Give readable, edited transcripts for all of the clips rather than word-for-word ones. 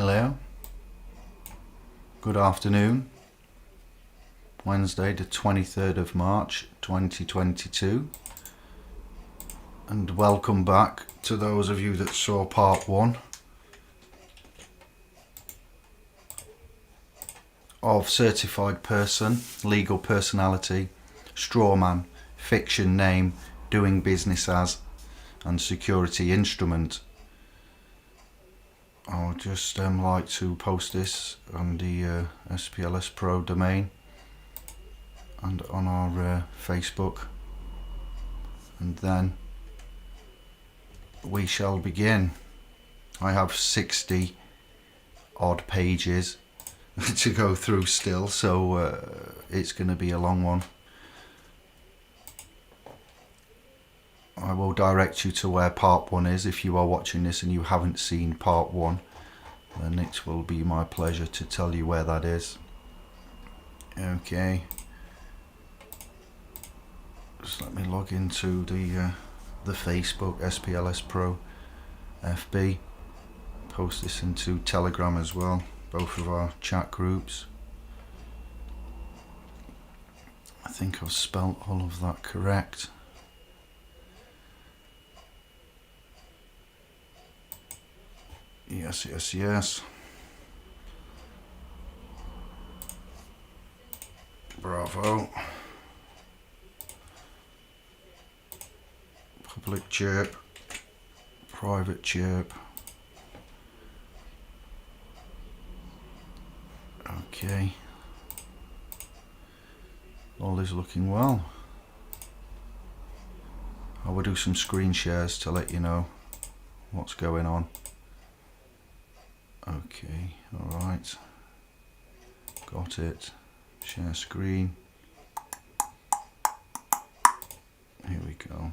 Hello, good afternoon, Wednesday the 23rd of March 2022, and welcome back to those of you that saw part 1 of Certified Person, Legal Personality, Strawman, Fiction Name, Doing Business As, and Security Instrument. I would just like to post this on the splspro domain and on our Facebook, and then we shall begin. I have 60 odd pages to go through still, so it's going to be a long one. I will direct you to where part 1 is. If you are watching this and you haven't seen part 1, then it will be my pleasure to tell you where that is. Okay, just let me log into the Facebook, splspro FB. Post this into Telegram as well, both of our chat groups. I think I've spelt all of that correct. Yes, yes, yes. Bravo. Public chirp. Private chirp. Okay. All is looking well. I will do some screen shares to let you know what's going on. Okay, alright, got it. Share screen. Here we go.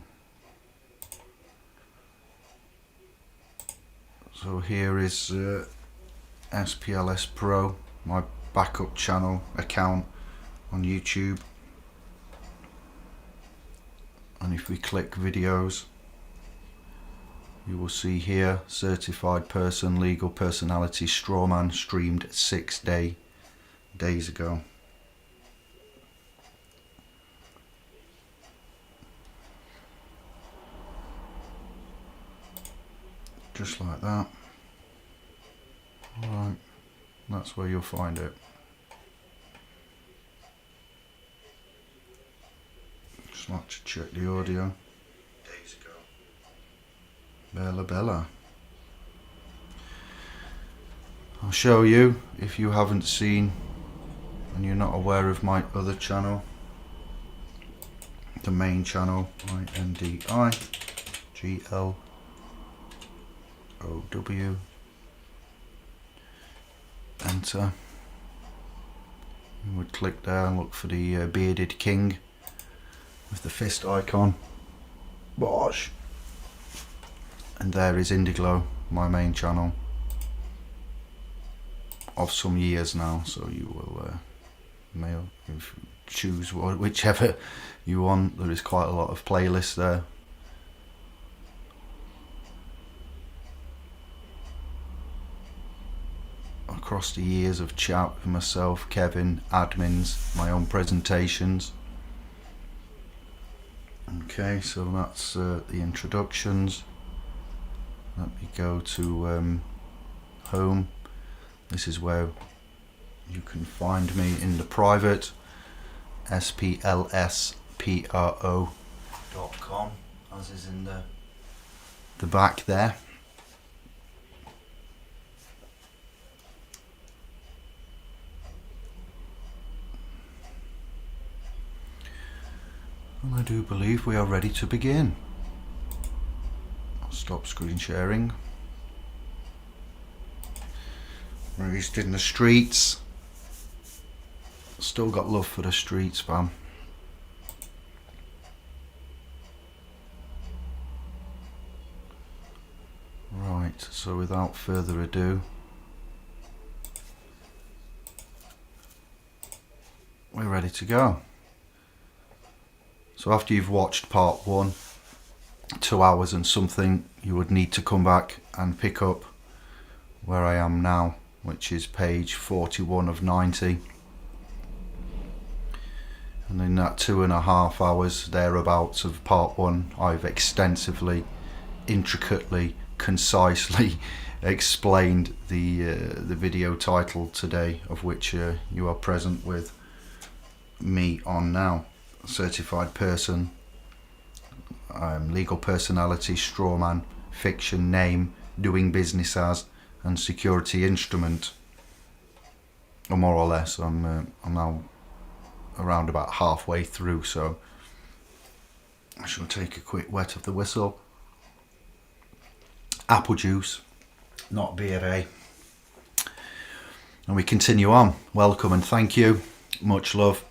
So here is splspro, my backup channel account on YouTube. And if we click videos, you will see here, Certified Person, Legal Personality, Strawman, streamed 6 days ago. Just like that. Alright, that's where you'll find it. Just like to check the audio. Bella Bella. I'll show you, if you haven't seen and you're not aware of my other channel, the main channel, Indi Glow. Enter. You would click there and look for the bearded king with the fist icon. Bosh. And there is Indi Glow, my main channel of some years now, so you will choose whichever you want. There is quite a lot of playlists there. Across the years of chat with myself, Kevin, admins, my own presentations. Okay, so that's the introductions. Let me go to home. This is where you can find me in the private, splspro.com, as is in the back there. And I do believe we are ready to begin. Stop screen sharing. Raised in the streets. Still got love for the streets, fam. Right, so without further ado, we're ready to go. So after you've watched part 1, 2 hours and something, you would need to come back and pick up where I am now, which is page 41 of 90. And in that 2.5 hours thereabouts of part 1, I've extensively, intricately, concisely explained the video title today, of which you are present with me on now. Certified person, legal personality, strawman, fiction, name, doing business as, and security instrument. Or more or less, I'm now around about halfway through, so I shall take a quick wet of the whistle. Apple juice, not D.B.A. And we continue on. Welcome and thank you. Much love.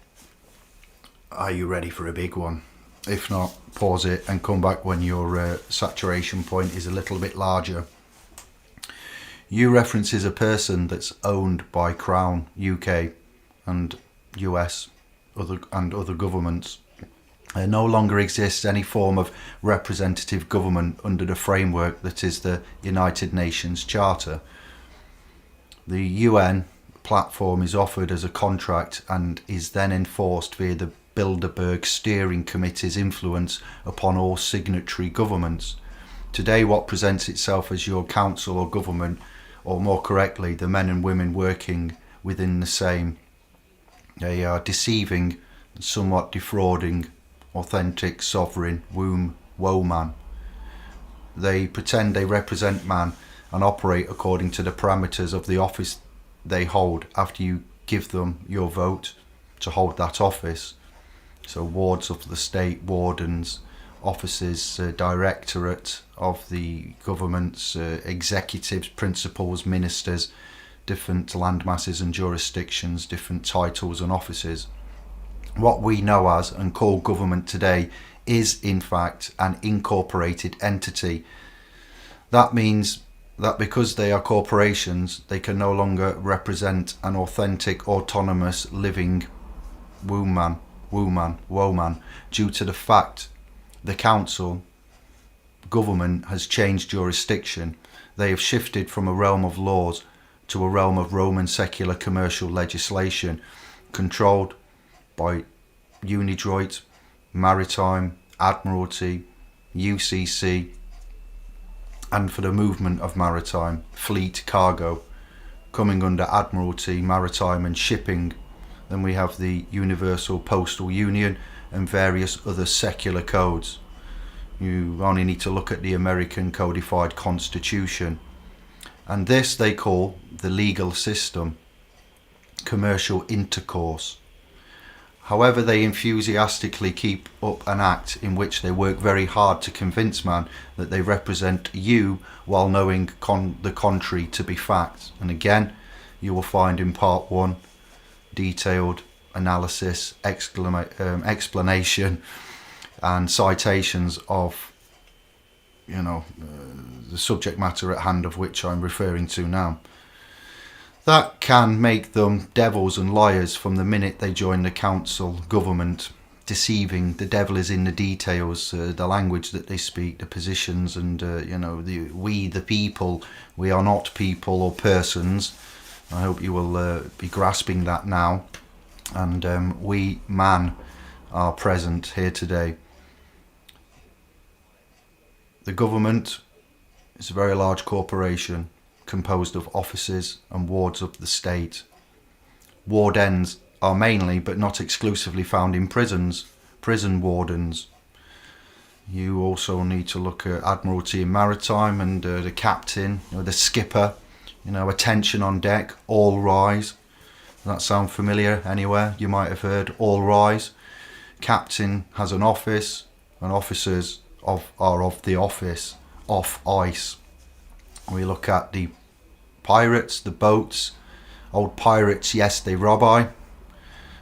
Are you ready for a big one? If not, pause it and come back when your saturation point is a little bit larger. You references a person that's owned by Crown, UK and US and other governments. There no longer exists any form of representative government under the framework that is the United Nations Charter. The UN platform is offered as a contract and is then enforced via the Bilderberg Steering Committee's influence upon all signatory governments. Today, what presents itself as your council or government, or more correctly, the men and women working within the same, they are deceiving and somewhat defrauding authentic sovereign woe man. They pretend they represent man and operate according to the parameters of the office they hold after you give them your vote to hold that office. So wards of the state, wardens, offices, directorate of the governments, executives, principals, ministers, different land masses and jurisdictions, different titles and offices. What we know as and call government today is in fact an incorporated entity. That means that because they are corporations, they can no longer represent an authentic, autonomous, living woman, due to the fact the council, government, has changed jurisdiction. They have shifted from a realm of laws to a realm of Roman secular commercial legislation, controlled by Unidroit, Maritime, Admiralty, UCC, and for the movement of maritime, fleet, cargo, coming under Admiralty, Maritime and Shipping. Then we have the Universal Postal Union and various other secular codes. You only need to look at the American Codified Constitution. And this they call the legal system, commercial intercourse. However, they enthusiastically keep up an act in which they work very hard to convince man that they represent you while knowing the contrary to be fact. And again, you will find in part 1 detailed analysis, explanation and citations of the subject matter at hand, of which I'm referring to now. That can make them devils and liars from the minute they join the council, government, deceiving. The devil is in the details, the language that they speak, the positions, and we the people. We are not people or persons. I hope you will be grasping that now. And we man are present here today. The government is a very large corporation composed of offices and wards of the state. Wardens are mainly, but not exclusively, found in prisons, prison wardens. You also need to look at Admiralty and Maritime and the captain, the skipper, attention on deck, all rise. Does that sound familiar anywhere? You might have heard all rise. Captain has an office, and officers are of the office, off ice. We look at the pirates, the boats, old pirates, yes, they rob I.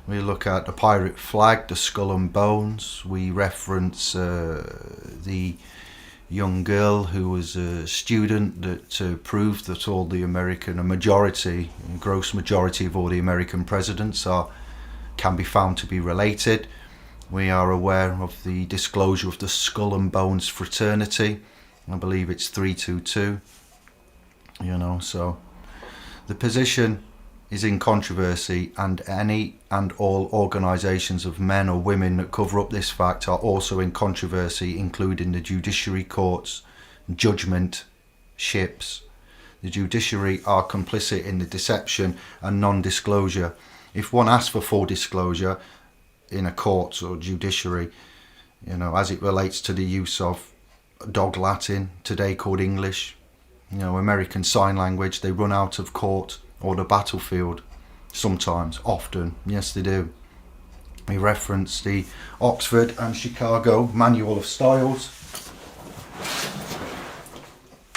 We look at the pirate flag, the skull and bones. We reference the young girl who was a student that proved that all the gross majority of all the American presidents can be found to be related. We are aware of the disclosure of the Skull and Bones fraternity. I believe it's 322. So The position is in controversy, and any and all organisations of men or women that cover up this fact are also in controversy, including the judiciary, courts, judgment ships. The judiciary are complicit in the deception and non-disclosure. If one asks for full disclosure in a court or judiciary, as it relates to the use of dog Latin, today called English, American Sign Language, they run out of court or the battlefield. Sometimes, often, yes they do. We reference the Oxford and Chicago Manual of Styles.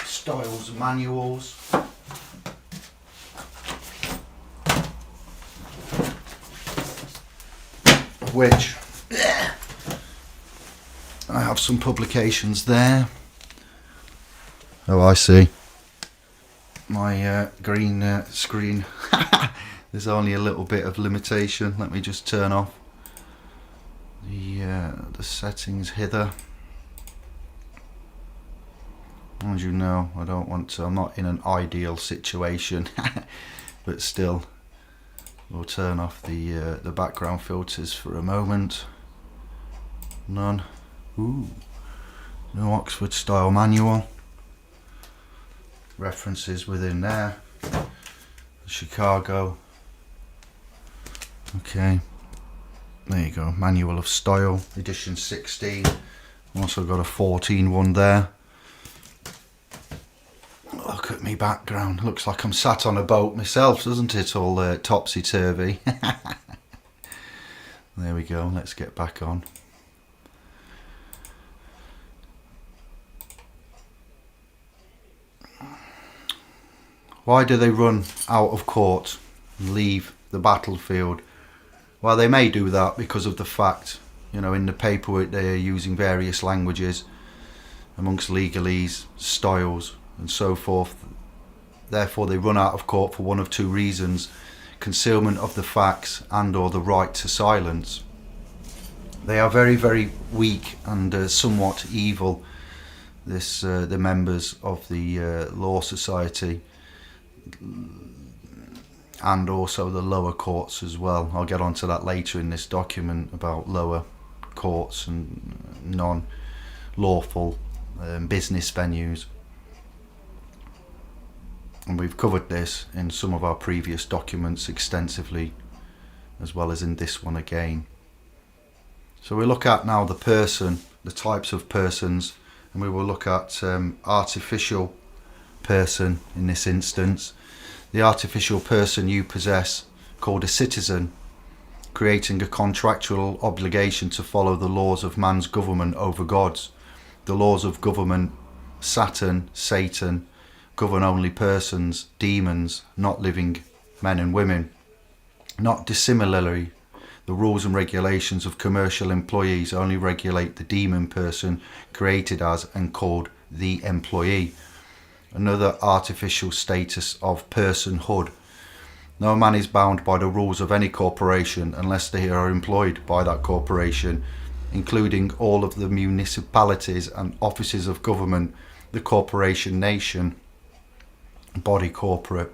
Styles manuals. Which I have some publications there. Oh, I see. My green screen. There's only a little bit of limitation. Let me just turn off the settings hither. As you know, I don't want to. I'm not in an ideal situation, but still, we'll turn off the background filters for a moment. None. Ooh, no Oxford style manual. References within there. Chicago. Okay, there you go. Manual of Style, edition 16. Also got a 14 one there. Look at me background. Looks like I'm sat on a boat myself, doesn't it? All topsy-turvy. There we go. Let's get back on. Why do they run out of court and leave the battlefield? Well, they may do that because of the fact, in the paperwork they are using various languages amongst legalese, styles and so forth. Therefore, they run out of court for one of two reasons: concealment of the facts and or the right to silence. They are very, very weak and somewhat evil, the members of the Law Society, and also the lower courts as well. I'll get onto that later in this document about lower courts and non-lawful business venues. And we've covered this in some of our previous documents extensively, as well as in this one again. So we look at now the person, the types of persons, and we will look at artificial person in this instance. The artificial person you possess, called a citizen, creating a contractual obligation to follow the laws of man's government over God's. The laws of government, Saturn, Satan, govern only persons, demons, not living men and women. Not dissimilarly, the rules and regulations of commercial employees only regulate the demon person created as and called the employee. Another artificial status of personhood. No man is bound by the rules of any corporation unless they are employed by that corporation, including all of the municipalities and offices of government, the corporation nation, body corporate.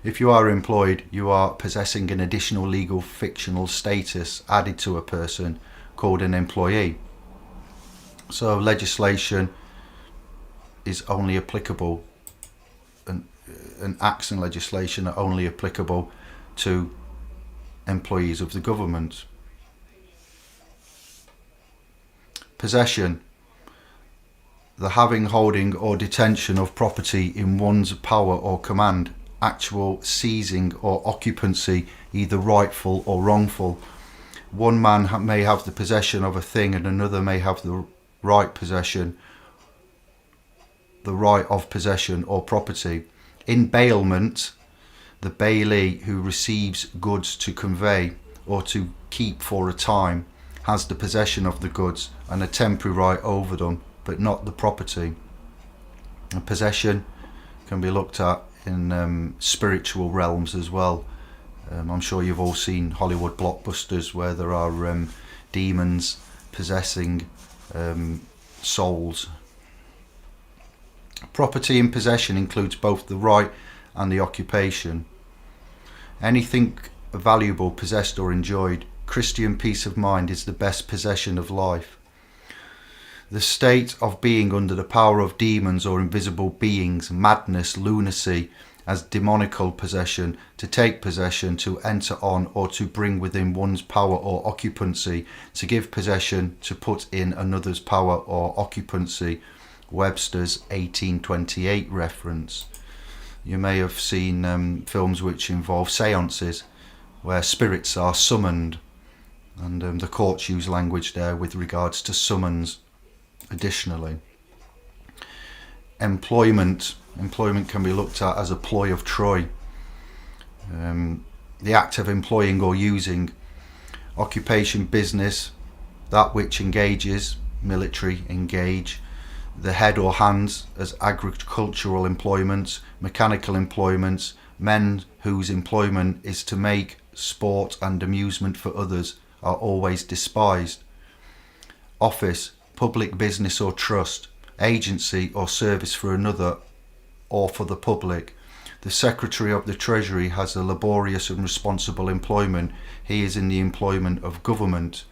If you are employed, you are possessing an additional legal fictional status added to a person called an employee. So legislation is only applicable, and acts and legislation are only applicable to employees of the government. Possession. The having, holding or detention of property in one's power or command, actual seizing or occupancy, either rightful or wrongful. One man may have the possession of a thing and another may have the right of possession or property. In bailment, the bailee who receives goods to convey or to keep for a time has the possession of the goods and a temporary right over them, but not the property. And possession can be looked at in spiritual realms as well. I'm sure you've all seen Hollywood blockbusters where there are demons possessing souls. Property in possession includes both the right and the occupation. Anything valuable possessed or enjoyed, Christian peace of mind is the best possession of life. The state of being under the power of demons or invisible beings, madness, lunacy, as demonical possession, to take possession, to enter on, or to bring within one's power or occupancy, to give possession, to put in another's power or occupancy. Webster's 1828 reference. You may have seen films which involve seances, where spirits are summoned, and the courts use language there with regards to summons. Additionally, employment can be looked at as a ploy of Troy. The act of employing or using. Occupation, business, that which engages, military, engage. The head or hands as agricultural employments, mechanical employments, men whose employment is to make sport and amusement for others are always despised. Office, public business or trust, agency or service for another or for the public. The Secretary of the Treasury has a laborious and responsible employment. He is in the employment of government.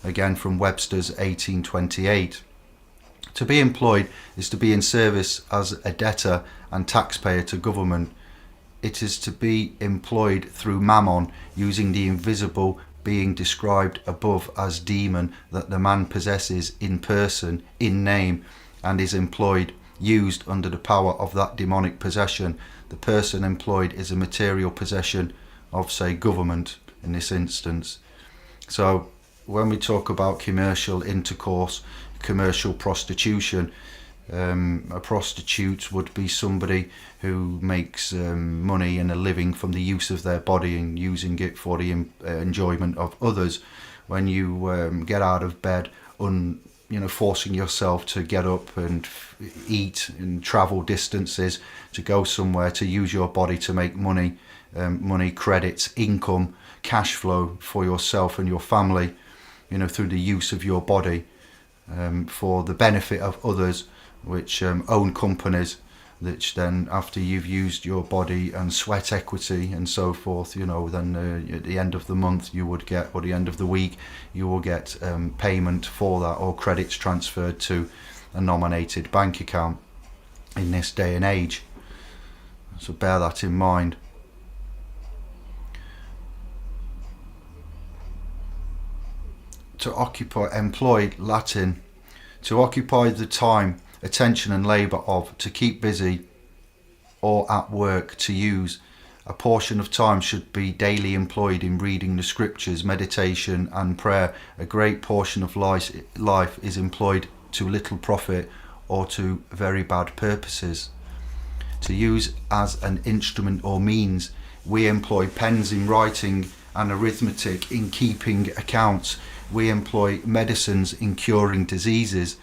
Again from Webster's 1828. To be employed is to be in service as a debtor and taxpayer to government. It is to be employed through mammon, using the invisible being described above as demon that the man possesses in person, in name, and is employed, used under the power of that demonic possession. The person employed is a material possession of, say, government in this instance. So when we talk about commercial intercourse, commercial prostitution, a prostitute would be somebody who makes money and a living from the use of their body and using it for the enjoyment of others. When you get out of bed, forcing yourself to get up and eat and travel distances to go somewhere, to use your body to make money, credits, income, cash flow for yourself and your family, through the use of your body, for the benefit of others, which own companies, which then after you've used your body and sweat equity and so forth, then at the end of the month you would get, or the end of the week, you will get payment for that, or credits transferred to a nominated bank account in this day and age. So bear that in mind. To occupy, employ, Latin, to occupy the time, attention and labour of, to keep busy or at work, to use. A portion of time should be daily employed in reading the scriptures, meditation and prayer. A great portion of life is employed to little profit or to very bad purposes. To use as an instrument or means. We employ pens in writing and arithmetic in keeping accounts. We employ medicines in curing diseases.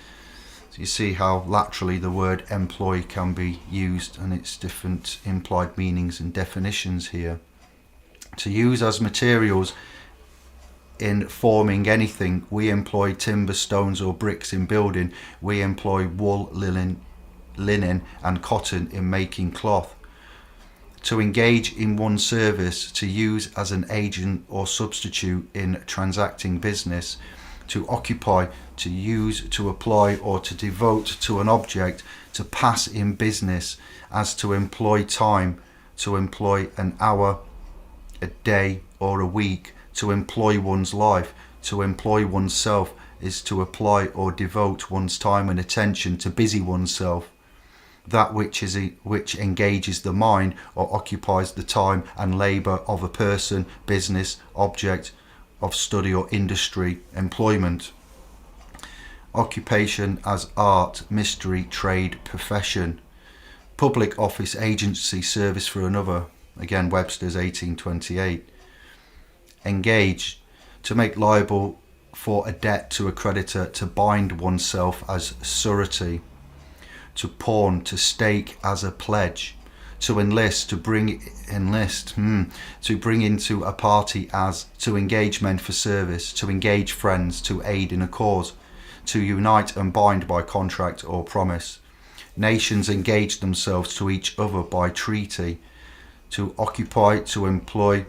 So you see how laterally the word employ can be used and its different implied meanings and definitions here. To use as materials in forming anything. We employ timber, stones or bricks in building. We employ wool, linen and cotton in making cloth. To engage in one's service, to use as an agent or substitute in transacting business. To occupy, to use, to apply or to devote to an object, to pass in business, as to employ time, to employ an hour, a day or a week, to employ one's life, to employ oneself is to apply or devote one's time and attention to busy oneself. That which engages the mind or occupies the time and labour of a person, business, object of study or industry, employment. Occupation as art, mystery, trade, profession. Public office, agency, service for another. Again, Webster's 1828. Engage, to make liable for a debt to a creditor, to bind oneself as surety. To pawn, to stake as a pledge. To enlist, to bring into a party as, to engage men for service, to engage friends, to aid in a cause, to unite and bind by contract or promise. Nations engage themselves to each other by treaty. to occupy, to employ.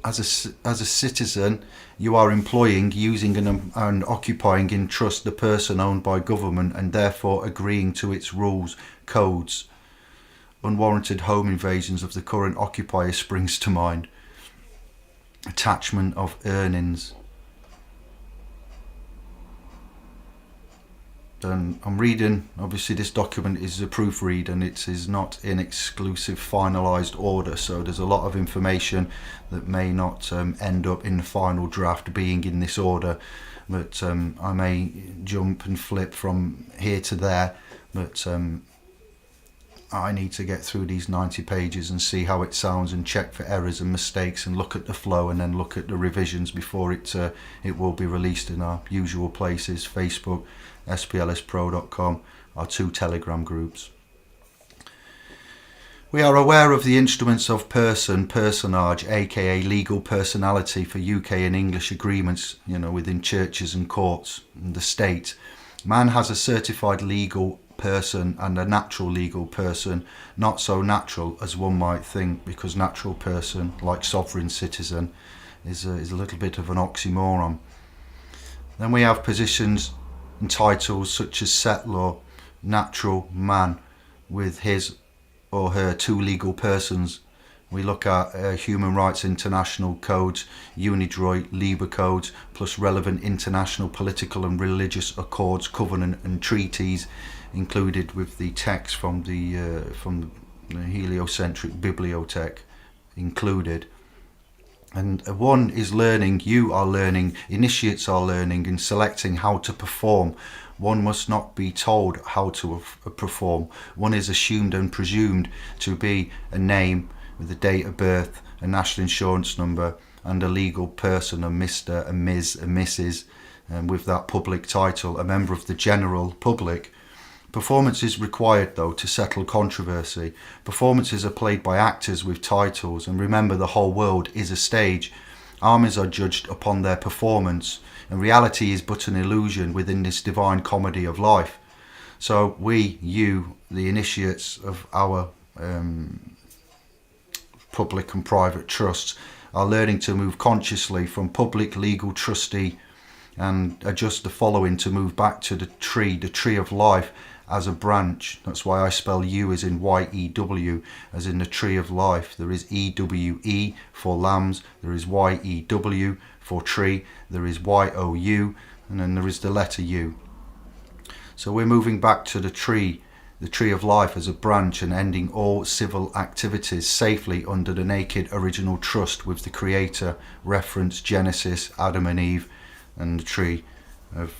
As a citizen, you are employing, using and occupying in trust the person owned by government and therefore agreeing to its rules, codes. Unwarranted home invasions of the current occupier springs to mind. Attachment of earnings. And I'm reading, obviously this document is a proofread and it is not in exclusive finalised order, so there's a lot of information that may not end up in the final draft being in this order, but I may jump and flip from here to there, but I need to get through these 90 pages and see how it sounds and check for errors and mistakes and look at the flow and then look at the revisions before it will be released in our usual places: Facebook, splspro.com, our 2 Telegram groups. We are aware of the instruments of personage, aka legal personality for UK and English agreements, within churches and courts and the state. Man has a certified legal person and a natural legal person, not so natural as one might think, because natural person, like sovereign citizen, is a little bit of an oxymoron. Then we have positions and titles such as settlor, natural man, with his or her 2 legal persons. We look at Human Rights International codes, UNIDROIT, LIBA codes, plus relevant international political and religious accords, covenant and treaties, included with the text from the heliocentric bibliothèque included. And one is learning, you are learning, initiates are learning and selecting how to perform. One must not be told how to perform. One is assumed and presumed to be a name with a date of birth, a national insurance number, and a legal person, a Mr., a Ms., a Mrs., and with that public title, a member of the general public. Performance is required, though, to settle controversy. Performances are played by actors with titles, and remember, the whole world is a stage. Armies are judged upon their performance, and reality is but an illusion within this divine comedy of life. So we, you, the initiates of our public and private trusts, are learning to move consciously from public legal trustee and adjust the following to move back to the tree of life, as a branch. That's why I spell you as in Y-E-W, as in the tree of life. There is E-W-E for lambs, there is Y-E-W for tree, there is Y-O-U, and then there is the letter U. So we're moving back to the tree of life as a branch, and ending all civil activities safely under the naked original trust with the Creator. Reference Genesis, Adam and Eve, and the tree of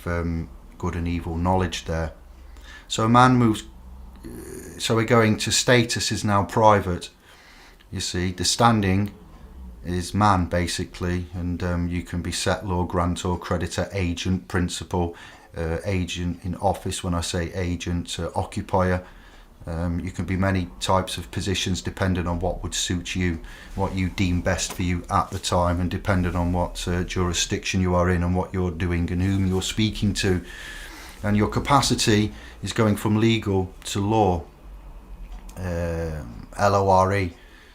good and evil knowledge there. So man moves, so we're going to status is now private. You see, the standing is man basically, and you can be settlor, grantor, creditor, agent, principal, agent in office. When I say agent, occupier. You can be many types of positions depending on what would suit you, what you deem best for you at the time, and depending on what jurisdiction you are in and what you're doing and whom you're speaking to. And your capacity is going from legal to law, LORE,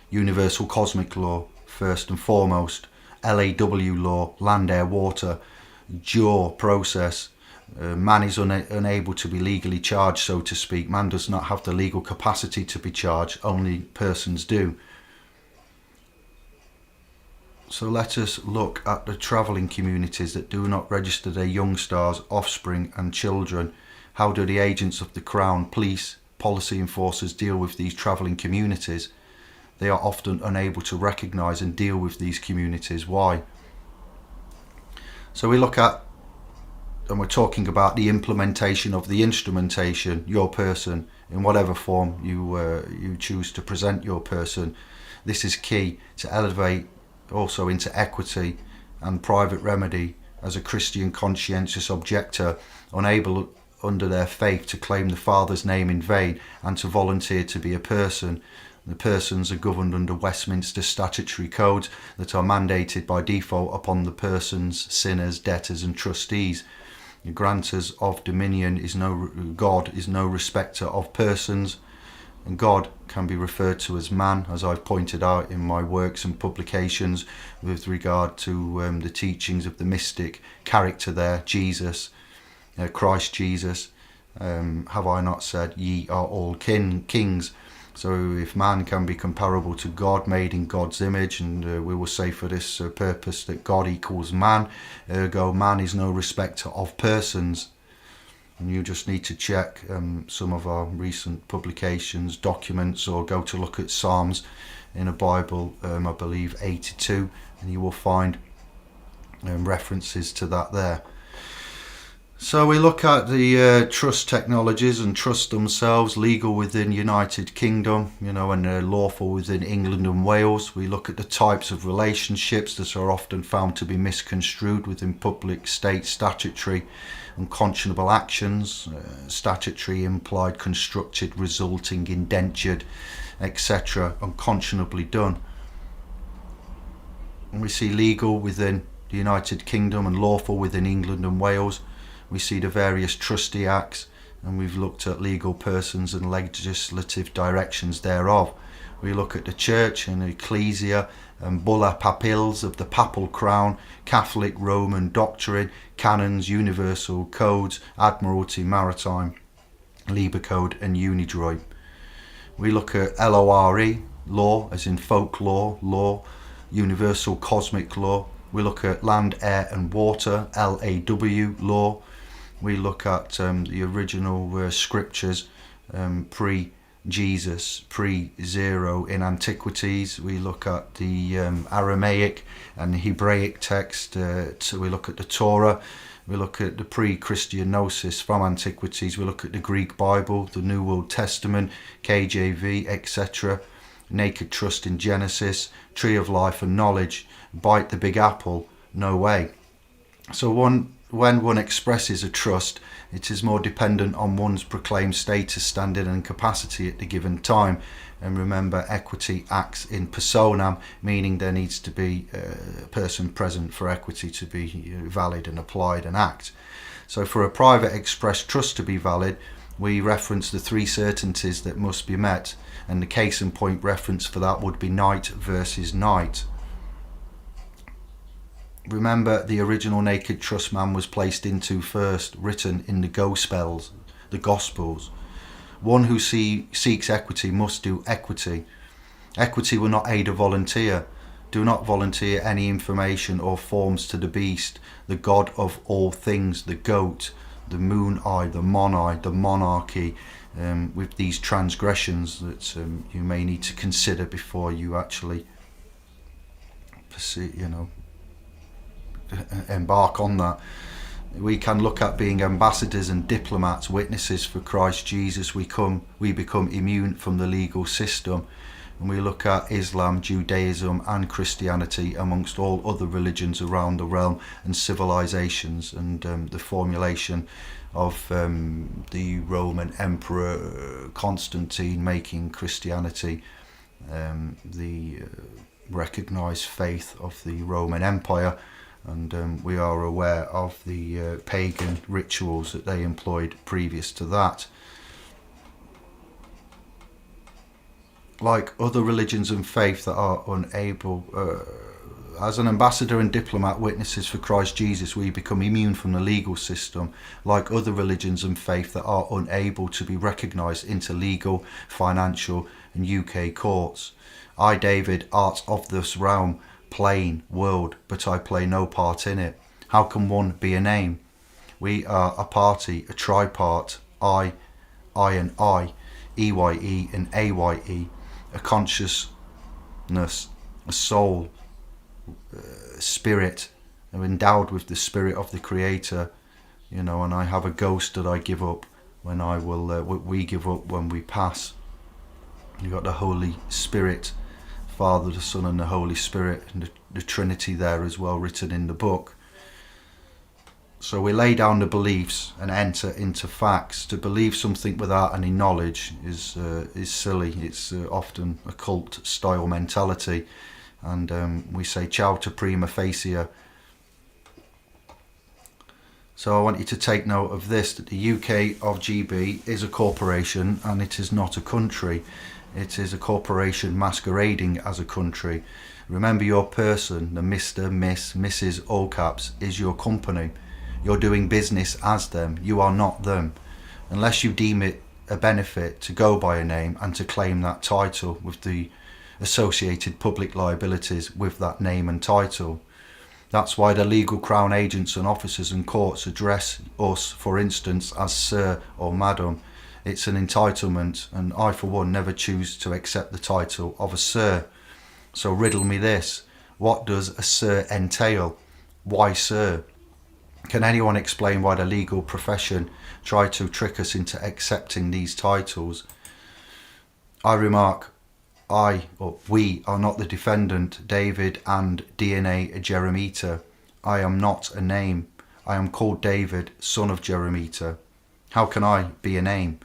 universal cosmic law, first and foremost, LAW law, land, air, water, jaw process. Man is unable to be legally charged, so to speak. Man does not have the legal capacity to be charged, only persons do. So let us look at the travelling communities that do not register their young stars, offspring and children. How do the agents of the Crown, police, policy enforcers deal with these travelling communities? They are often unable to recognise and deal with these communities. Why? So we look at, and we're talking about the implementation of the instrumentation, your person, in whatever form you choose to present your person. This is key to elevate also into equity and private remedy as a Christian conscientious objector, unable under their faith to claim the Father's name in vain and to volunteer to be a person. The persons are governed under Westminster statutory codes that are mandated by default upon the persons, sinners, debtors and trustees. The grantors of dominion God is no respecter of persons. And God can be referred to as man, as I've pointed out in my works and publications with regard to the teachings of the mystic character there, Jesus, Christ Jesus. Have I not said, ye are all kings? So if man can be comparable to God, made in God's image, and we will say for this purpose that God equals man, ergo man is no respecter of persons. And you just need to check some of our recent publications, documents, or go to look at Psalms in a Bible, I believe 82, and you will find references to that there. So we look at the trust technologies and trust themselves, legal within United Kingdom, and lawful within England and Wales. We look at the types of relationships that are often found to be misconstrued within public, state, statutory, unconscionable actions, statutory, implied, constructed, resulting, indentured, etc., unconscionably done. And we see legal within the United Kingdom and lawful within England and Wales. We see the various trustee acts, and we've looked at legal persons and legislative directions thereof. We look at the church and the ecclesia and bulla papils of the papal crown, Catholic Roman doctrine, canons, universal codes, admiralty maritime, Liber Code and Unidroit. We look at LORE, law as in folklore, law, universal cosmic law. We look at land, air and water, LAW, law. We look at the original scriptures pre-Jesus, pre-zero in antiquities. We look at the Aramaic and Hebraic text. So we look at the Torah. We look at the pre-Christian gnosis from antiquities. We look at the Greek Bible, the New World Testament, KJV, etc. Naked trust in Genesis, tree of life and knowledge, bite the big apple, no way. So when one expresses a trust, it is more dependent on one's proclaimed status, standing and capacity at the given time. And remember, equity acts in personam, meaning there needs to be a person present for equity to be valid and applied and act. So for a private expressed trust to be valid, we reference the three certainties that must be met, and the case in point reference for that would be knight versus knight. Remember, the original naked trust man was placed into first, written in the Gospels, the Gospels. One who seeks equity must do equity. Equity will not aid a volunteer. Do not volunteer any information or forms to the beast, the god of all things, the goat, the moon eye, the the monarchy, with these transgressions that you may need to consider before you actually embark on that. We can look at being ambassadors and diplomats, witnesses for Christ Jesus. We become immune from the legal system, and we look at Islam, Judaism and Christianity amongst all other religions around the realm and civilizations, and the formulation of the Roman Emperor Constantine making Christianity the recognized faith of the Roman Empire. And we are aware of the pagan rituals that they employed previous to that. Like other religions and faith that are unable, as an ambassador and diplomat, witnesses for Christ Jesus, we become immune from the legal system. Like other religions and faith that are unable to be recognised into legal, financial and UK courts. I, David, art of this realm, plain world, but I play no part in it. How can one be a name? We are a party, a tripart, I and I, EYE and AYE, a consciousness, a soul, spirit, I'm endowed with the spirit of the Creator, and I have a ghost that I give up when we give up when we pass. You've got the Holy Spirit, Father, the Son and the Holy Spirit, and the Trinity there as well, written in the book. So we lay down the beliefs and enter into facts. To believe something without any knowledge is silly. It's often a cult style mentality, and we say ciao to prima facie. So I want you to take note of this, that the UK of GB is a corporation and it is not a country. It is a corporation masquerading as a country. Remember, your person, the Mr, Miss, Mrs, all caps, is your company. You're doing business as them. You are not them. Unless you deem it a benefit to go by a name and to claim that title with the associated public liabilities with that name and title. That's why the legal crown agents and officers and courts address us, for instance, as sir or madam. It's an entitlement, and I for one never choose to accept the title of a sir. So riddle me this: what does a sir entail? Why sir? Can anyone explain why the legal profession tried to trick us into accepting these titles? I remark, we are not the defendant, David and D.B.A. Jeremita. I am not a name. I am called David, son of Jeremita. How can I be a name?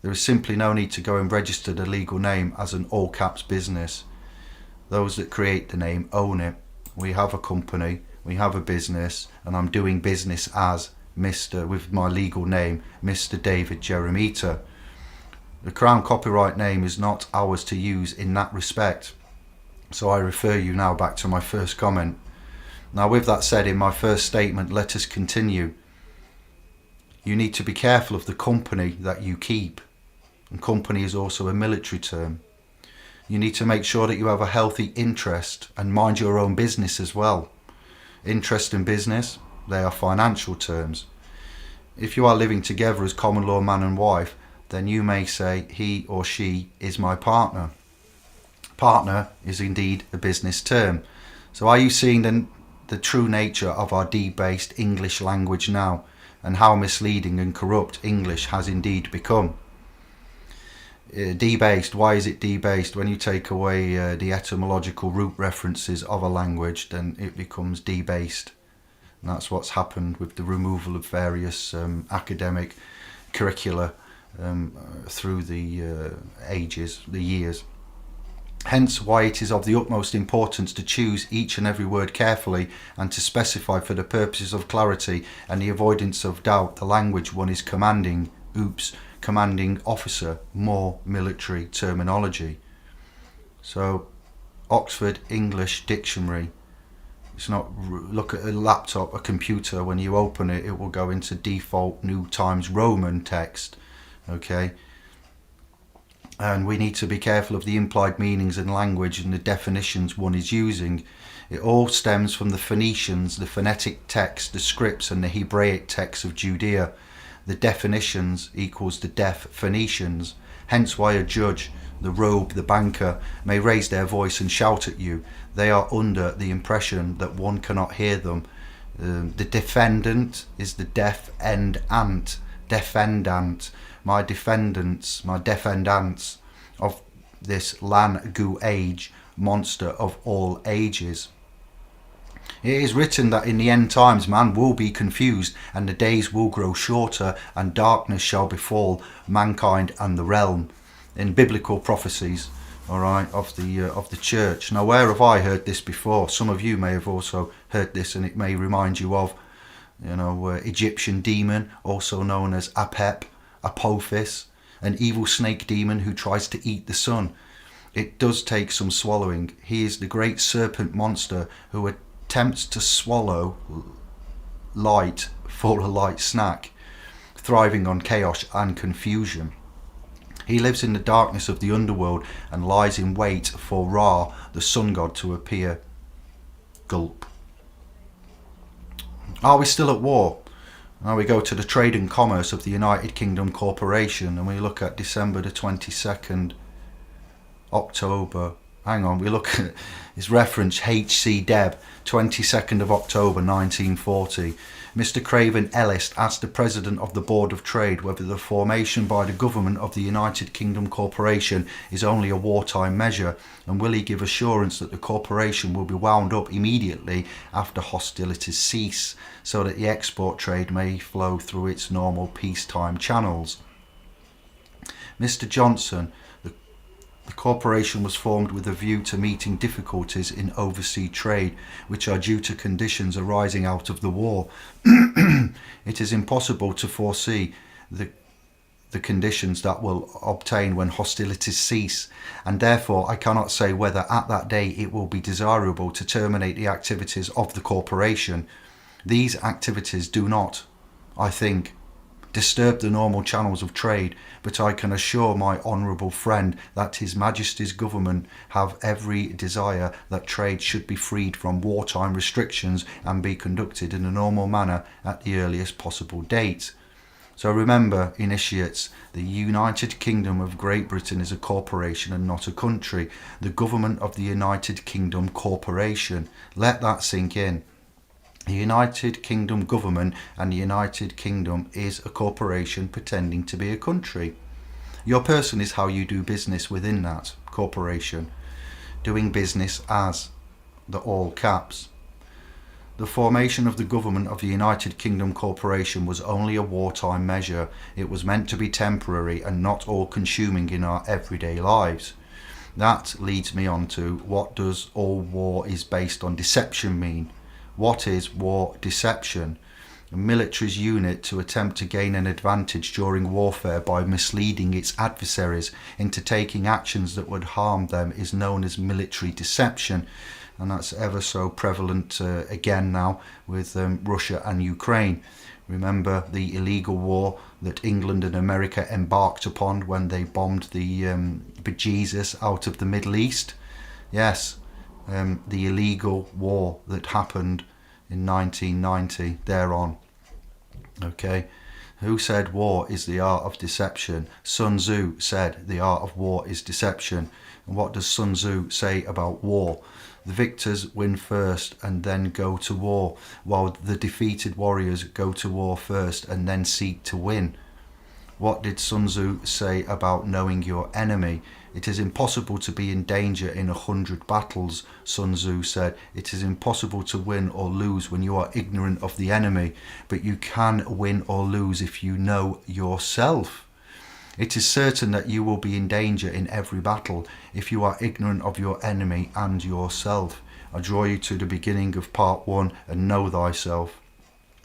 There is simply no need to go and register the legal name as an all caps business. Those that create the name own it. We have a company, we have a business, and I'm doing business as Mr. with my legal name, Mr. David Jeremita. The Crown copyright name is not ours to use in that respect. So I refer you now back to my first comment. Now, with that said, in my first statement, let us continue. You need to be careful of the company that you keep. And company is also a military term. You need to make sure that you have a healthy interest and mind your own business as well. Interest and business, they are financial terms. If you are living together as common law man and wife, then you may say he or she is my partner. Partner is indeed a business term. So are you seeing the true nature of our debased English language now, and how misleading and corrupt English has indeed become? Debased, why is it debased? When you take away the etymological root references of a language, then it becomes debased. And that's what's happened with the removal of various academic curricula through the ages, the years. Hence why it is of the utmost importance to choose each and every word carefully and to specify for the purposes of clarity and the avoidance of doubt the language one is commanding. Commanding officer, more military terminology. So Oxford English Dictionary. It's not, look at a laptop, a computer, when you open it, it will go into default New Times Roman text. Okay, and we need to be careful of the implied meanings and language and the definitions one is using. It all stems from the Phoenicians, the phonetic text, the scripts and the Hebraic texts of Judea. The definitions equals the deaf Phoenicians. Hence why a judge, the robe, the banker may raise their voice and shout at you. They are under the impression that one cannot hear them. The defendant is the deaf end ant. Defendant. My defendants of this lan-gu age, monster of all ages. It is written that in the end times man will be confused, and the days will grow shorter, and darkness shall befall mankind and the realm. In biblical prophecies, all right, of the church. Now, where have I heard this before? Some of you may have also heard this, and it may remind you of, Egyptian demon, also known as Apep, Apophis, an evil snake demon who tries to eat the sun. It does take some swallowing. He is the great serpent monster who attempts to swallow light for a light snack, thriving on chaos and confusion. He lives in the darkness of the underworld and lies in wait for Ra, the sun god, to appear. Gulp. Are we still at war? Now we go to the Trade and Commerce of the United Kingdom Corporation, and we look at December the 22nd, October. Hang on, we look at his reference, HC Deb, 22nd of October 1940. Mr. Craven Ellis asked the President of the Board of Trade whether the formation by the Government of the United Kingdom Corporation is only a wartime measure, and will he give assurance that the corporation will be wound up immediately after hostilities cease, so that the export trade may flow through its normal peacetime channels. Mr. Johnson, The corporation was formed with a view to meeting difficulties in overseas trade, which are due to conditions arising out of the war. It is impossible to foresee the conditions that will obtain when hostilities cease, and therefore I cannot say whether at that day it will be desirable to terminate the activities of the corporation. These activities do not, I think, disturb the normal channels of trade, but I can assure my honourable friend that His Majesty's Government have every desire that trade should be freed from wartime restrictions and be conducted in a normal manner at the earliest possible date. So remember, initiates, the United Kingdom of Great Britain is a corporation and not a country. The Government of the United Kingdom Corporation. Let that sink in. The United Kingdom Government and the United Kingdom is a corporation pretending to be a country. Your person is how you do business within that corporation. Doing business as, the all caps. The formation of the Government of the United Kingdom Corporation was only a wartime measure. It was meant to be temporary and not all-consuming in our everyday lives. That leads me on to, what does all war is based on deception mean? What is war deception? A military's unit to attempt to gain an advantage during warfare by misleading its adversaries into taking actions that would harm them is known as military deception. And that's ever so prevalent again now with Russia and Ukraine. Remember the illegal war that England and America embarked upon when they bombed the bejesus out of the Middle East? Yes, the illegal war that happened in 1990 thereon. Okay, who said war is the art of deception? Sun Tzu said the art of war is deception. And what does Sun Tzu say about war? The victors win first and then go to war, while the defeated warriors go to war first and then seek to win. What did Sun Tzu say about knowing your enemy? It is impossible to be in danger in 100 battles, Sun Tzu said. It is impossible to win or lose when you are ignorant of the enemy, but you can win or lose if you know yourself. It is certain that you will be in danger in every battle if you are ignorant of your enemy and yourself. I draw you to the beginning of part 1 and know thyself.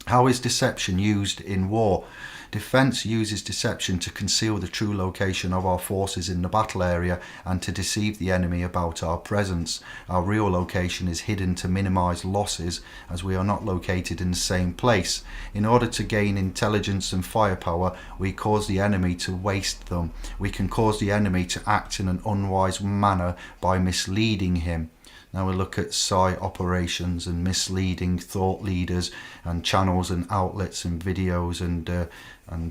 How is deception used in war? Defence uses deception to conceal the true location of our forces in the battle area and to deceive the enemy about our presence. Our real location is hidden to minimise losses, as we are not located in the same place. In order to gain intelligence and firepower, we cause the enemy to waste them. We can cause the enemy to act in an unwise manner by misleading him. Now we look at psi operations and misleading thought leaders and channels and outlets and videos and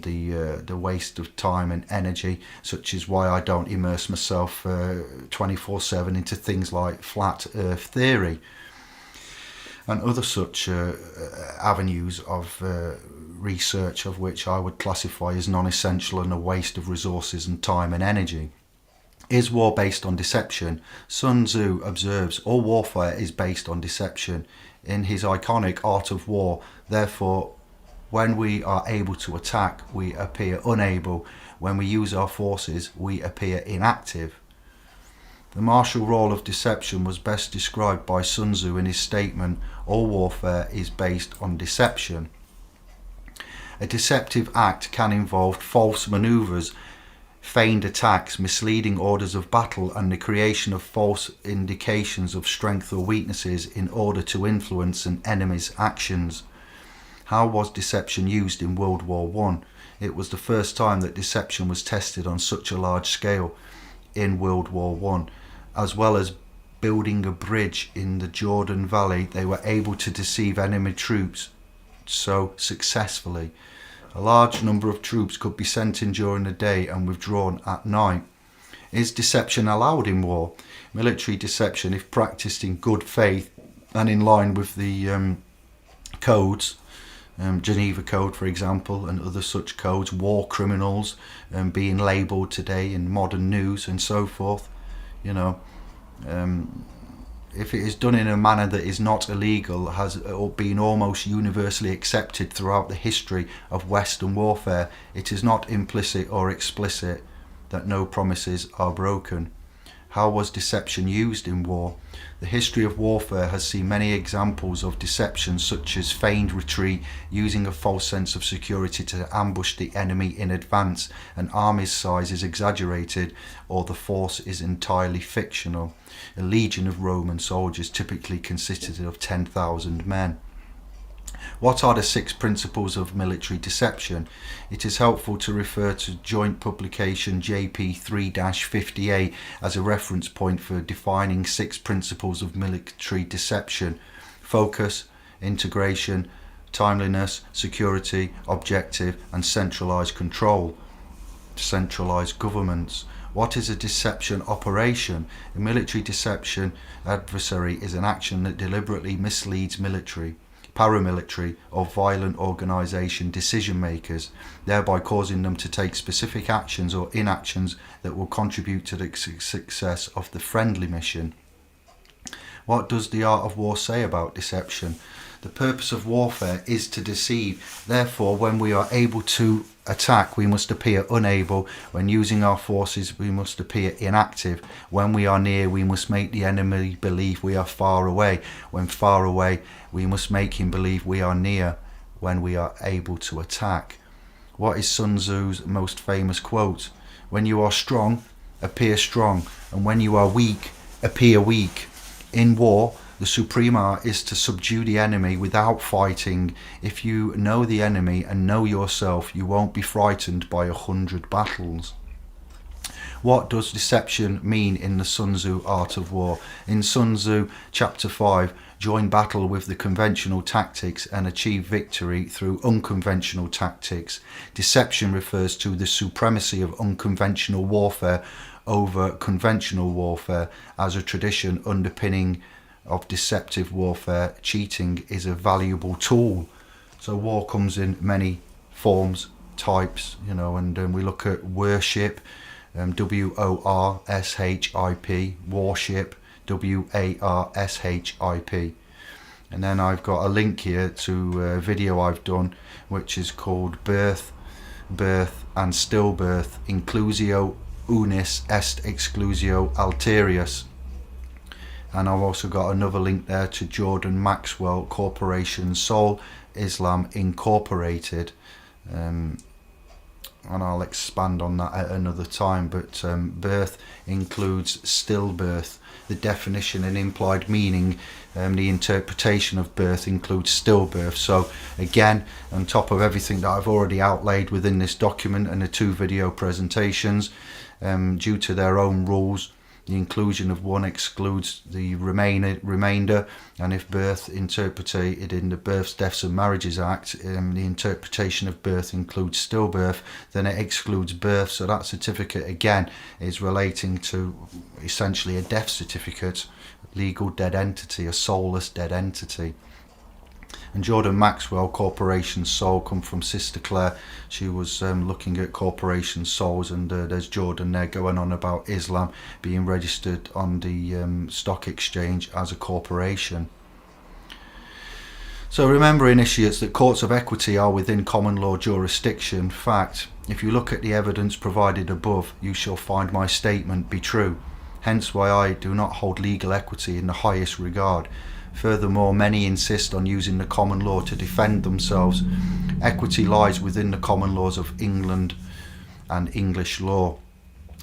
the waste of time and energy, such as why I don't immerse myself 24/7 into things like flat earth theory and other such avenues of research, of which I would classify as non-essential and a waste of resources and time and energy. Is war based on deception? Sun Tzu observes all warfare is based on deception. In his iconic Art of War, therefore, when we are able to attack, we appear unable. When we use our forces, we appear inactive. The martial role of deception was best described by Sun Tzu in his statement, all warfare is based on deception. A deceptive act can involve false manoeuvres, feigned attacks, misleading orders of battle, and the creation of false indications of strength or weaknesses in order to influence an enemy's actions. How was deception used in World War I? It was the first time that deception was tested on such a large scale in World War I. As well as building a bridge in the Jordan Valley, they were able to deceive enemy troops so successfully. A large number of troops could be sent in during the day and withdrawn at night. Is deception allowed in war? Military deception, if practiced in good faith and in line with the codes, Geneva Code for example, and other such codes, war criminals being labelled today in modern news and so forth, you know, if it is done in a manner that is not illegal, has been almost universally accepted throughout the history of Western warfare, it is not implicit or explicit that no promises are broken. How was deception used in war? The history of warfare has seen many examples of deception, such as feigned retreat, using a false sense of security to ambush the enemy in advance. An army's size is exaggerated, or the force is entirely fictional. A legion of Roman soldiers typically consisted of 10,000 men. What are the 6 principles of military deception? It is helpful to refer to joint publication JP3-50A as a reference point for defining 6 principles of military deception: focus, integration, timeliness, security, objective, and centralized control. Centralized governments. What is a deception operation? A military deception adversary is an action that deliberately misleads military, paramilitary, or violent organisation decision makers, thereby causing them to take specific actions or inactions that will contribute to the success of the friendly mission. What does the art of war say about deception? The purpose of warfare is to deceive. Therefore, when we are able to attack, we must appear unable. When using our forces, we must appear inactive. When we are near, we must make the enemy believe we are far away. When far away, we must make him believe we are near when we are able to attack. What is Sun Tzu's most famous quote? When you are strong, appear strong, and when you are weak, appear weak. In war, the supreme art is to subdue the enemy without fighting. If you know the enemy and know yourself, you won't be frightened by 100 battles. What does deception mean in the Sun Tzu Art of War? In Sun Tzu, Chapter 5, join battle with the conventional tactics and achieve victory through unconventional tactics. Deception refers to the supremacy of unconventional warfare over conventional warfare. As a tradition underpinning of deceptive warfare, cheating is a valuable tool. So war comes in many forms, types, and we look at worship, W-O-R-S-H-I-P, warship, W-A-R-S-H-I-P. And then I've got a link here to a video I've done which is called Birth, and Stillbirth, Inclusio Unis est Exclusio Alterius. And I've also got another link there to Jordan Maxwell Corporation Soul Islam Incorporated, and I'll expand on that at another time. But birth includes stillbirth. The definition and implied meaning, the interpretation of birth includes stillbirth. So again, on top of everything that I've already outlaid within this document and the 2 video presentations, due to their own rules, the inclusion of one excludes the remainder, and if birth interpreted in the Births, Deaths and Marriages Act, the interpretation of birth includes stillbirth, then it excludes birth. So that certificate again is relating to essentially a death certificate, legal dead entity, a soulless dead entity. And Jordan Maxwell Corporation Soul come from Sister Claire. She was looking at corporation souls, and there's Jordan there going on about Islam being registered on the stock exchange as a corporation. So remember, initiates, that courts of equity are within common law jurisdiction. Fact, if you look at the evidence provided above, you shall find my statement be true. Hence why I do not hold legal equity in the highest regard. Furthermore, many insist on using the common law to defend themselves. Equity lies within the common laws of England and English law.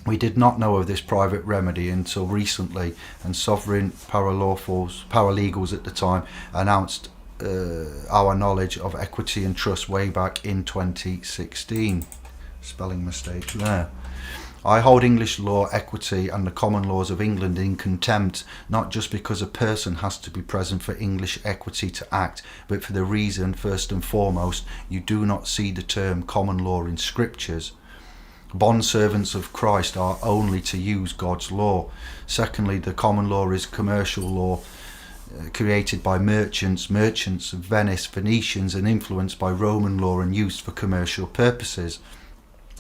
We did not know of this private remedy until recently, and sovereign paralegals at the time announced our knowledge of equity and trust way back in 2016. Spelling mistake there. I hold English law, equity and the common laws of England in contempt, not just because a person has to be present for English equity to act, but for the reason, first and foremost, you do not see the term common law in scriptures. Bondservants of Christ are only to use God's law. Secondly, the common law is commercial law, created by merchants of Venice, Venetians, and influenced by Roman law and used for commercial purposes.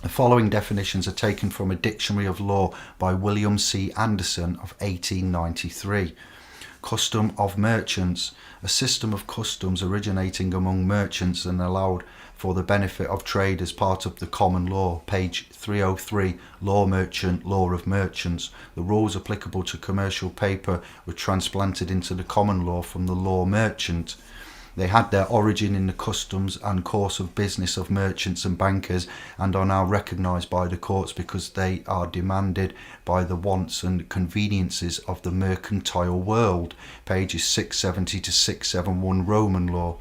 The following definitions are taken from a dictionary of law by William C. Anderson of 1893. Custom of merchants. A system of customs originating among merchants and allowed for the benefit of trade as part of the common law. Page 303. Law merchant, law of merchants. The rules applicable to commercial paper were transplanted into the common law from the law merchant. They had their origin in the customs and course of business of merchants and bankers, and are now recognised by the courts because they are demanded by the wants and conveniences of the mercantile world. Pages 670 to 671 Roman law.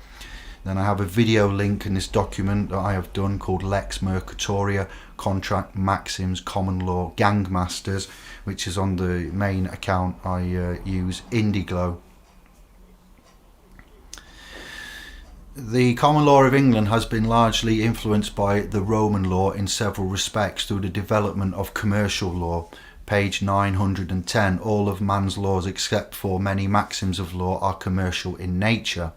Then I have a video link in this document that I have done called Lex Mercatoria, Contract Maxims, Common Law, Gangmasters, which is on the main account I use, Indi Glow. The common law of England has been largely influenced by the Roman law in several respects through the development of commercial law. Page 910. All of man's laws except for many maxims of law are commercial in nature.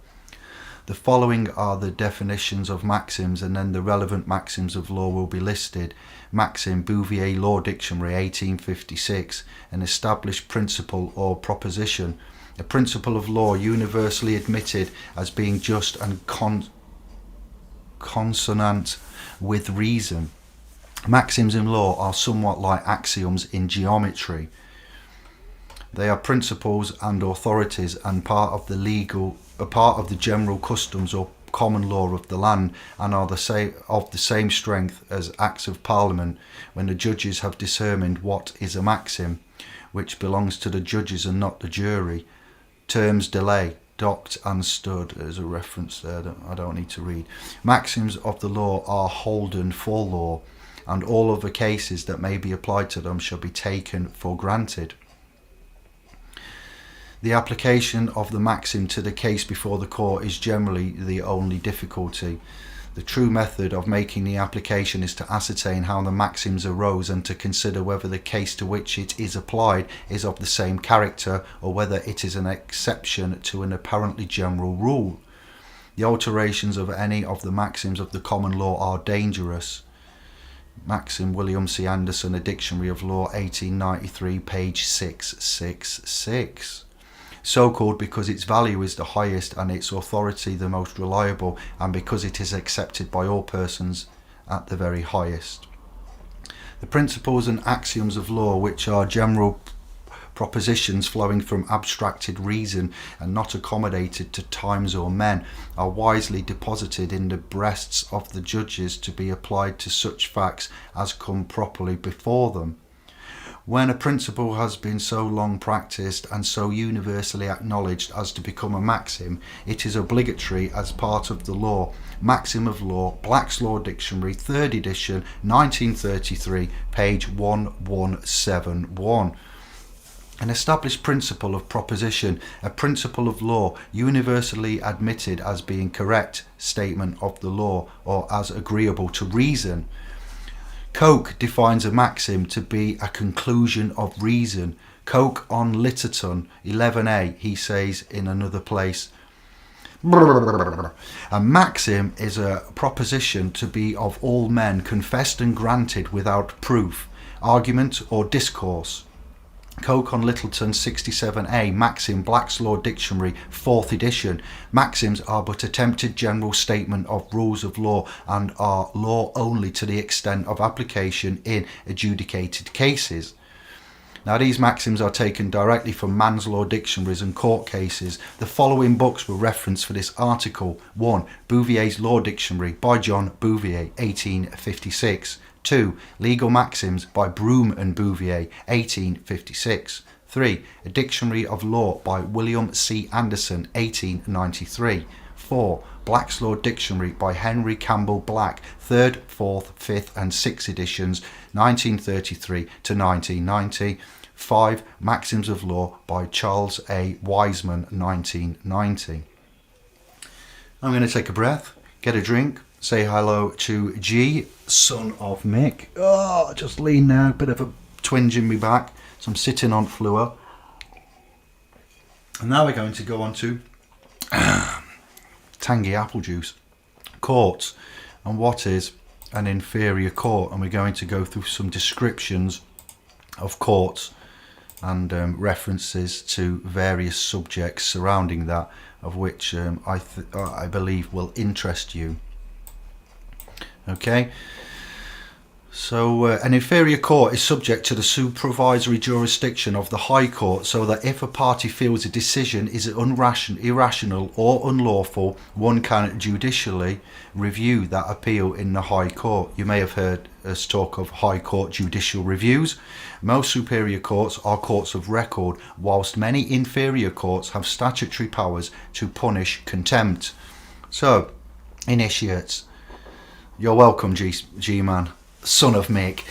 The following are the definitions of maxims, and then the relevant maxims of law will be listed. Maxim, Bouvier Law Dictionary, 1856. An established principle or proposition. A principle of law universally admitted as being just and consonant with reason. Maxims in law are somewhat like axioms in geometry. They are principles and authorities and part of the general customs or common law of the land, and are of the same strength as acts of parliament when the judges have determined what is a maxim, which belongs to the judges and not the jury. Terms delay, docked and stood. There's a reference there that I don't need to read. Maxims of the law are holden for law, and all other cases that may be applied to them shall be taken for granted. The application of the maxim to the case before the court is generally the only difficulty. The true method of making the application is to ascertain how the maxims arose and to consider whether the case to which it is applied is of the same character or whether it is an exception to an apparently general rule. The alterations of any of the maxims of the common law are dangerous. Maxim, William C. Anderson, A Dictionary of Law, 1893, page 666. So called because its value is the highest and its authority the most reliable, and because it is accepted by all persons at the very highest. The principles and axioms of law, which are general propositions flowing from abstracted reason and not accommodated to times or men, are wisely deposited in the breasts of the judges to be applied to such facts as come properly before them. When a principle has been so long practiced and so universally acknowledged as to become a maxim, it is obligatory as part of the law. Maxim of Law, Black's Law Dictionary, 3rd edition, 1933, page 1171. An established principle of proposition, a principle of law universally admitted as being correct statement of the law or as agreeable to reason. Coke defines a maxim to be a conclusion of reason. Coke on Litterton, 11a, he says in another place, a maxim is a proposition to be of all men confessed and granted without proof, argument or discourse. Coke on Littleton, 67a, Maxim, Black's Law Dictionary, 4th edition. Maxims are but attempted general statement of rules of law and are law only to the extent of application in adjudicated cases. Now, these maxims are taken directly from man's law dictionaries and court cases. The following books were referenced for this article. 1. Bouvier's Law Dictionary by John Bouvier, 1856. 2. Legal Maxims by Broom and Bouvier, 1856. 3. A Dictionary of Law by William C. Anderson, 1893. 4. Black's Law Dictionary by Henry Campbell Black, 3rd, 4th, 5th and 6th editions, 1933 to 1990. 5. Maxims of Law by Charles A. Wiseman, 1990. I'm going to take a breath, get a drink, say hello to G, son of Mick. Oh, just lean now, bit of a twinge in my back, so I'm sitting on Fluor. And now we're going to go on to tangy apple juice, courts, and what is an inferior court. And we're going to go through some descriptions of courts and references to various subjects surrounding that, of which I believe will interest you. Okay. So an inferior court is subject to the supervisory jurisdiction of the High Court, so that if a party feels a decision is irrational or unlawful, one can judicially review that appeal in the High Court. You may have heard us talk of High Court judicial reviews. Most superior courts are courts of record, whilst many inferior courts have statutory powers to punish contempt. So, initiates, you're welcome, G-Man. Son of Mick,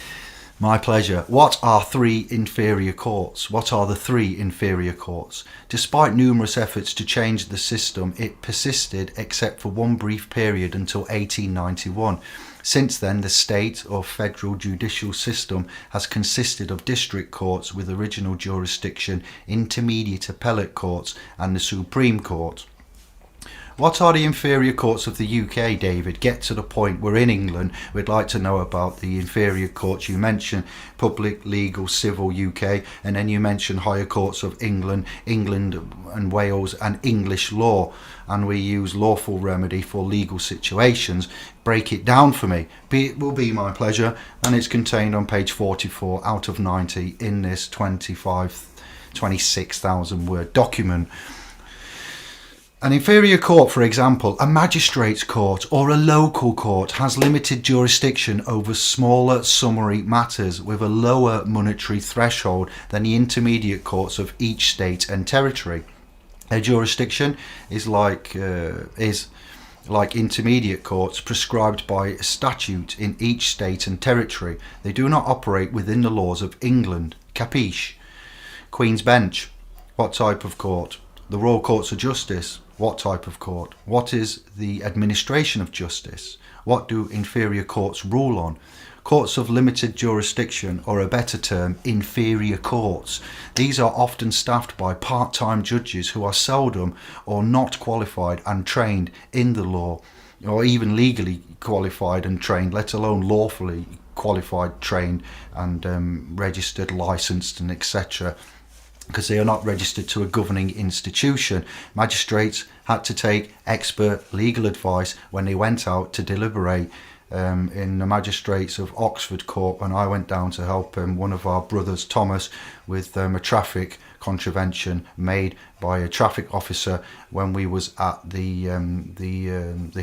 my pleasure. What are three inferior courts? What are the three inferior courts? Despite numerous efforts to change the system, it persisted except for one brief period until 1891. Since then, the state or federal judicial system has consisted of district courts with original jurisdiction, intermediate appellate courts, and the Supreme Court. What are the inferior courts of the UK, David? Get to the point. We're in England. We'd like to know about the inferior courts. You mentioned public, legal, civil UK, and then you mentioned higher courts of England and Wales, and English law. And we use lawful remedy for legal situations. Break it down for me. It will be my pleasure. And it's contained on page 44 out of 90 in this 26,000 word document. An inferior court, for example, a magistrate's court or a local court, has limited jurisdiction over smaller summary matters with a lower monetary threshold than the intermediate courts of each state and territory. Their jurisdiction is like intermediate courts prescribed by statute in each state and territory. They do not operate within the laws of England. Capiche? Queen's Bench. What type of court? The Royal Courts of Justice. What type of court? What is the administration of justice? What do inferior courts rule on? Courts of limited jurisdiction, or a better term, inferior courts. These are often staffed by part-time judges who are seldom or not qualified and trained in the law, or even legally qualified and trained, let alone lawfully qualified, trained and registered, licensed, and etc., because they are not registered to a governing institution. Magistrates had to take expert legal advice when they went out to deliberate. In the magistrates of Oxford Court, when I went down to help one of our brothers, Thomas, with a traffic contravention made by a traffic officer when we was at the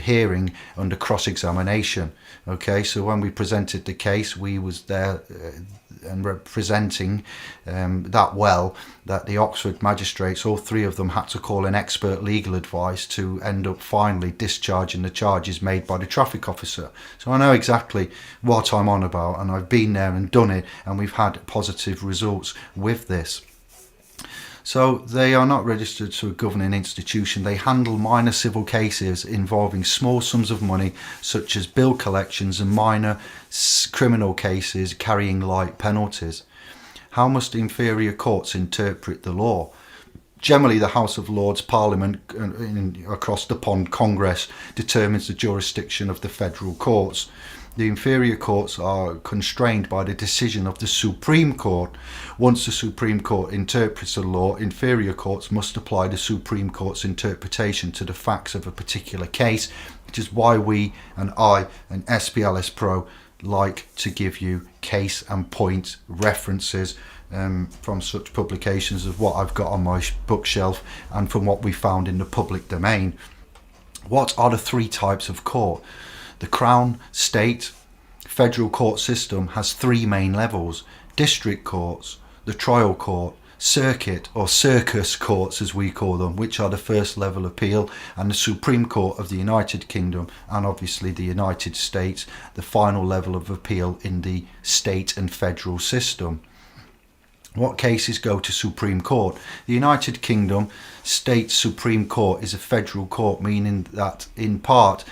hearing under cross-examination. Okay, so when we presented the case, we was there and representing that the Oxford magistrates, all three of them, had to call an expert legal advice to end up finally discharging the charges made by the traffic officer. So I know exactly what I'm on about, and I've been there and done it, and we've had positive results with this. So they are not registered to a governing institution. They handle minor civil cases involving small sums of money, such as bill collections, and minor criminal cases carrying light penalties. How must inferior courts interpret the law? Generally, the House of Lords, Parliament, across the pond, Congress, determines the jurisdiction of the federal courts. The inferior courts are constrained by the decision of the Supreme Court. Once the Supreme Court interprets a law, inferior courts must apply the Supreme Court's interpretation to the facts of a particular case, which is why we and I and splspro like to give you case and point references from such publications as what I've got on my bookshelf and from what we found in the public domain. What are the three types of court? The Crown, State, Federal court system has three main levels: district courts, the trial court, circuit or circus courts as we call them, which are the first level appeal, and the Supreme Court of the United Kingdom and obviously the United States, the final level of appeal in the state and federal system. What cases go to Supreme Court? The United Kingdom State Supreme Court is a federal court, meaning in part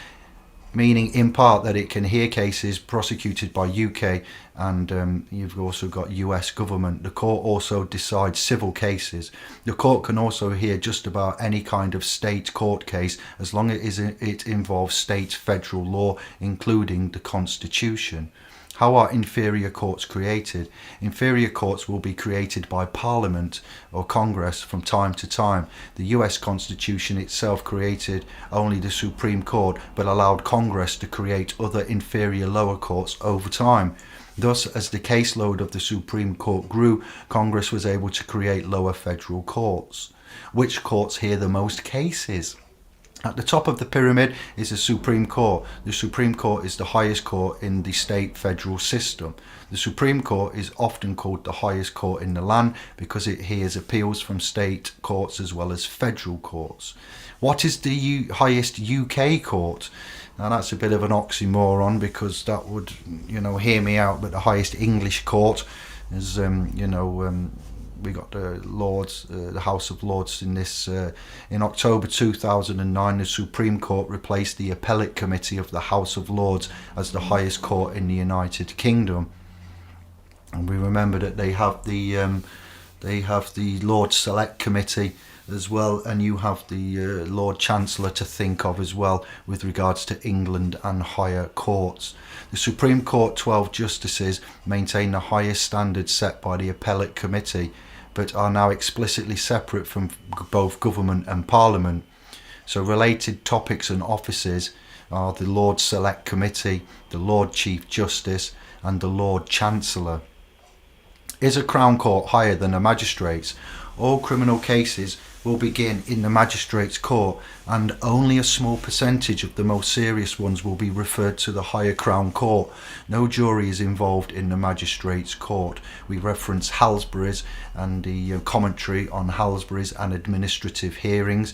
that it can hear cases prosecuted by UK and you've also got US government. The court also decides civil cases. The court can also hear just about any kind of state court case as long as it involves state federal law, including the Constitution. How are inferior courts created? Inferior courts will be created by Parliament or Congress from time to time. The US Constitution itself created only the Supreme Court, but allowed Congress to create other inferior lower courts over time. Thus, as the caseload of the Supreme Court grew, Congress was able to create lower federal courts. Which courts hear the most cases? At the top of the pyramid is the Supreme Court. The Supreme Court is the highest court in the state federal system. The Supreme Court is often called the highest court in the land because it hears appeals from state courts as well as federal courts. What is the highest UK court? Now that's a bit of an oxymoron because that would, hear me out, but the highest English court is, we got the Lords, the House of Lords in this. In October 2009, the Supreme Court replaced the Appellate Committee of the House of Lords as the highest court in the United Kingdom. And we remember that they have the Lord Select Committee as well, and you have the Lord Chancellor to think of as well with regards to England and higher courts. The Supreme Court 12 justices maintain the highest standards set by the Appellate Committee, but are now explicitly separate from both government and Parliament. So related topics and offices are the Lord Select Committee, the Lord Chief Justice and the Lord Chancellor. Is a Crown Court higher than a magistrate's? All criminal cases will begin in the magistrate's court, and only a small percentage of the most serious ones will be referred to the higher Crown Court. No jury is involved in the magistrate's court. We reference Halsbury's and the commentary on Halsbury's and administrative hearings.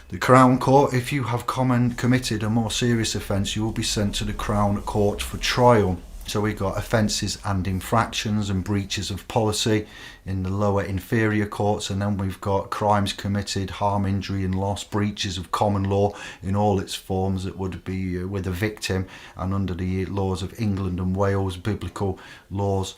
The Crown Court, if you have committed a more serious offence, you will be sent to the Crown Court for trial. So we got offences and infractions and breaches of policy in the lower inferior courts, and then we've got crimes committed, harm, injury and loss, breaches of common law in all its forms that would be with a victim, and under the laws of England and Wales, biblical laws,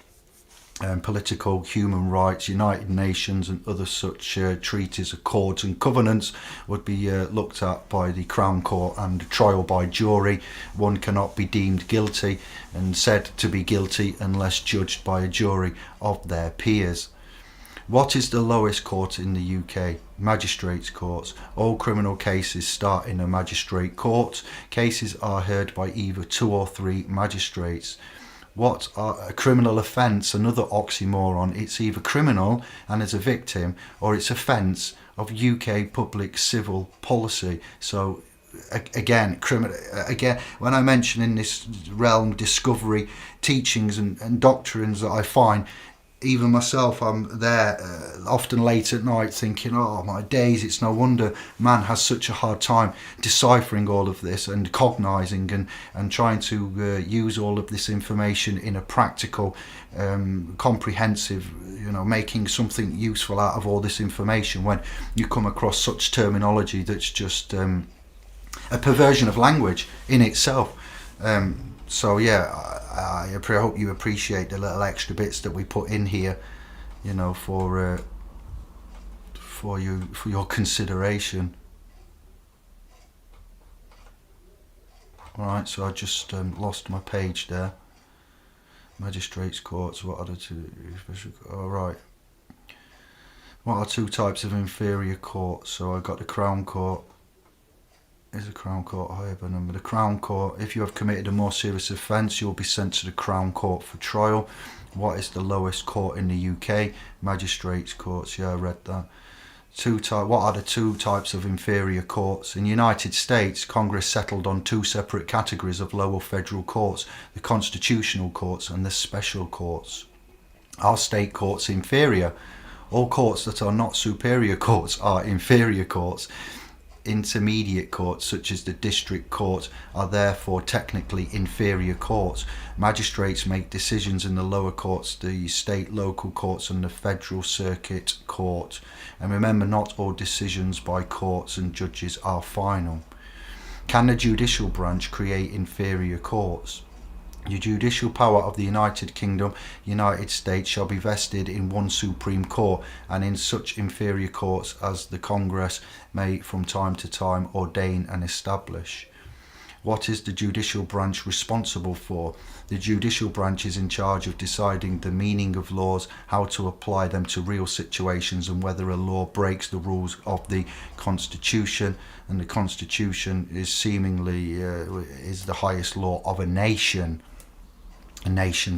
political, human rights, United Nations and other such treaties, accords and covenants would be looked at by the Crown Court and trial by jury. One cannot be deemed guilty and said to be guilty unless judged by a jury of their peers. What is the lowest court in the UK? Magistrates' courts. All criminal cases start in a magistrate court. Cases are heard by either 2 or 3 magistrates. What are a criminal offence? Another oxymoron. It's either criminal and as a victim, or it's offence of UK public civil policy. So again, when I mention in this realm discovery, teachings and doctrines that I find, even myself, I'm there often late at night thinking, oh my days, it's no wonder man has such a hard time deciphering all of this and cognising and trying to use all of this information in a practical, comprehensive, making something useful out of all this information when you come across such terminology that's just a perversion of language in itself. So yeah, I hope you appreciate the little extra bits that we put in here, for your consideration. Alright, so I just lost my page there. Magistrates' courts, what are the two? Alright. What are 2 types of inferior courts? So I got the Crown Court. Is a Crown Court higher by number? The Crown Court, if you have committed a more serious offence, you will be sent to the Crown Court for trial. What is the lowest court in the UK? Magistrates' courts, yeah, I read that. What are the 2 types of inferior courts? In the United States, Congress settled on 2 separate categories of lower federal courts, the constitutional courts and the special courts. Are state courts inferior? All courts that are not superior courts are inferior courts. Intermediate courts, such as the district court, are therefore technically inferior courts. Magistrates make decisions in the lower courts, the state local courts and the federal circuit court. And remember, not all decisions by courts and judges are final. Can the judicial branch create inferior courts? The judicial power of the United Kingdom, United States, shall be vested in 1 Supreme Court and in such inferior courts as the Congress may from time to time ordain and establish. What is the judicial branch responsible for? The judicial branch is in charge of deciding the meaning of laws, how to apply them to real situations, and whether a law breaks the rules of the Constitution. And the Constitution is seemingly is the highest law of a nation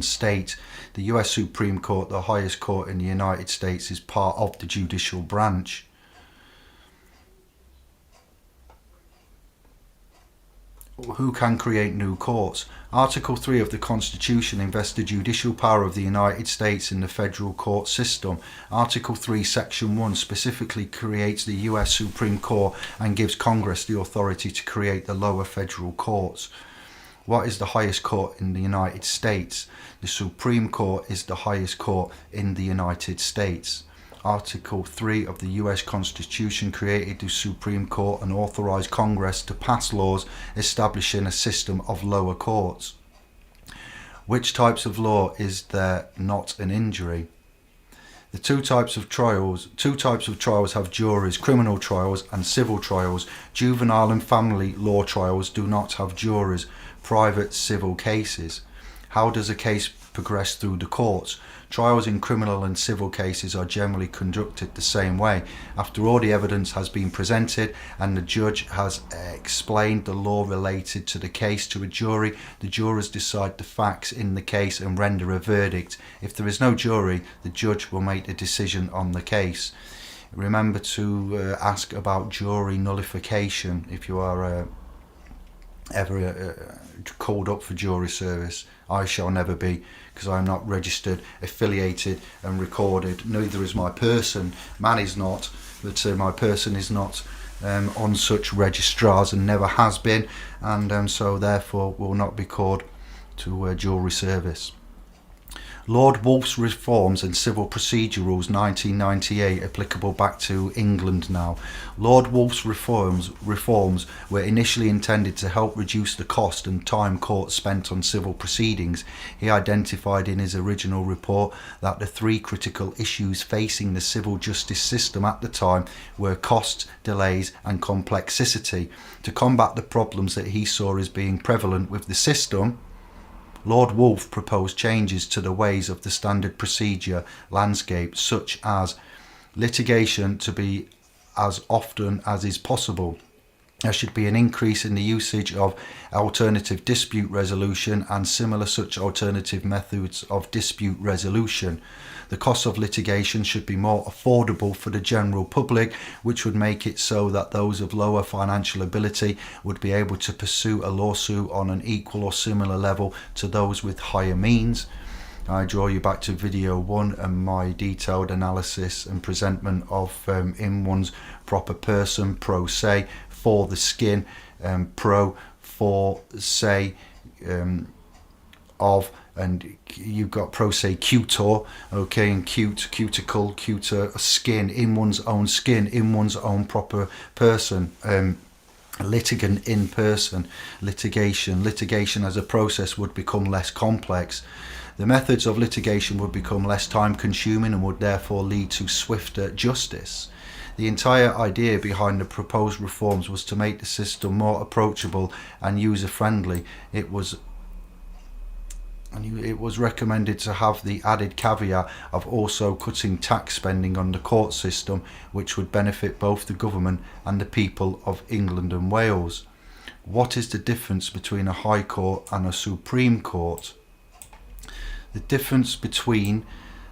state. The US Supreme Court, the highest court in the United States, is part of the judicial branch. Who can create new courts? Article 3 of the Constitution invests the judicial power of the United States in the federal court system. Article 3, Section 1 specifically creates the US Supreme Court and gives Congress the authority to create the lower federal courts. What is the highest court in the United States? The Supreme Court is the highest court in the United States. Article 3 of the US Constitution created the Supreme Court and authorized Congress to pass laws establishing a system of lower courts. Which types of law is there not an injury? The two types of trials have juries: criminal trials and civil trials. Juvenile and family law trials do not have juries. Private civil cases. How does a case progress through the courts? Trials in criminal and civil cases are generally conducted the same way. After all the evidence has been presented and the judge has explained the law related to the case to a jury, the jurors decide the facts in the case and render a verdict. If there is no jury, the judge will make a decision on the case. Remember to ask about jury nullification if you are ever called up for jury service. I shall never be, because I am not registered, affiliated and recorded. Neither is my person. Man is not, but my person is not on such registrars and never has been, and so therefore will not be called to jury service. Lord Wolfe's Reforms and Civil Procedure Rules 1998, applicable back to England now. Lord Wolfe's reforms were initially intended to help reduce the cost and time courts spent on civil proceedings. He identified in his original report that the three critical issues facing the civil justice system at the time were cost, delays and complexity. To combat the problems that he saw as being prevalent with the system, Lord Wolfe proposed changes to the ways of the standard procedure landscape, such as litigation to be as often as is possible. There should be an increase in the usage of alternative dispute resolution and similar such alternative methods of dispute resolution. The cost of litigation should be more affordable for the general public, which would make it so that those of lower financial ability would be able to pursue a lawsuit on an equal or similar level to those with higher means. I draw you back to video 1 and my detailed analysis and presentment of in one's proper person, pro se, for the skin, pro for say, of, and you've got pro se cutor, okay, and cuticle, cuter, skin, in one's own skin, in one's own proper person. Litigant in person. Litigation as a process would become less complex. The methods of litigation would become less time consuming and would therefore lead to swifter justice. The entire idea behind the proposed reforms was to make the system more approachable and user-friendly. It was recommended to have the added caveat of also cutting tax spending on the court system, which would benefit both the government and the people of England and Wales. What is the difference between a High Court and a Supreme Court? The difference between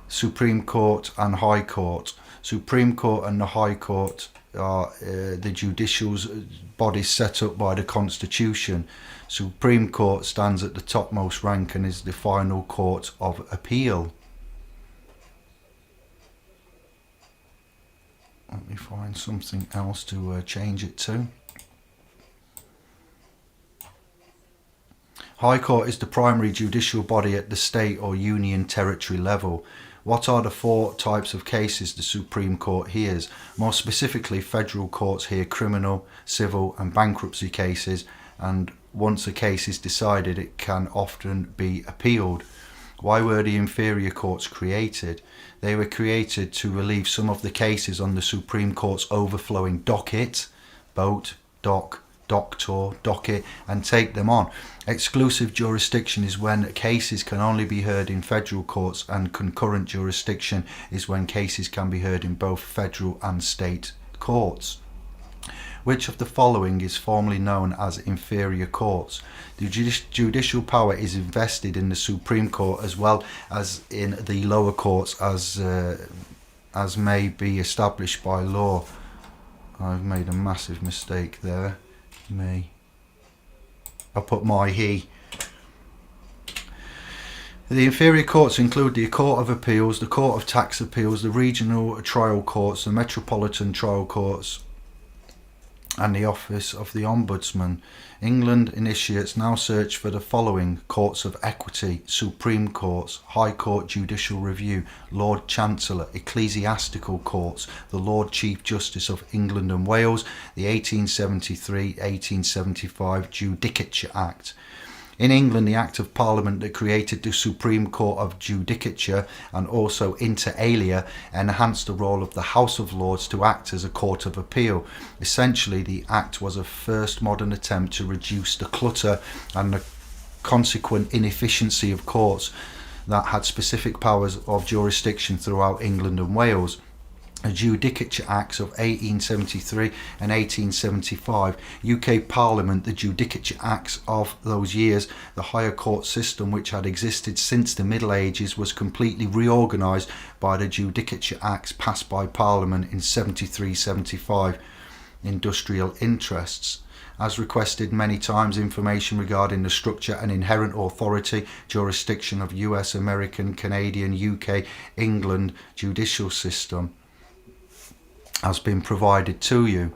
Supreme Court and High Court. Supreme Court and the High Court are the judicial bodies set up by the Constitution. Supreme Court stands at the topmost rank and is the final court of appeal. Let me find something else to change it to. High Court is the primary judicial body at the state or union territory level. What are the 4 types of cases the Supreme Court hears? More specifically, federal courts hear criminal, civil and bankruptcy cases, and once a case is decided, it can often be appealed. Why were the inferior courts created? They were created to relieve some of the cases on the Supreme Court's overflowing docket, boat, dock, docket, and take them on. Exclusive jurisdiction is when cases can only be heard in federal courts, and concurrent jurisdiction is when cases can be heard in both federal and state courts. Which of the following is formally known as inferior courts? The judicial power is invested in the Supreme Court as well as in the lower courts as may be established by law. I've made a massive mistake there. I put he. The inferior courts include the Court of Appeals, the Court of Tax Appeals, the regional trial courts, the metropolitan trial courts, and the Office of the Ombudsman. England initiates now search for the following: Courts of Equity, Supreme Courts, High Court Judicial Review, Lord Chancellor, Ecclesiastical Courts, the Lord Chief Justice of England and Wales, the 1873-1875 Judicature Act. In England, the Act of Parliament that created the Supreme Court of Judicature and also inter alia enhanced the role of the House of Lords to act as a court of appeal. Essentially, the Act was a first modern attempt to reduce the clutter and the consequent inefficiency of courts that had specific powers of jurisdiction throughout England and Wales. The Judicature Acts of 1873 and 1875, UK Parliament, the Judicature Acts of those years, the higher court system which had existed since the Middle Ages was completely reorganised by the Judicature Acts passed by Parliament in 73-75. Industrial interests. As requested many times, information regarding the structure and inherent authority, jurisdiction of US, American, Canadian, UK, England judicial system has been provided to you.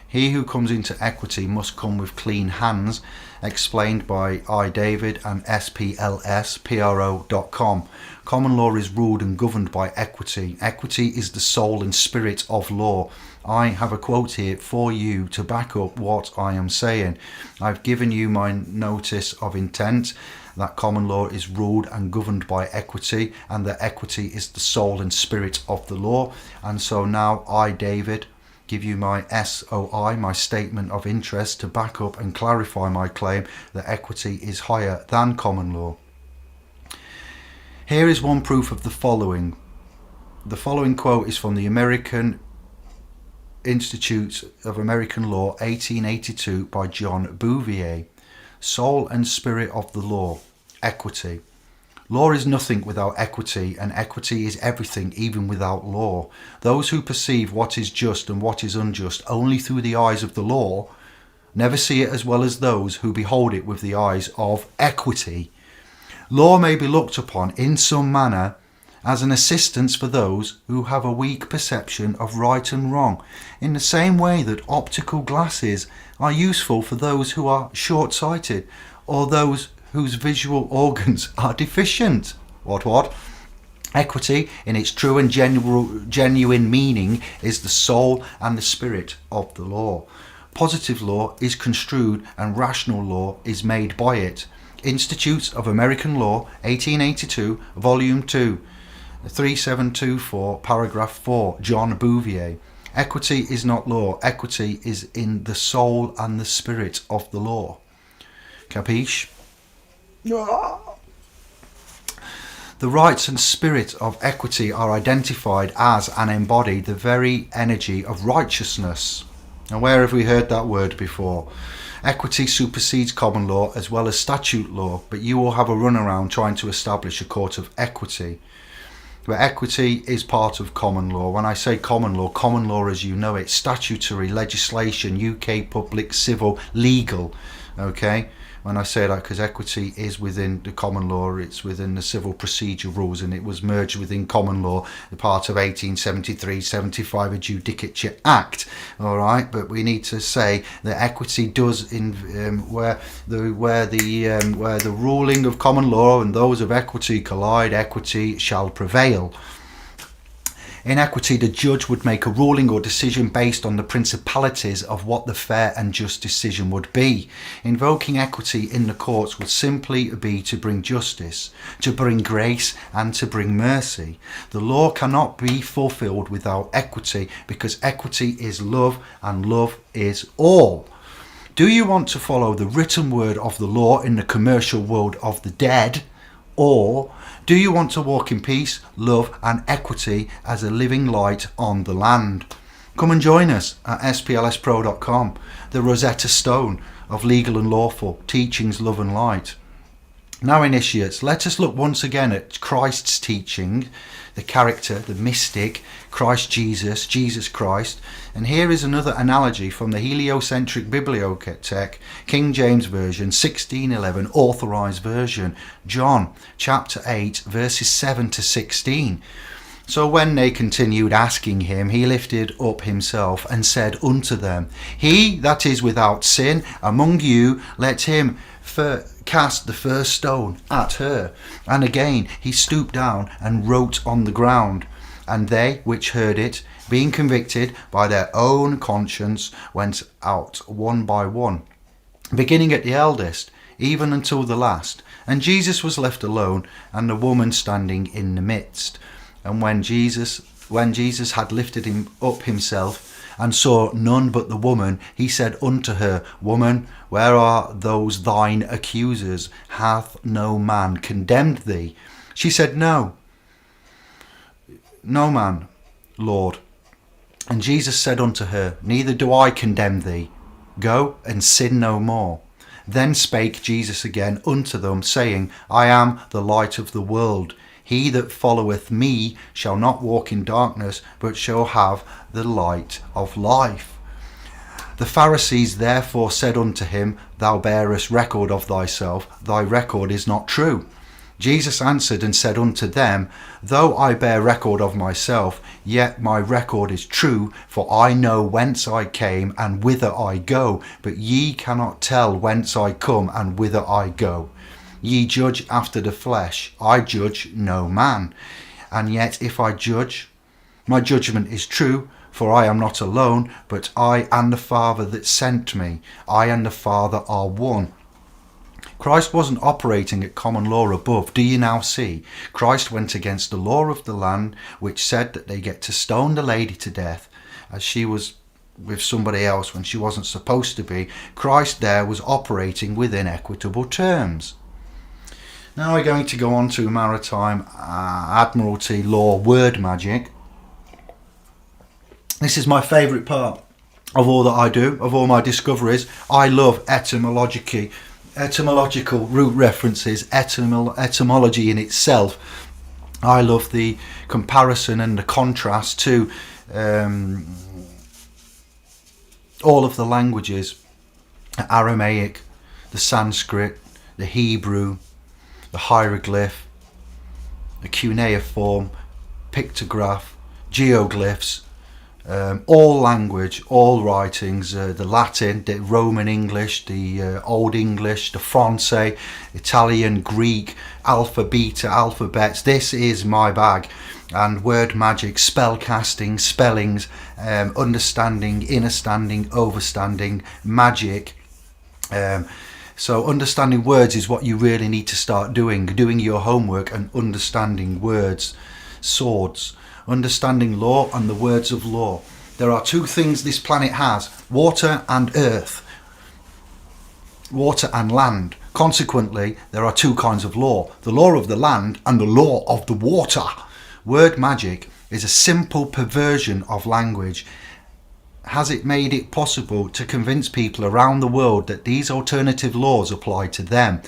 He who comes into equity must come with clean hands, explained by I. David and splspro.com. Common law is ruled and governed by equity. Equity is the soul and spirit of law. I have a quote here for you to back up what I am saying. I've given you my notice of intent that common law is ruled and governed by equity, and that equity is the soul and spirit of the law. And so now I, David, give you my SOI, my statement of interest, to back up and clarify my claim that equity is higher than common law. Here is one proof of the following. The following quote is from the American Institute of American Law, 1882, by John Bouvier. Soul and spirit of the law. Equity. Law is nothing without equity, and equity is everything even without law. Those who perceive what is just and what is unjust only through the eyes of the law never see it as well as those who behold it with the eyes of equity. Law may be looked upon in some manner as an assistance for those who have a weak perception of right and wrong, in the same way that optical glasses are useful for those who are short-sighted or those whose visual organs are deficient. What? Equity, in its true and genuine meaning, is the soul and the spirit of the law. Positive law is construed and rational law is made by it. Institutes of American Law, 1882, Volume 2, 3724, Paragraph 4, John Bouvier. Equity is not law. Equity is in the soul and the spirit of the law. Capiche? The rights and spirit of equity are identified as and embody the very energy of righteousness. Now, where have we heard that word before? Equity supersedes common law as well as statute law, but you will have a runaround trying to establish a court of equity. But equity is part of common law. When I say common law as you know it, statutory, legislation, UK public, civil, legal, okay? When I say that, because equity is within the common law, it's within the civil procedure rules, and it was merged within common law, the part of 1873-75, a Judicature Act. All right, but we need to say that equity does where the ruling of common law and those of equity collide, equity shall prevail. In equity, the judge would make a ruling or decision based on the principalities of what the fair and just decision would be. Invoking equity in the courts would simply be to bring justice, to bring grace, and to bring mercy. The law cannot be fulfilled without equity, because equity is love and love is all. Do you want to follow the written word of the law in the commercial world of the dead? Or do you want to walk in peace, love and equity as a living light on the land? Come and join us at splspro.com, the Rosetta Stone of legal and lawful teachings, love and light. Now, initiates, let us look once again at Christ's teaching, the character, the mystic, Christ Jesus, Jesus Christ. And here is another analogy from the heliocentric bibliothek, King James Version, 1611, authorized version, John chapter 8, verses 7 to 16. So when they continued asking him, he lifted up himself and said unto them, He that is without sin among you, let him cast the first stone at her. And again he stooped down and wrote on the ground. And they which heard it, being convicted by their own conscience, went out one by one, beginning at the eldest, even until the last. And Jesus was left alone, and the woman standing in the midst. And when Jesus had lifted him up himself, and saw none but the woman, he said unto her, Woman, where are those thine accusers? Hath no man condemned thee? She said, No man, Lord. And Jesus said unto her, Neither do I condemn thee. Go and sin no more. Then spake Jesus again unto them, saying, I am the light of the world. He that followeth me shall not walk in darkness, but shall have the light of life. The Pharisees therefore said unto him, Thou bearest record of thyself, thy record is not true. Jesus answered and said unto them, Though I bear record of myself, yet my record is true, for I know whence I came and whither I go, but ye cannot tell whence I come and whither I go. Ye judge after the flesh, I judge no man. And yet if I judge, my judgment is true, for I am not alone, but I and the Father that sent me. I and the Father are one. Christ wasn't operating at common law above. Do you now see? Christ went against the law of the land, which said that they get to stone the lady to death, as she was with somebody else when she wasn't supposed to be. Christ there was operating within equitable terms. Now we're going to go on to maritime admiralty law word magic. This is my favourite part of all that I do, of all my discoveries. I love etymological root references, etymology in itself. I love the comparison and the contrast to all of the languages, the Aramaic, the Sanskrit, the Hebrew, the hieroglyph, the cuneiform, pictograph, geoglyphs, all language, all writings, the Latin, the Roman English, the Old English, the Francais, Italian, Greek, alpha, beta, alphabets. This is my bag. And word magic, spell casting, spellings, understanding, innerstanding, overstanding, magic. So understanding words is what you really need to start doing your homework and understanding words, swords, understanding law and the words of law. There are two things this planet has: water and earth, water and land. Consequently, there are two kinds of law: the law of the land and the law of the water. Word magic is a simple perversion of language. Has it made it possible to convince people around the world that these alternative laws apply to them?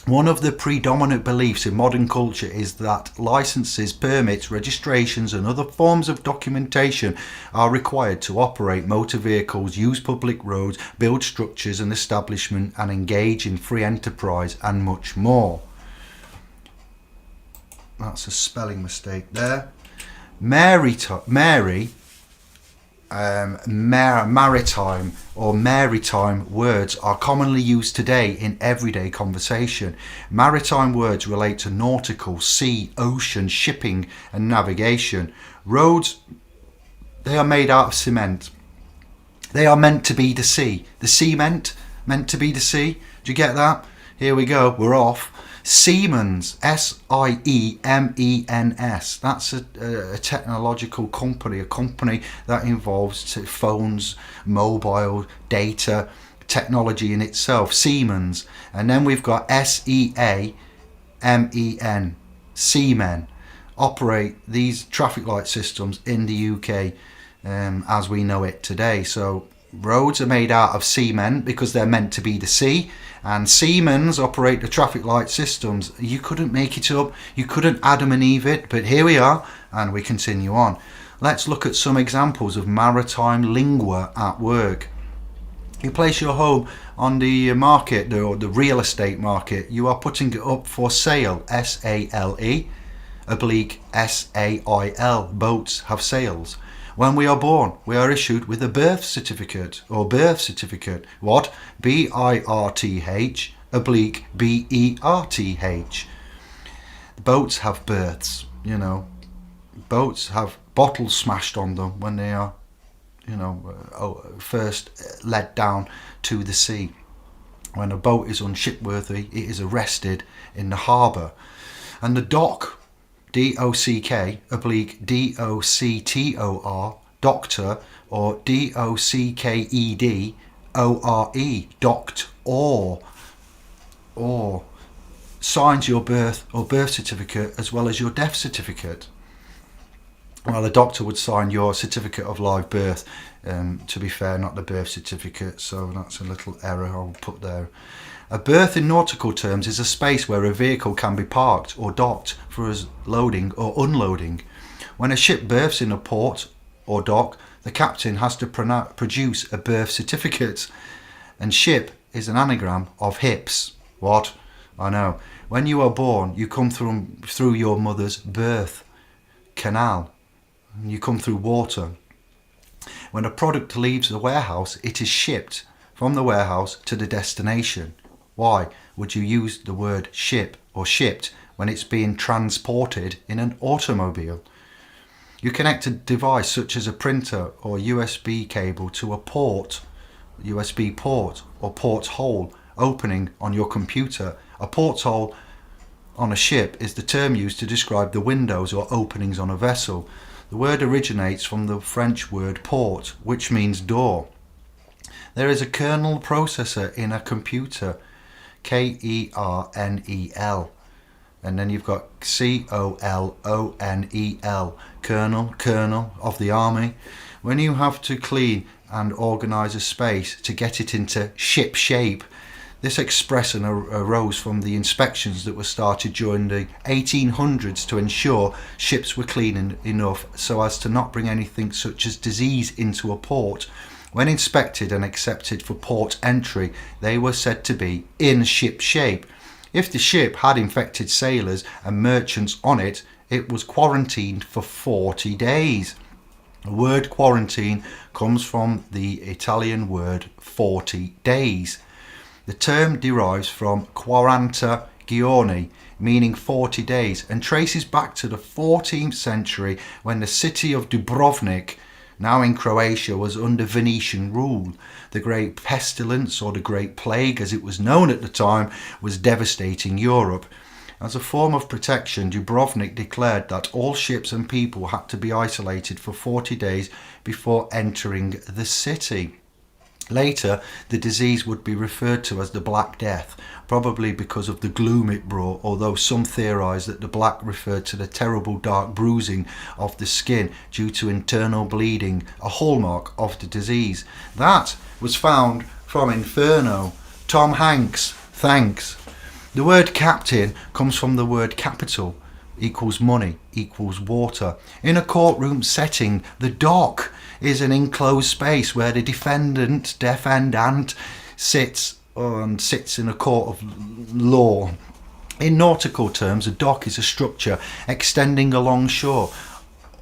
One of the predominant beliefs in modern culture is that licenses, permits, registrations and other forms of documentation are required to operate motor vehicles, use public roads, build structures and establishment, and engage in free enterprise and much more. That's a spelling mistake there. Maritime or maritime words are commonly used today in everyday conversation. Maritime words relate to nautical, sea, ocean, shipping and navigation. Roads, they are made out of cement. They are meant to be the sea. The cement, meant to be the sea. Do you get that? Here we go, we're off. Siemens, Siemens. That's a technological company, a company that involves phones, mobile, data, technology in itself, Siemens. And then we've got SEAMEN, seamen, operate these traffic light systems in the UK as we know it today. So roads are made out of seamen because they're meant to be the sea, and Siemens operate the traffic light systems. You couldn't make it up, you couldn't Adam and Eve it, but here we are, and we continue on. Let's look at some examples of maritime lingua at work. You place your home on the market, or the real estate market. You are putting it up for sale, SALE, oblique SAIL, boats have sails. When we are born, we are issued with a birth certificate, or birth certificate. What? BIRTH, oblique BERTH. Boats have births, you know. Boats have bottles smashed on them when they are, you know, first led down to the sea. When a boat is unshipworthy, it is arrested in the harbour. And the dock, DOCK, oblique DOCTOR, doctor, or DOCKED, docked, or signs your birth or birth certificate as well as your death certificate. Well, the doctor would sign your certificate of live birth, to be fair, not the birth certificate, so that's a little error I'll put there. A berth in nautical terms is a space where a vehicle can be parked or docked for loading or unloading. When a ship berths in a port or dock, the captain has to produce a berth certificate, and ship is an anagram of hips. What? I know. When you are born, you come through your mother's birth canal. You come through water. When a product leaves the warehouse, it is shipped from the warehouse to the destination. Why would you use the word ship or shipped when it's being transported in an automobile? You connect a device such as a printer or USB cable to a port, USB port or porthole opening on your computer. A porthole on a ship is the term used to describe the windows or openings on a vessel. The word originates from the French word port, which means door. There is a kernel processor in a computer, KERNEL, and then you've got COLONEL, kernel of the army. When you have to clean and organise a space to get it into ship shape, this expression arose from the inspections that were started during the 1800s to ensure ships were clean enough so as to not bring anything such as disease into a port. When inspected and accepted for port entry, they were said to be in ship shape. If the ship had infected sailors and merchants on it, it was quarantined for 40 days. The word quarantine comes from the Italian word 40 days. The term derives from 40 giorni, meaning 40 days, and traces back to the 14th century when the city of Dubrovnik, now in Croatia, was under Venetian rule. The Great Pestilence, or the Great Plague as it was known at the time, was devastating Europe. As a form of protection, Dubrovnik declared that all ships and people had to be isolated for 40 days before entering the city. Later, the disease would be referred to as the Black Death, probably because of the gloom it brought, although some theorise that the black referred to the terrible dark bruising of the skin due to internal bleeding, a hallmark of the disease. That was found from Inferno. Tom Hanks, thanks. The word captain comes from the word capital, equals money, equals water. In a courtroom setting, the dock is an enclosed space where the defendant sits in a court of law. In nautical terms, a dock is a structure extending along shore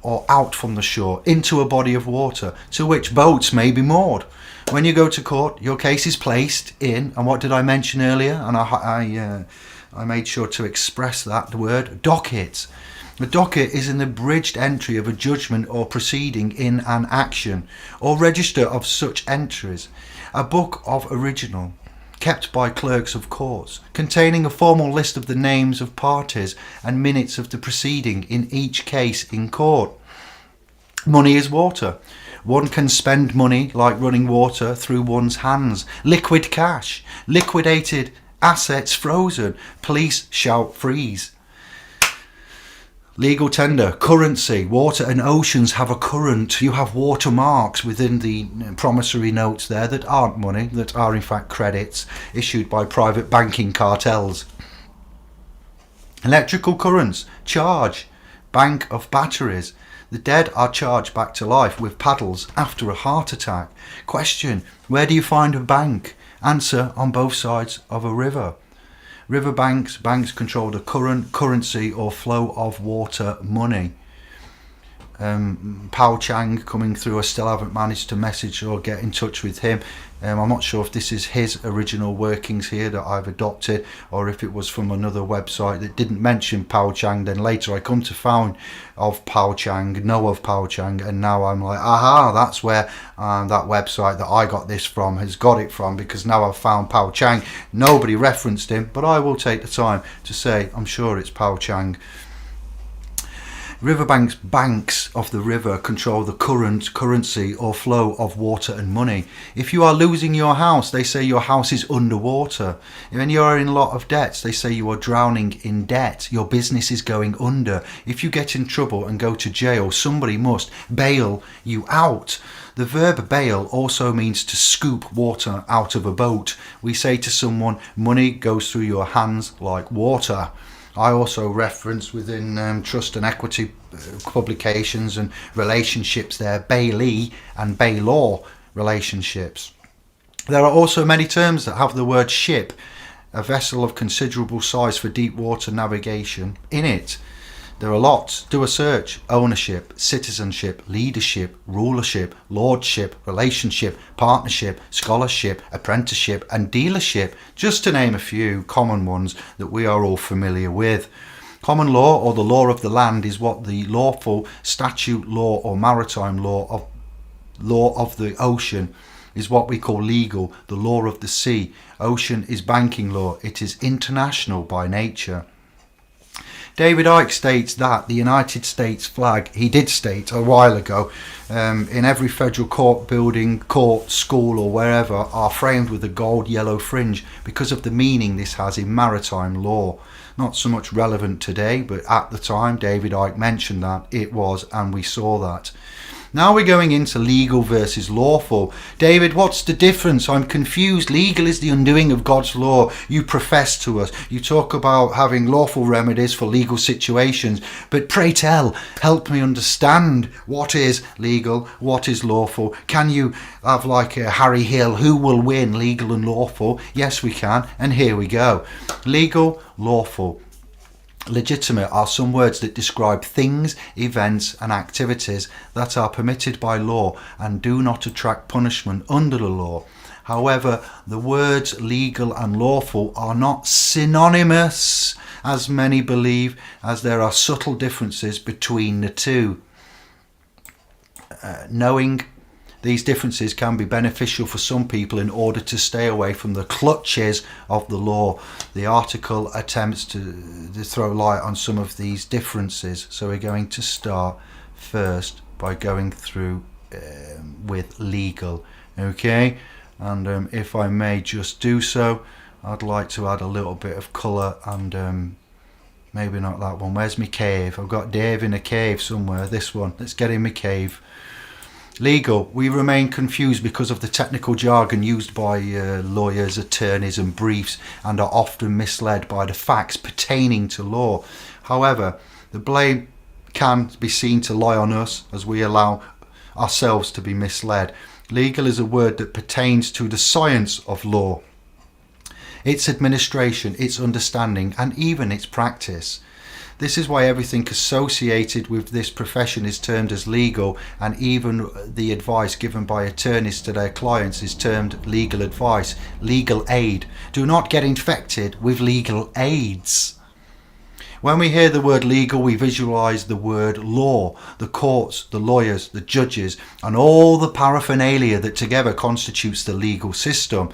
or out from the shore into a body of water to which boats may be moored. When you go to court, your case is placed in, and what did I mention earlier? And I made sure to express that word, docket. The docket is an abridged entry of a judgment or proceeding in an action, or register of such entries. A book of original, kept by clerks of courts, containing a formal list of the names of parties and minutes of the proceeding in each case in court. Money is water. One can spend money like running water through one's hands. Liquid cash. Liquidated assets frozen. Police shout freeze. Legal tender, currency. Water and oceans have a current. You have watermarks within the promissory notes there that aren't money, that are in fact credits issued by private banking cartels. Electrical currents, charge, bank of batteries. The dead are charged back to life with paddles after a heart attack. Question, where do you find a bank? Answer, on both sides of a river. River banks control the current, currency or flow of water, money. Pao Chang coming through. I still haven't managed to message or get in touch with him. I'm not sure if this is his original workings here that I've adopted, or if it was from another website that didn't mention Pao Chang. Then later I come to find of Pao Chang, know of Pao Chang, and now I'm like, aha, that's where that website that I got this from has got it from, because now I've found Pao Chang. Nobody referenced him, but I will take the time to say I'm sure it's Pao Chang. Riverbanks, banks of the river control the current, currency or flow of water and money. If you are losing your house, they say your house is underwater. When you are in a lot of debts, they say you are drowning in debt. Your business is going under. If you get in trouble and go to jail, somebody must bail you out. The verb bail also means to scoop water out of a boat. We say to someone, money goes through your hands like water. I also reference within trust and equity publications and relationships there, bailee and bailor relationships. There are also many terms that have the word ship, a vessel of considerable size for deep water navigation, in it. There are lots. Do a search. Ownership, citizenship, leadership, rulership, lordship, relationship, partnership, scholarship, apprenticeship and dealership, just to name a few common ones that we are all familiar with. Common law, or the law of the land, is what the lawful statute law or maritime law of the ocean is what we call legal, the law of the sea. Ocean is banking law. It is international by nature. David Icke states that the United States flag, he did state a while ago, in every federal court building, court, school or wherever, are framed with a gold yellow fringe because of the meaning this has in maritime law. Not so much relevant today, but at the time David Icke mentioned that it was, and we saw that. Now we're going into legal versus lawful. David, what's the difference? I'm confused. Legal is the undoing of God's law. You profess to us. You talk about having lawful remedies for legal situations. But pray tell, help me understand what is legal, what is lawful. Can you have like a Harry Hill, who will win, legal and lawful? Yes, we can. And here we go. Legal, lawful. Legitimate are some words that describe things, events and activities that are permitted by law and do not attract punishment under the law. However, the words legal and lawful are not synonymous, as many believe, as there are subtle differences between the two. Knowing these differences can be beneficial for some people in order to stay away from the clutches of the law. The article attempts to throw light on some of these differences. So we're going to start first by going through with legal. Okay, and if I may just do so, I'd like to add a little bit of colour and maybe not that one. Where's my cave? I've got Dave in a cave somewhere. This one. Let's get in my cave. Legal. We remain confused because of the technical jargon used by lawyers, attorneys and briefs, and are often misled by the facts pertaining to law. However, the blame can be seen to lie on us as we allow ourselves to be misled. Legal is a word that pertains to the science of law, its administration, its understanding and even its practice. This is why everything associated with this profession is termed as legal, and even the advice given by attorneys to their clients is termed legal advice, legal aid. Do not get infected with legal aids. When we hear the word legal, we visualize the word law, the courts, the lawyers, the judges, and all the paraphernalia that together constitutes the legal system.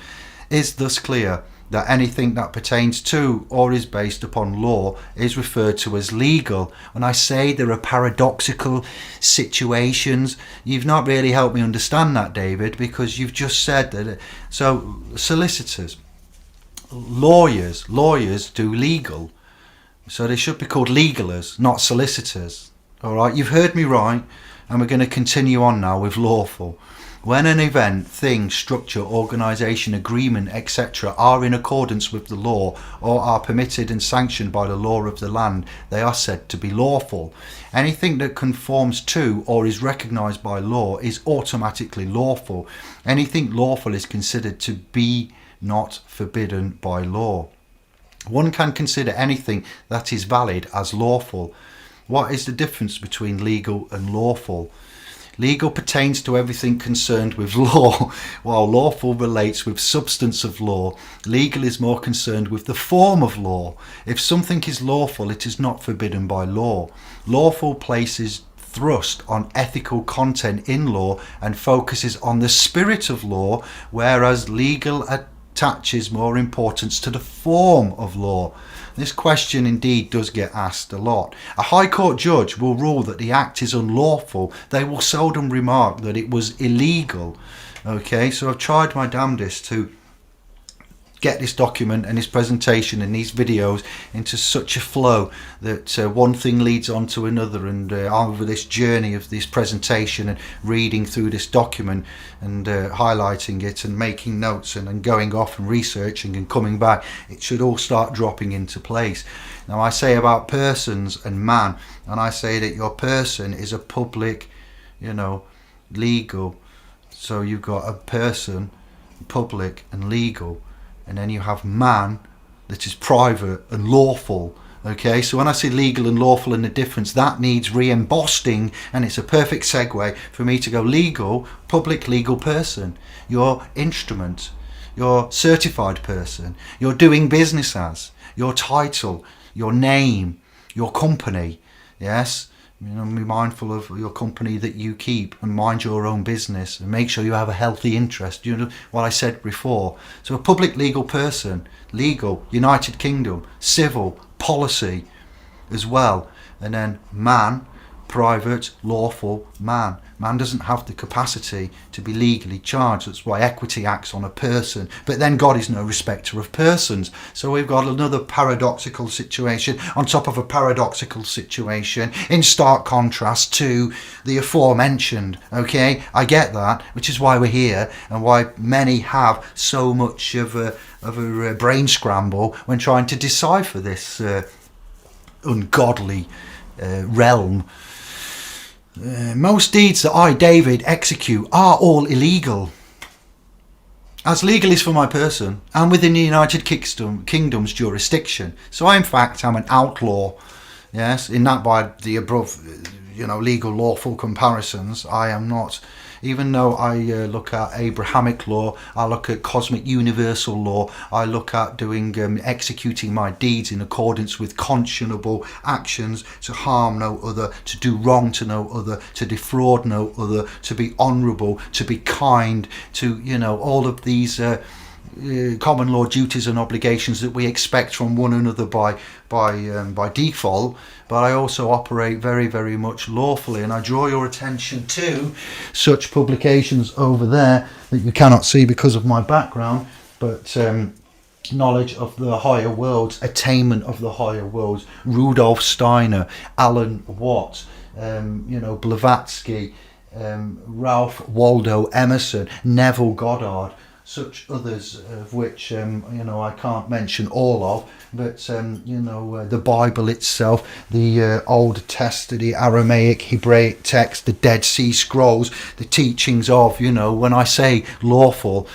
Is thus clear. that anything that pertains to or is based upon law is referred to as legal. When I say there are paradoxical situations, you've not really helped me understand that, David, because you've just said that. So solicitors, lawyers do legal, so they should be called legalers, not solicitors. All right, you've heard me right, and we're going to continue on now with lawful. When an event, thing, structure, organisation, agreement, etc. are in accordance with the law or are permitted and sanctioned by the law of the land, they are said to be lawful. Anything that conforms to or is recognised by law is automatically lawful. Anything lawful is considered to be not forbidden by law. One can consider anything that is valid as lawful. What is the difference between legal and lawful? Legal pertains to everything concerned with law, while lawful relates with substance of law. Legal is more concerned with the form of law. If something is lawful, it is not forbidden by law. Lawful places thrust on ethical content in law and focuses on the spirit of law, whereas legal attaches more importance to the form of law. This question indeed does get asked a lot. A High Court judge will rule that the act is unlawful. They will seldom remark that it was illegal. Okay, so I've tried my damnedest to get this document and this presentation and these videos into such a flow that one thing leads on to another, and over this journey of this presentation and reading through this document and highlighting it and making notes and going off and researching and coming back, it should all start dropping into place. Now I say about persons and man, and I say that your person is a public, legal. So you've got a person, public and legal, and then you have man that is private and lawful. Okay, so when I say legal and lawful and the difference, that needs re-embossing, and it's a perfect segue for me to go legal, public, legal person, your instrument, your certified person, your doing business as, your title, your name, your company. Yes, be mindful of your company that you keep and mind your own business and make sure you have a healthy interest. What I said before. So a public legal person, legal, United Kingdom, civil, policy as well. And then man, private, lawful, man. Man doesn't have the capacity to be legally charged. That's why equity acts on a person. But then God is no respecter of persons. So we've got another paradoxical situation on top of a paradoxical situation, in stark contrast to the aforementioned. Okay, I get that, which is why we're here and why many have so much of a brain scramble when trying to decipher this ungodly realm. Most deeds that I, David, execute are all illegal. As legal is for my person and within the United Kingdom's jurisdiction. So I, in fact, am an outlaw. Yes, in that by the above, legal lawful comparisons, I am not. Even though I look at Abrahamic law, I look at cosmic universal law, I look at executing my deeds in accordance with conscionable actions, to harm no other, to do wrong to no other, to defraud no other, to be honourable, to be kind, to, all of these common law duties and obligations that we expect from one another by default. But I also operate very, very much lawfully, and I draw your attention to such publications over there that you cannot see because of my background, but knowledge of the higher worlds, attainment of the higher worlds, Rudolf Steiner, Alan Watt, Blavatsky, Ralph Waldo Emerson, Neville Goddard, such others of which I can't mention all of, but the Bible itself, the Old Testament, the Aramaic, Hebraic text, the Dead Sea Scrolls, the teachings of, when I say lawful,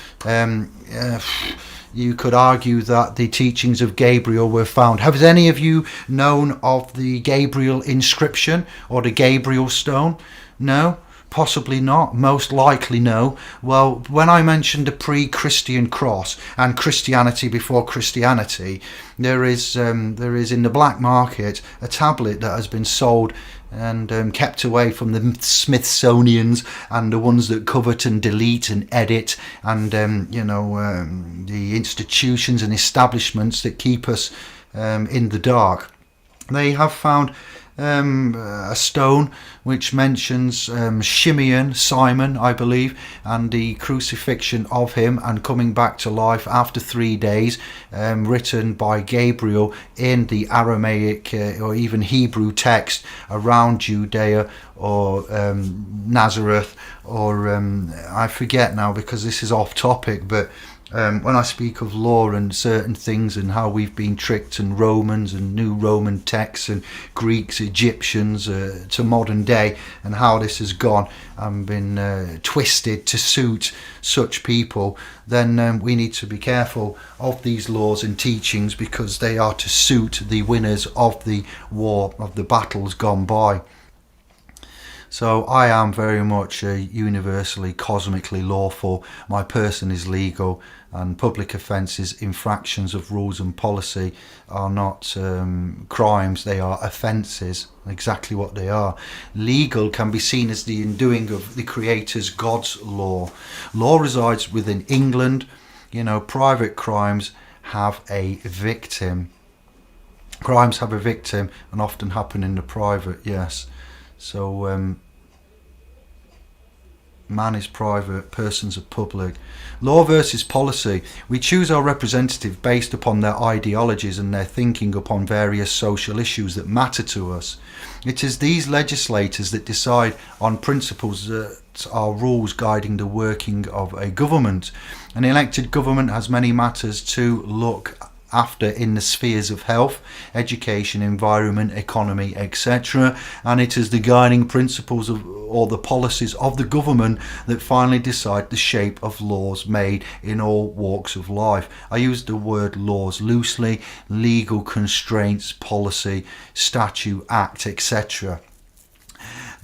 you could argue that the teachings of Gabriel were found. Have any of you known of the Gabriel inscription or the Gabriel stone? No? Possibly not, most likely no. Well, when I mentioned the pre-Christian cross and Christianity before Christianity, there is in the black market a tablet that has been sold and kept away from the Smithsonians and the ones that covet and delete and edit and the institutions and establishments that keep us in the dark. They have found a stone which mentions Simon, I believe, and the crucifixion of him and coming back to life after 3 days, written by Gabriel in the Aramaic or even Hebrew text around Judea or Nazareth, or I forget now because this is off topic, but when I speak of law and certain things and how we've been tricked, and Romans and new Roman texts and Greeks, Egyptians to modern day, and how this has gone and been twisted to suit such people, then we need to be careful of these laws and teachings, because they are to suit the winners of the war, of the battles gone by. So I am very much universally, cosmically lawful. My person is legal, and public offences, infractions of rules and policy are not crimes, they are offences, exactly what they are. Legal can be seen as the undoing of the Creator's God's law. Law resides within England. Private crimes have a victim. Crimes have a victim and often happen in the private, yes. So man is private, persons are public. Law versus policy. We choose our representative based upon their ideologies and their thinking upon various social issues that matter to us. It is these legislators that decide on principles that are rules guiding the working of a government. An elected government has many matters to look after in the spheres of health, education, environment, economy, etc. And it is the guiding principles of, or the policies of the government that finally decide the shape of laws made in all walks of life. I use the word laws loosely: legal constraints, policy, statute, act, etc.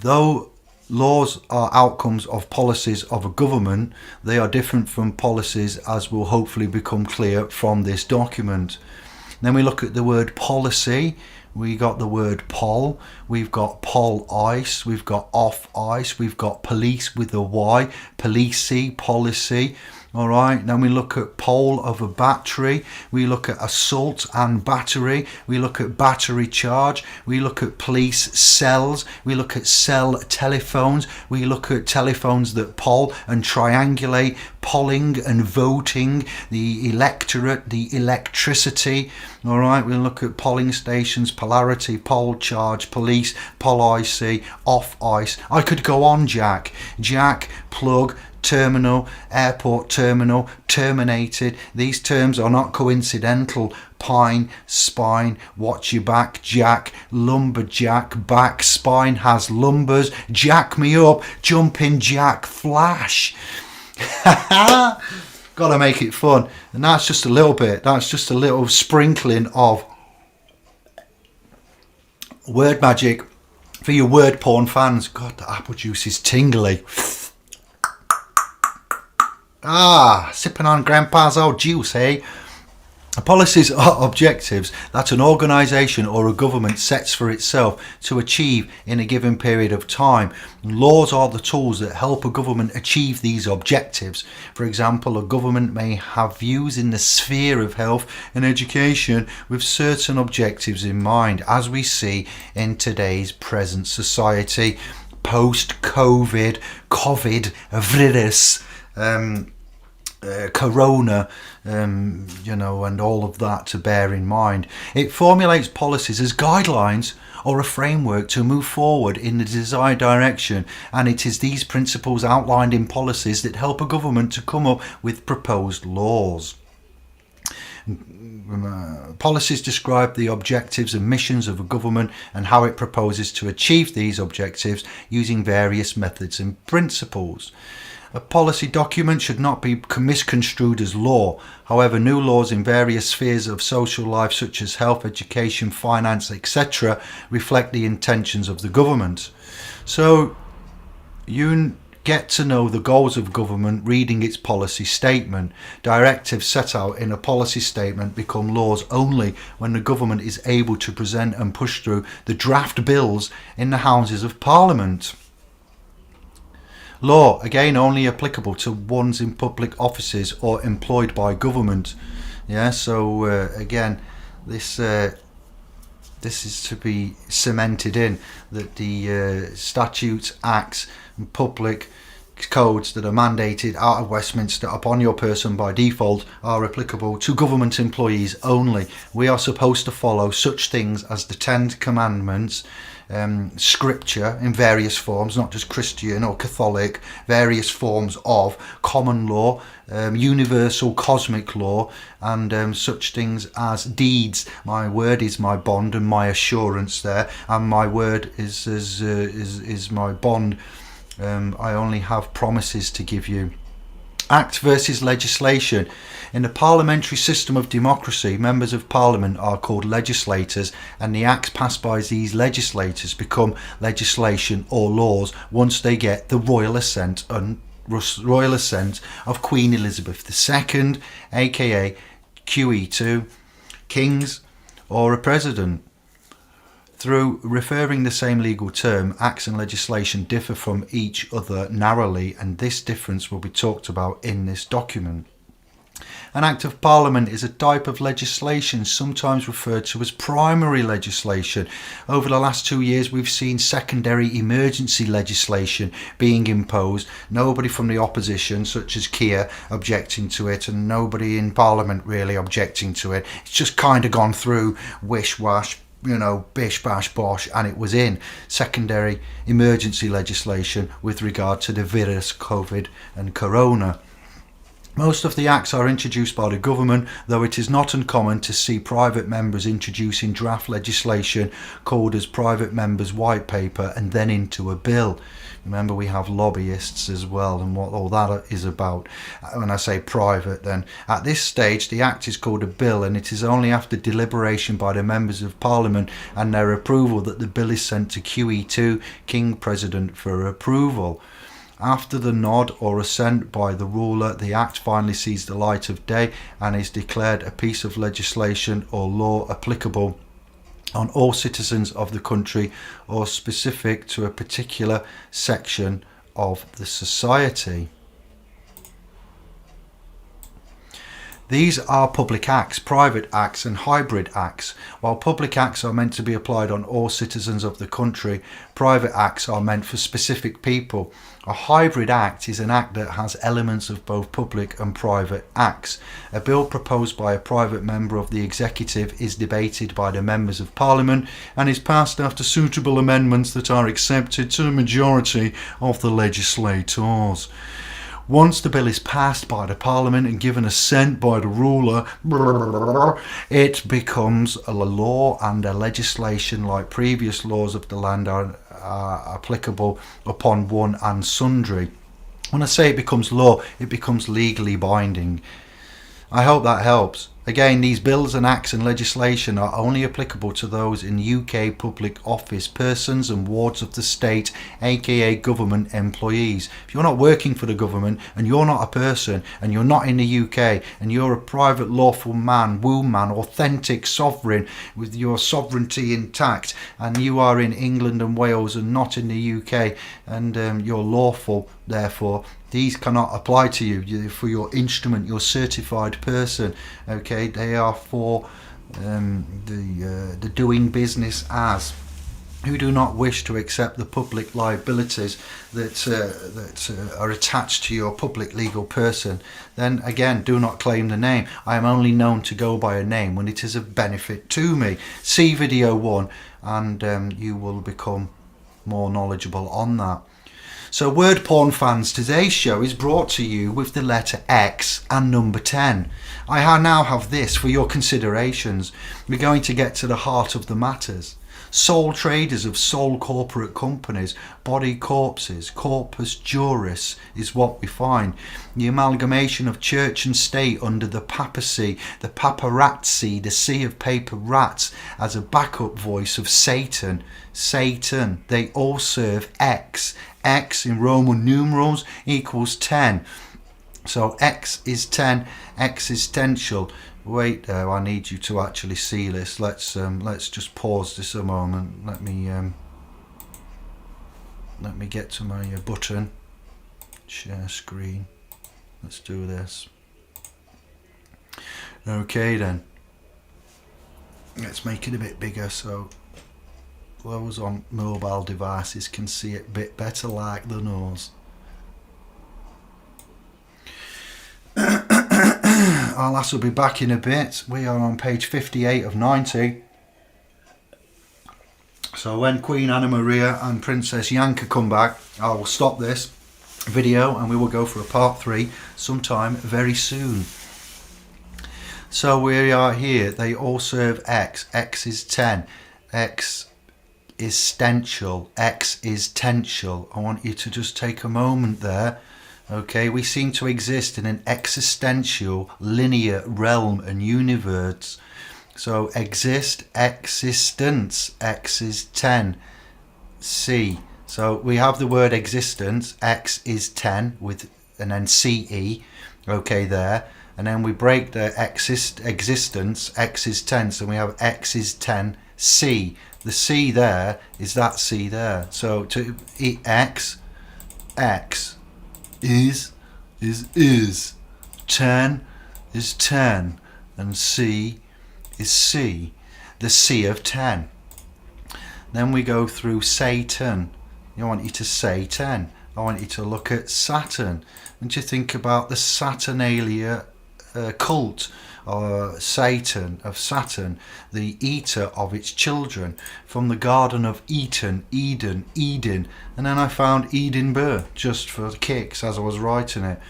Though laws are outcomes of policies of a government, they are different from policies, as will hopefully become clear from this document. Then we look at the word policy. We got the word pol, we've got pol ice, we've got off ice, we've got police with a Y, policy, policy. All right, then we look at pole of a battery, we look at assault and battery, we look at battery charge, we look at police cells, we look at cell telephones, we look at telephones that poll and triangulate, polling and voting, the electorate, the electricity. All right, we'll look at polling stations, polarity, poll charge, police, pol IC, off ice. I could go on, Jack, plug, terminal, airport terminal, terminated. These terms are not coincidental. Pine, spine, watch your back, jack, lumberjack, back, spine has lumbers, jack me up, jumping jack, flash. Gotta make it fun. And that's just a little bit, that's just a little sprinkling of word magic for your word porn fans. God, the apple juice is tingly. Sipping on Grandpa's old juice, eh? Policies are objectives that an organisation or a government sets for itself to achieve in a given period of time. Laws are the tools that help a government achieve these objectives. For example, a government may have views in the sphere of health and education with certain objectives in mind, as we see in today's present society, post-COVID, virus, corona, and all of that to bear in mind. It formulates policies as guidelines or a framework to move forward in the desired direction, and it is these principles outlined in policies that help a government to come up with proposed laws. Policies describe the objectives and missions of a government and how it proposes to achieve these objectives using various methods and principles. A policy document should not be misconstrued as law. However, new laws in various spheres of social life, such as health, education, finance, etc., reflect the intentions of the government. So, You get to know the goals of government reading its policy statement. Directives set out in a policy statement become laws only when the government is able to present and push through the draft bills in the Houses of Parliament. Law, again, only applicable to ones in public offices or employed by government. Yeah, so again, this is to be cemented in, that the statutes, acts and public codes that are mandated out of Westminster upon your person by default are applicable to government employees only. We are supposed to follow such things as the Ten Commandments, scripture in various forms, not just Christian or Catholic, various forms of common law, universal cosmic law, and such things as deeds. My word is my bond and my assurance there, and my word is my bond. I only have promises to give you. Act versus legislation. In the parliamentary system of democracy, members of parliament are called legislators, and the acts passed by these legislators become legislation or laws once they get the royal assent of Queen Elizabeth II, aka QE2, kings, or a president. Through referring the same legal term, acts and legislation differ from each other narrowly, and this difference will be talked about in this document. An Act of Parliament is a type of legislation sometimes referred to as primary legislation. Over the last 2 years we've seen secondary emergency legislation being imposed. Nobody from the opposition, such as Keir, objecting to it, and nobody in Parliament really objecting to it. It's just kind of gone through wish-wash, bish bash bosh, and it was in secondary emergency legislation with regard to the virus, COVID and corona. Most of the acts are introduced by the government, though it is not uncommon to see private members introducing draft legislation called as private members' white paper and then into a bill. Remember, we have lobbyists as well, and what all that is about. When I say private, then at this stage the act is called a bill, and it is only after deliberation by the members of parliament and their approval that the bill is sent to QE2, King President, for approval. After the nod or assent by the ruler, the act finally sees the light of day and is declared a piece of legislation or law applicable on all citizens of the country or specific to a particular section of the society. These are public acts, private acts and hybrid acts. While public acts are meant to be applied on all citizens of the country, private acts are meant for specific people. A hybrid act is an act that has elements of both public and private acts. A bill proposed by a private member of the executive is debated by the members of parliament and is passed after suitable amendments that are accepted to the majority of the legislators. Once the bill is passed by the parliament and given assent by the ruler, it becomes a law and a legislation like previous laws of the land are applicable upon one and sundry. When I say it becomes law, it becomes legally binding. I hope that helps. Again, these bills and acts and legislation are only applicable to those in UK public office persons and wards of the state, aka government employees. If you're not working for the government and you're not a person and you're not in the UK and you're a private lawful man, woman, authentic sovereign with your sovereignty intact, and you are in England and Wales and not in the UK, and you're lawful, therefore these cannot apply to you. For your instrument, your certified person, okay, they are for the doing business as, who do not wish to accept the public liabilities that are attached to your public legal person. Then again, do not claim the name. I am only known to go by a name when it is of benefit to me. See video 1 and you will become more knowledgeable on that. So word porn fans, today's show is brought to you with the letter X and number 10. I now have this for your considerations. We're going to get to the heart of the matters. sole traders of sole corporate companies, body corpses, corpus juris is what we find. The amalgamation of church and state under the papacy, the paparazzi, the sea of paper rats, as a backup voice of Satan. Satan, they all serve X. X in Roman numerals equals 10. So X is 10, existential. Wait there, I need you to actually see this. Let's just pause this a moment. Let me get to my button. Share screen. Let's do this. Okay then. Let's make it a bit bigger so those on mobile devices can see it a bit better like the nose. Our lass will be back in a bit. We are on page 58 of 90. So when Queen Anna Maria and Princess Yanka come back, I will stop this video and we will go for a part 3 sometime very soon. So we are here. They all serve X. X is 10. X is stential. X is tential. I want you to just take a moment there. Okay, we seem to exist in an existential, linear realm and universe. So exist, existence, X is 10, C. So we have the word existence, X is 10, with and then CE, okay, there. And then we break the existence, X is 10, so we have X is 10, C. The C there is that C there. So to X is 10 is 10 and C is C, the C of 10. Then we go through Satan. I want you to say 10. I want you to look at Saturn and you think about the Saturnalia cult or Satan of Saturn, the eater of its children, from the Garden of Eden, Eden, and then I found Edinburgh just for the kicks as I was writing it.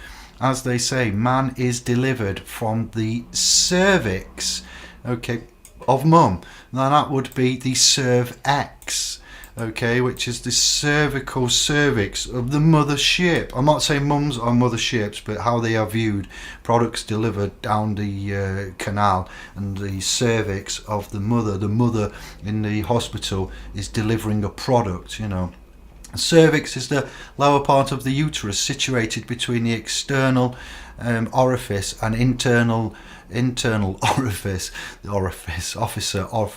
As they say, man is delivered from the cervix, okay, of mum. Now that would be the cervix, okay, which is the cervical cervix of the mothership. I'm not saying mums are motherships, but how they are viewed, products delivered down the canal, and the cervix of the mother in the hospital is delivering a product, you know. The cervix is the lower part of the uterus, situated between the external orifice and internal orifice, the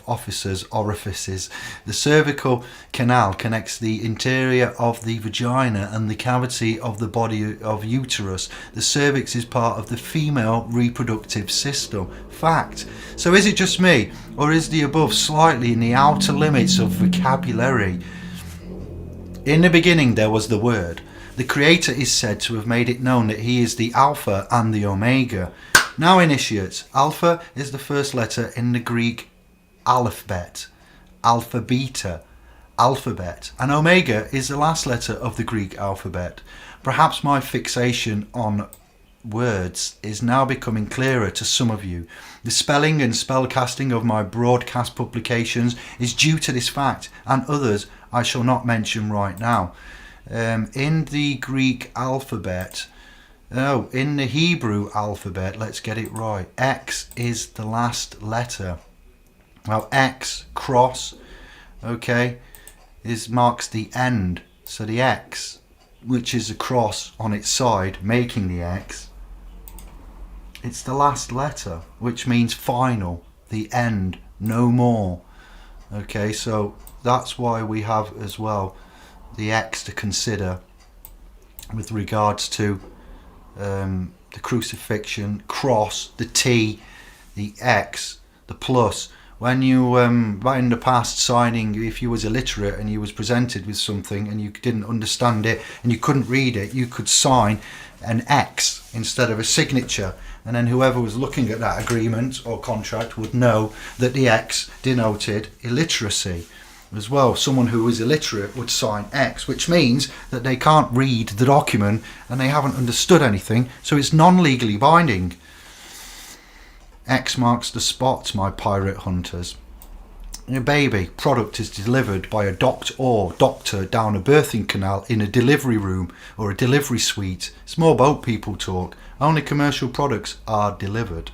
officer's orifices. The cervical canal connects the interior of the vagina and the cavity of the body of uterus. The cervix is part of the female reproductive system. Fact. So is it just me, or is the above slightly in the outer limits of vocabulary? In the beginning there was the Word. The Creator is said to have made it known that He is the Alpha and the Omega. Now, initiates, Alpha is the first letter in the Greek alphabet, alpha, beta, alphabet, and Omega is the last letter of the Greek alphabet. Perhaps my fixation on words is now becoming clearer to some of you. The spelling and spellcasting of my broadcast publications is due to this fact, and others I shall not mention right now. In the Greek alphabet, in the Hebrew alphabet, let's get it right, X is the last letter. Now X, cross, okay, marks the end. So the X, which is a cross on its side, making the X, it's the last letter, which means final, the end, no more. Okay, so that's why we have as well the X to consider with regards to the crucifixion, cross, the T, the X, the plus. When you in the past signing, if you was illiterate and you was presented with something and you didn't understand it and you couldn't read it, you could sign an X instead of a signature, and then whoever was looking at that agreement or contract would know that the X denoted illiteracy. As well, someone who is illiterate would sign X, which means that they can't read the document and they haven't understood anything, so it's non-legally binding. X marks the spot, my pirate hunters. A baby product is delivered by a doctor down a birthing canal in a delivery room or a delivery suite. It's more boat people talk. Only commercial products are delivered.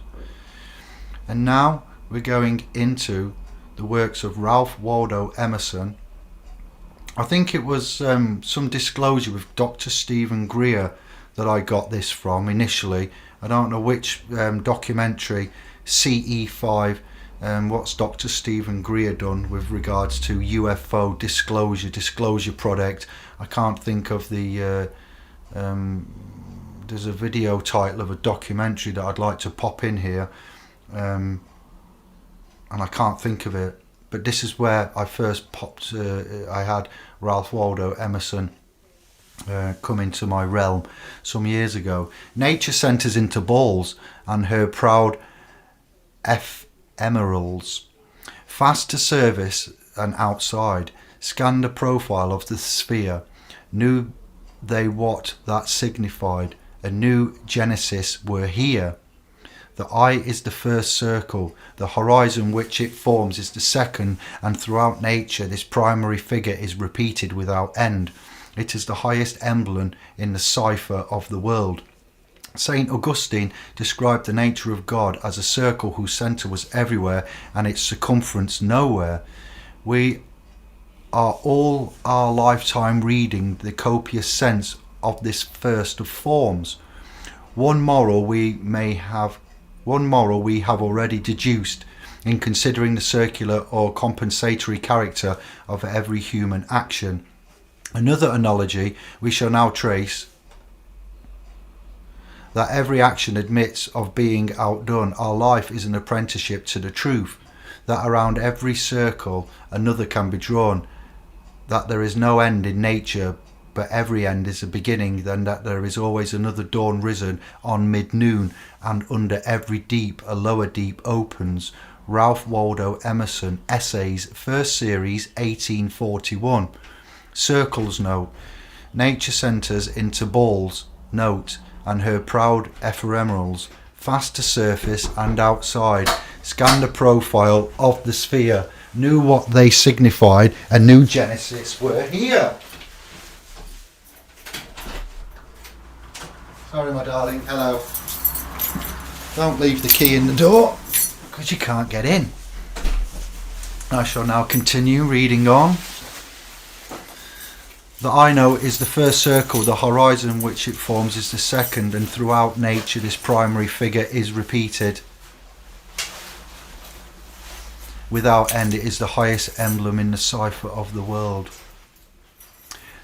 And now we're going into the works of Ralph Waldo Emerson. I think it was some disclosure with Dr. Stephen Greer that I got this from initially. I don't know which documentary, CE5, what's Dr. Stephen Greer done with regards to UFO disclosure product. I can't think of the there's a video title of a documentary that I'd like to pop in here, and I can't think of it, but this is where I first popped I had Ralph Waldo Emerson come into my realm some years ago. Nature sent us into balls and her proud ephemerals, fast to service and outside, scanned the profile of the sphere, knew they what that signified, a new genesis were here. The eye is the first circle, the horizon which it forms is the second, and throughout nature this primary figure is repeated without end. It is the highest emblem in the cipher of the world. Saint Augustine described the nature of God as a circle whose centre was everywhere and its circumference nowhere. We are all our lifetime reading the copious sense of this first of forms. One moral we have already deduced in considering the circular or compensatory character of every human action. Another analogy we shall now trace, that every action admits of being outdone. Our life is an apprenticeship to the truth, that around every circle another can be drawn, that there is no end in nature, but every end is a beginning, then that there is always another dawn risen on mid-noon, and under every deep a lower deep opens. Ralph Waldo Emerson, Essays, First Series, 1841. Circles note, nature centres into balls, note, and her proud ephemerals, fast to surface and outside, scanned the profile of the sphere, knew what they signified, a new genesis were here. Sorry my darling, hello. Don't leave the key in the door, because you can't get in. I shall now continue reading on. The I know is the first circle, the horizon which it forms is the second, and throughout nature this primary figure is repeated without end. It is the highest emblem in the cipher of the world.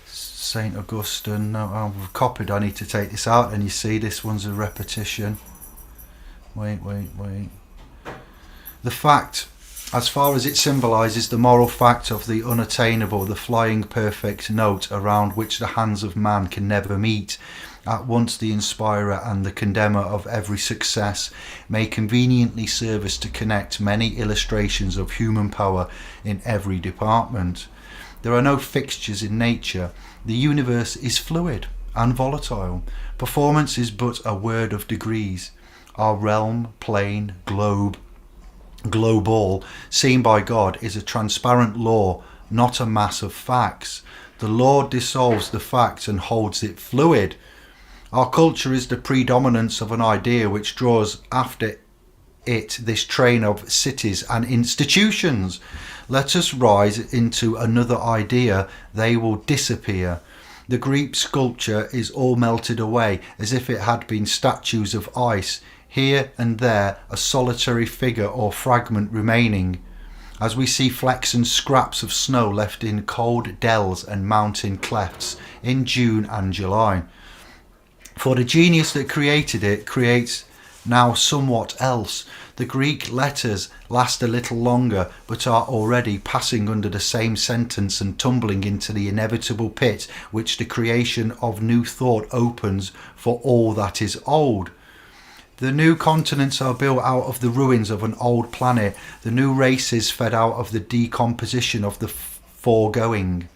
Saint Augustine, no, I've copied, I need to take this out, and you see this one's a repetition. Wait. The fact, as far as it symbolises the moral fact of the unattainable, the flying perfect note around which the hands of man can never meet, at once the inspirer and the condemner of every success, may conveniently serve us to connect many illustrations of human power in every department. There are no fixtures in nature. The universe is fluid and volatile. Performance is but a word of degrees. Our realm, plane, global, seen by God, is a transparent law, not a mass of facts. The Lord dissolves the fact and holds it fluid. Our culture is the predominance of an idea which draws after it this train of cities and institutions. Let us rise into another idea, they will disappear. The Greek sculpture is all melted away, as if it had been statues of ice, here and there a solitary figure or fragment remaining, as we see flecks and scraps of snow left in cold dells and mountain clefts in June and July. For the genius that created it creates now somewhat else. The Greek letters last a little longer, but are already passing under the same sentence and tumbling into the inevitable pit which the creation of new thought opens for all that is old. The new continents are built out of the ruins of an old planet. The new races fed out of the decomposition of the foregoing.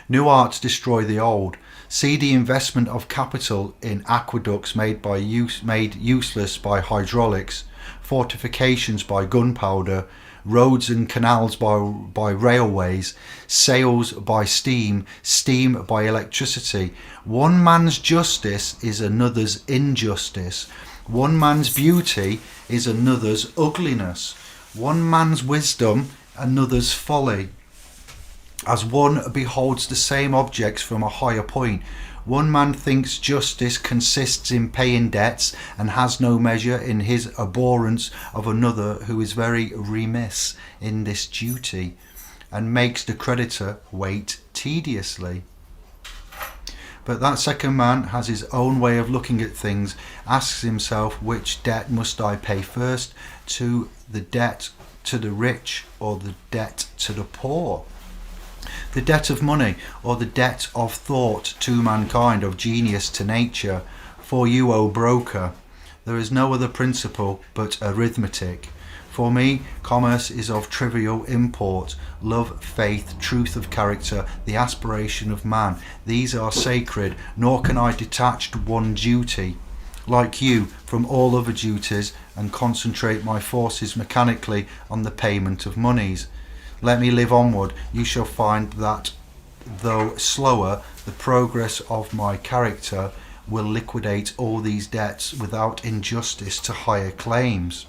New arts destroy the old. See the investment of capital in aqueducts made useless by hydraulics, fortifications by gunpowder, roads and canals by railways, sails by steam, steam by electricity. One man's justice is another's injustice. One man's beauty is another's ugliness. One man's wisdom, another's folly. As one beholds the same objects from a higher point, one man thinks justice consists in paying debts and has no measure in his abhorrence of another who is very remiss in this duty, and makes the creditor wait tediously. But that second man has his own way of looking at things, asks himself, which debt must I pay first, to the debt to the rich or the debt to the poor? The debt of money or the debt of thought to mankind, of genius to nature? For you, O broker, there is no other principle but arithmetic. For me, commerce is of trivial import. Love, faith, truth of character, the aspiration of man, these are sacred, nor can I detach one duty, like you, from all other duties, and concentrate my forces mechanically on the payment of monies. Let me live onward. You shall find that, though slower, the progress of my character will liquidate all these debts without injustice to higher claims.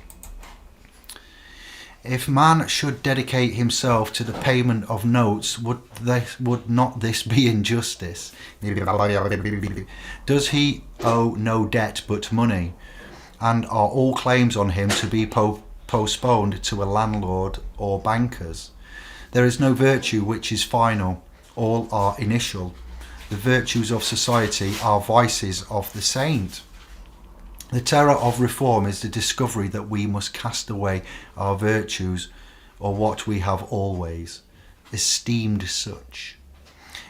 If man should dedicate himself to the payment of notes, would not this be injustice? Does he owe no debt but money? And are all claims on him to be postponed to a landlord or bankers? There is no virtue which is final, all are initial. The virtues of society are vices of the saint. The terror of reform is the discovery that we must cast away our virtues, or what we have always esteemed such,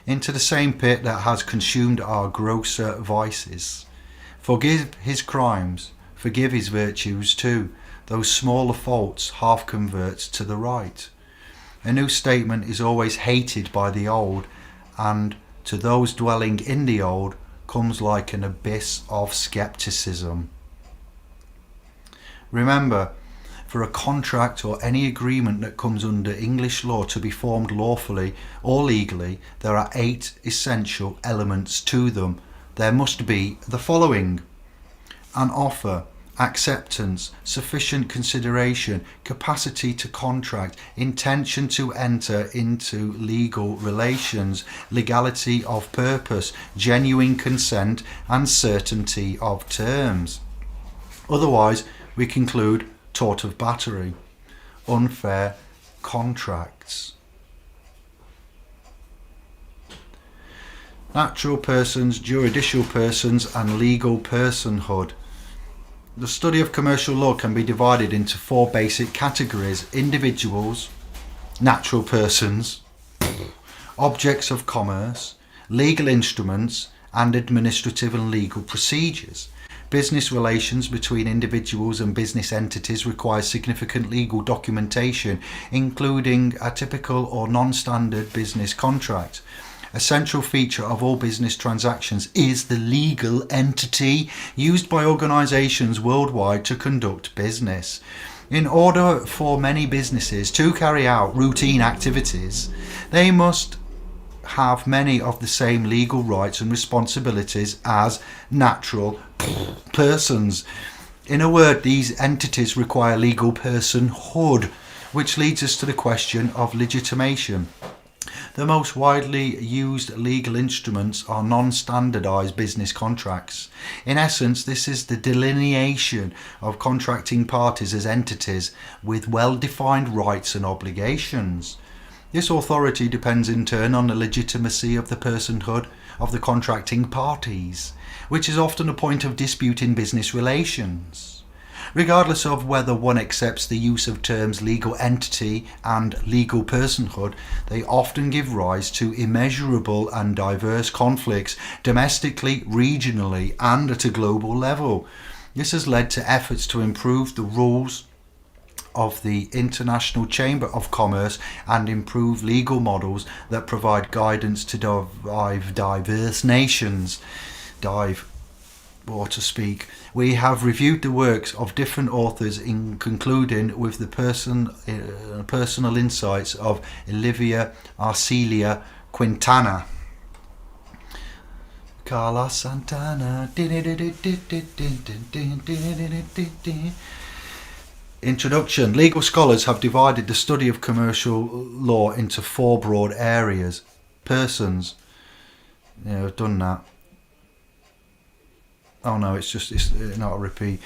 into the same pit that has consumed our grosser vices. Forgive his crimes, forgive his virtues too. Those smaller faults half convert to the right. A new statement is always hated by the old, and to those dwelling in the old comes like an abyss of skepticism. Remember, for a contract or any agreement that comes under English law to be formed lawfully or legally, there are 8 essential elements to them. There must be the following: an offer, acceptance, sufficient consideration, capacity to contract, intention to enter into legal relations, legality of purpose, genuine consent, and certainty of terms. Otherwise, we conclude tort of battery, unfair contracts. Natural persons, juridical persons, and legal personhood. The study of commercial law can be divided into 4 basic categories: individuals, natural persons, objects of commerce, legal instruments, and administrative and legal procedures. Business relations between individuals and business entities require significant legal documentation, including a typical or non-standard business contract. A central feature of all business transactions is the legal entity used by organizations worldwide to conduct business. In order for many businesses to carry out routine activities, they must have many of the same legal rights and responsibilities as natural persons. In a word, these entities require legal personhood, which leads us to the question of legitimation. The most widely used legal instruments are non-standardized business contracts. In essence, this is the delineation of contracting parties as entities with well-defined rights and obligations. This authority depends in turn on the legitimacy of the personhood of the contracting parties, which is often a point of dispute in business relations. Regardless of whether one accepts the use of terms legal entity and legal personhood, they often give rise to immeasurable and diverse conflicts domestically, regionally, and at a global level. This has led to efforts to improve the rules of the International Chamber of Commerce and improve legal models that provide guidance to diverse nations. or to speak. We have reviewed the works of different authors, in concluding with the personal insights of Olivia Arcelia Quintana. Carlos Santana. Introduction. Legal scholars have divided the study of commercial law into 4 broad areas. Persons. Yeah, I've done that. Oh no, it's not a repeat.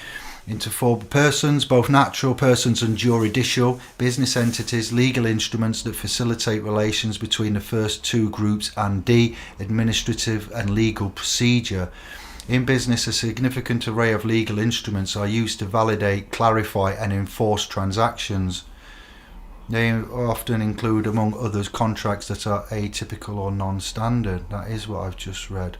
Into 4 persons, both natural persons and juridical, business entities, legal instruments that facilitate relations between the first 2 groups, and D, administrative and legal procedure. In business, a significant array of legal instruments are used to validate, clarify and enforce transactions. They often include, among others, contracts that are atypical or non-standard. That is what I've just read.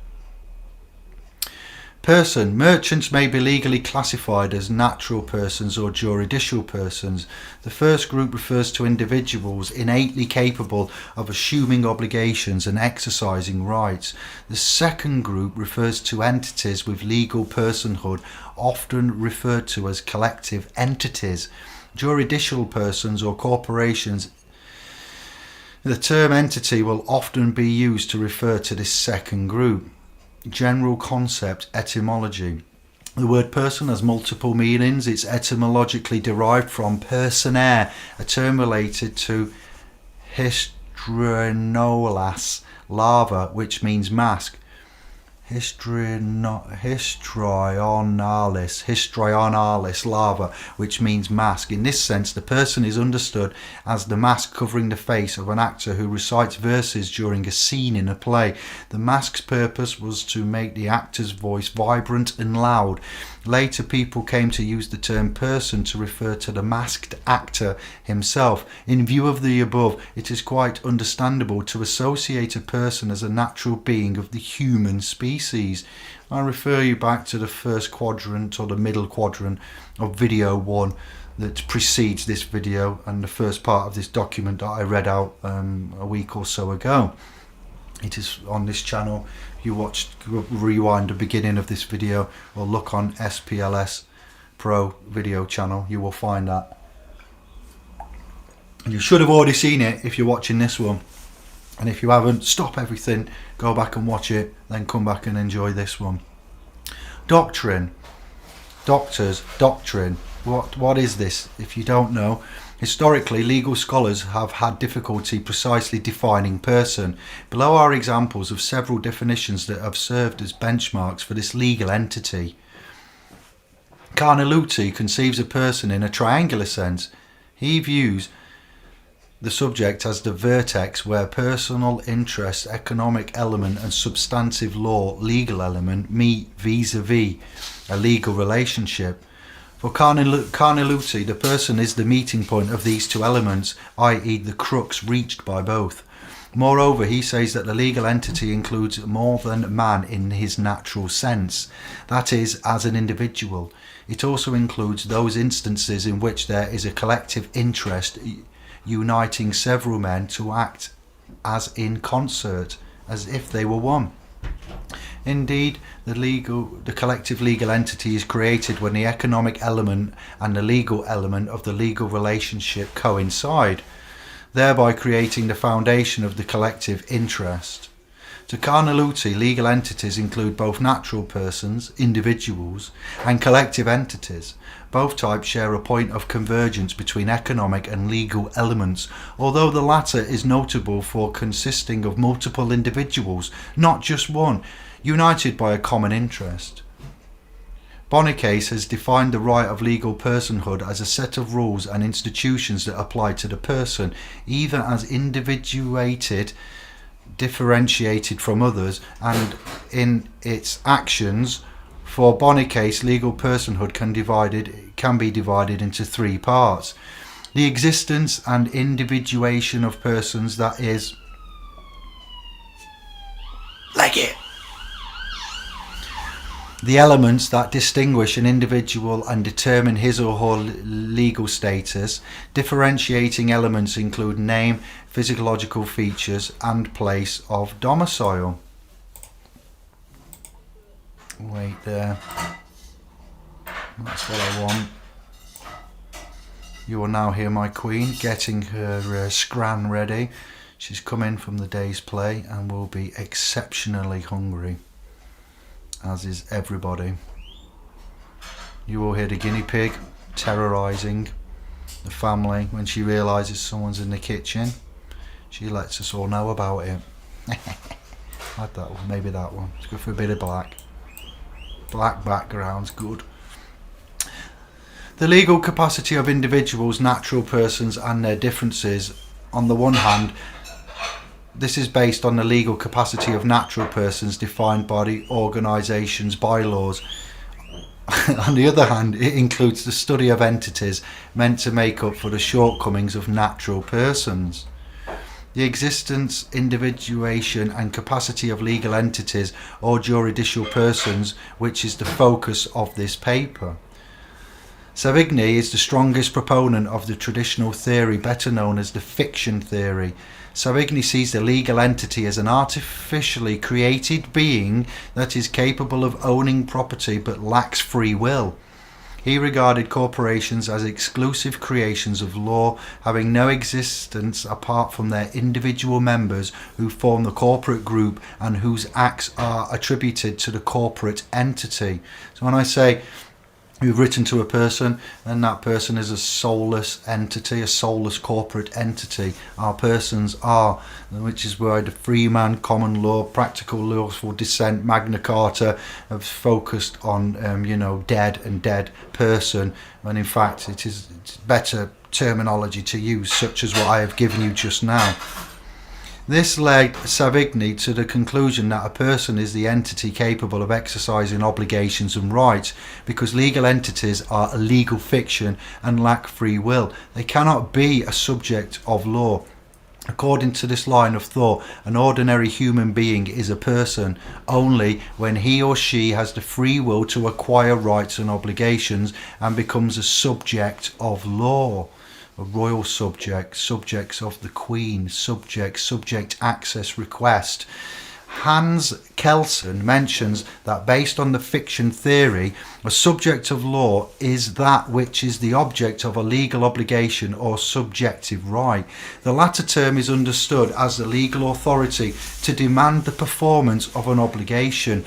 Person. Merchants may be legally classified as natural persons or juridical persons. The first group refers to individuals innately capable of assuming obligations and exercising rights. The second group refers to entities with legal personhood, often referred to as collective entities. Juridical persons or corporations. The term entity will often be used to refer to this second group. General concept. Etymology. The word person has multiple meanings. It's etymologically derived from personae, a term related to histrionalis larva, which means mask. Histrionalis larva, which means mask. In this sense, the person is understood as the mask covering the face of an actor who recites verses during a scene in a play. The mask's purpose was to make the actor's voice vibrant and loud. Later, people came to use the term person to refer to the masked actor himself. In view of the above, it is quite understandable to associate a person as a natural being of the human species. I refer you back to the first quadrant or the middle quadrant of video 1 that precedes this video, and the first part of this document that I read out a week or so ago. It is on this channel. You rewind the beginning of this video or look on splspro video channel, you will find that. And you should have already seen it if you're watching this one. And if you haven't, stop everything, go back and watch it, then come back and enjoy this one. Doctrine. Doctors. Doctrine. What is this? If you don't know, historically, legal scholars have had difficulty precisely defining person. Below are examples of several definitions that have served as benchmarks for this legal entity. Carnelucci conceives a person in a triangular sense. He views the subject as the vertex where personal interest, economic element and substantive law, legal element meet vis-a-vis a legal relationship. For Carnelucci, the person is the meeting point of these 2 elements, i.e. the crux reached by both. Moreover, he says that the legal entity includes more than man in his natural sense, that is, as an individual. It also includes those instances in which there is a collective interest uniting several men to act as in concert, as if they were one. Indeed, the collective legal entity is created when the economic element and the legal element of the legal relationship coincide, thereby creating the foundation of the collective interest. To Carnelucci, legal entities include both natural persons, individuals, and collective entities. Both types share a point of convergence between economic and legal elements, although the latter is notable for consisting of multiple individuals, not just one, united by a common interest. Boniface has defined the right of legal personhood as a set of rules and institutions that apply to the person, either as individuated, differentiated from others, and in its actions. For Boniface, legal personhood can be divided into 3 parts. The existence and individuation of persons, that is, like it. The elements that distinguish an individual and determine his or her legal status. Differentiating elements include name, physiological features, and place of domicile. Wait there. That's what I want. You will now hear my queen getting her scran ready. She's come in from the day's play and will be exceptionally hungry, as is everybody. You will hear the guinea pig terrorising the family when she realises someone's in the kitchen. She lets us all know about it. Like that one, maybe that one. Let's go for a bit of black. Black background's good. The legal capacity of individuals, natural persons and their differences. On the one hand, this is based on the legal capacity of natural persons defined by the organisation's bylaws. On the other hand, it includes the study of entities meant to make up for the shortcomings of natural persons. The existence, individuation and capacity of legal entities or juridical persons, which is the focus of this paper. Savigny is the strongest proponent of the traditional theory, better known as the fiction theory. Savigny sees the legal entity as an artificially created being that is capable of owning property but lacks free will. He regarded corporations as exclusive creations of law, having no existence apart from their individual members who form the corporate group and whose acts are attributed to the corporate entity. So when I say you've written to a person and that person is a soulless entity, a soulless corporate entity, our persons are, which is why the Freeman, common law, practical lawful descent, Magna Carta have focused on dead and dead person, when in fact it's better terminology to use, such as what I have given you just now. This led Savigny to the conclusion that a person is the entity capable of exercising obligations and rights, because legal entities are a legal fiction and lack free will. They cannot be a subject of law. According to this line of thought, an ordinary human being is a person only when he or she has the free will to acquire rights and obligations and becomes a subject of law. A royal subject, subjects of the Queen, subject access request. Hans Kelsen mentions that based on the fiction theory, a subject of law is that which is the object of a legal obligation or subjective right. The latter term is understood as the legal authority to demand the performance of an obligation,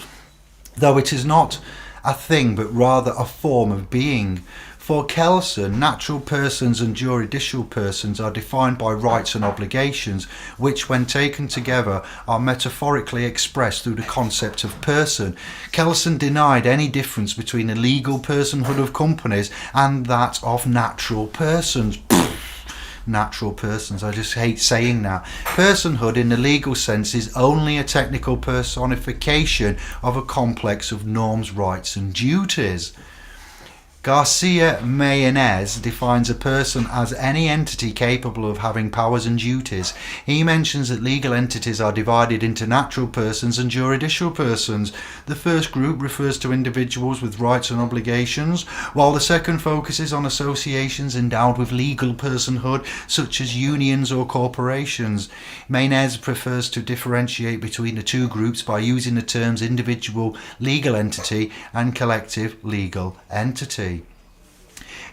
though it is not a thing but rather a form of being. For Kelsen, natural persons and juridical persons are defined by rights and obligations, which when taken together are metaphorically expressed through the concept of person. Kelsen denied any difference between the legal personhood of companies and that of natural persons. Natural persons, I just hate saying that. Personhood in the legal sense is only a technical personification of a complex of norms, rights and duties. Garcia Mayonnaise defines a person as any entity capable of having powers and duties. He mentions that legal entities are divided into natural persons and juridical persons. The first group refers to individuals with rights and obligations, while the second focuses on associations endowed with legal personhood, such as unions or corporations. Mayonnaise prefers to differentiate between the two groups by using the terms individual legal entity and collective legal entity.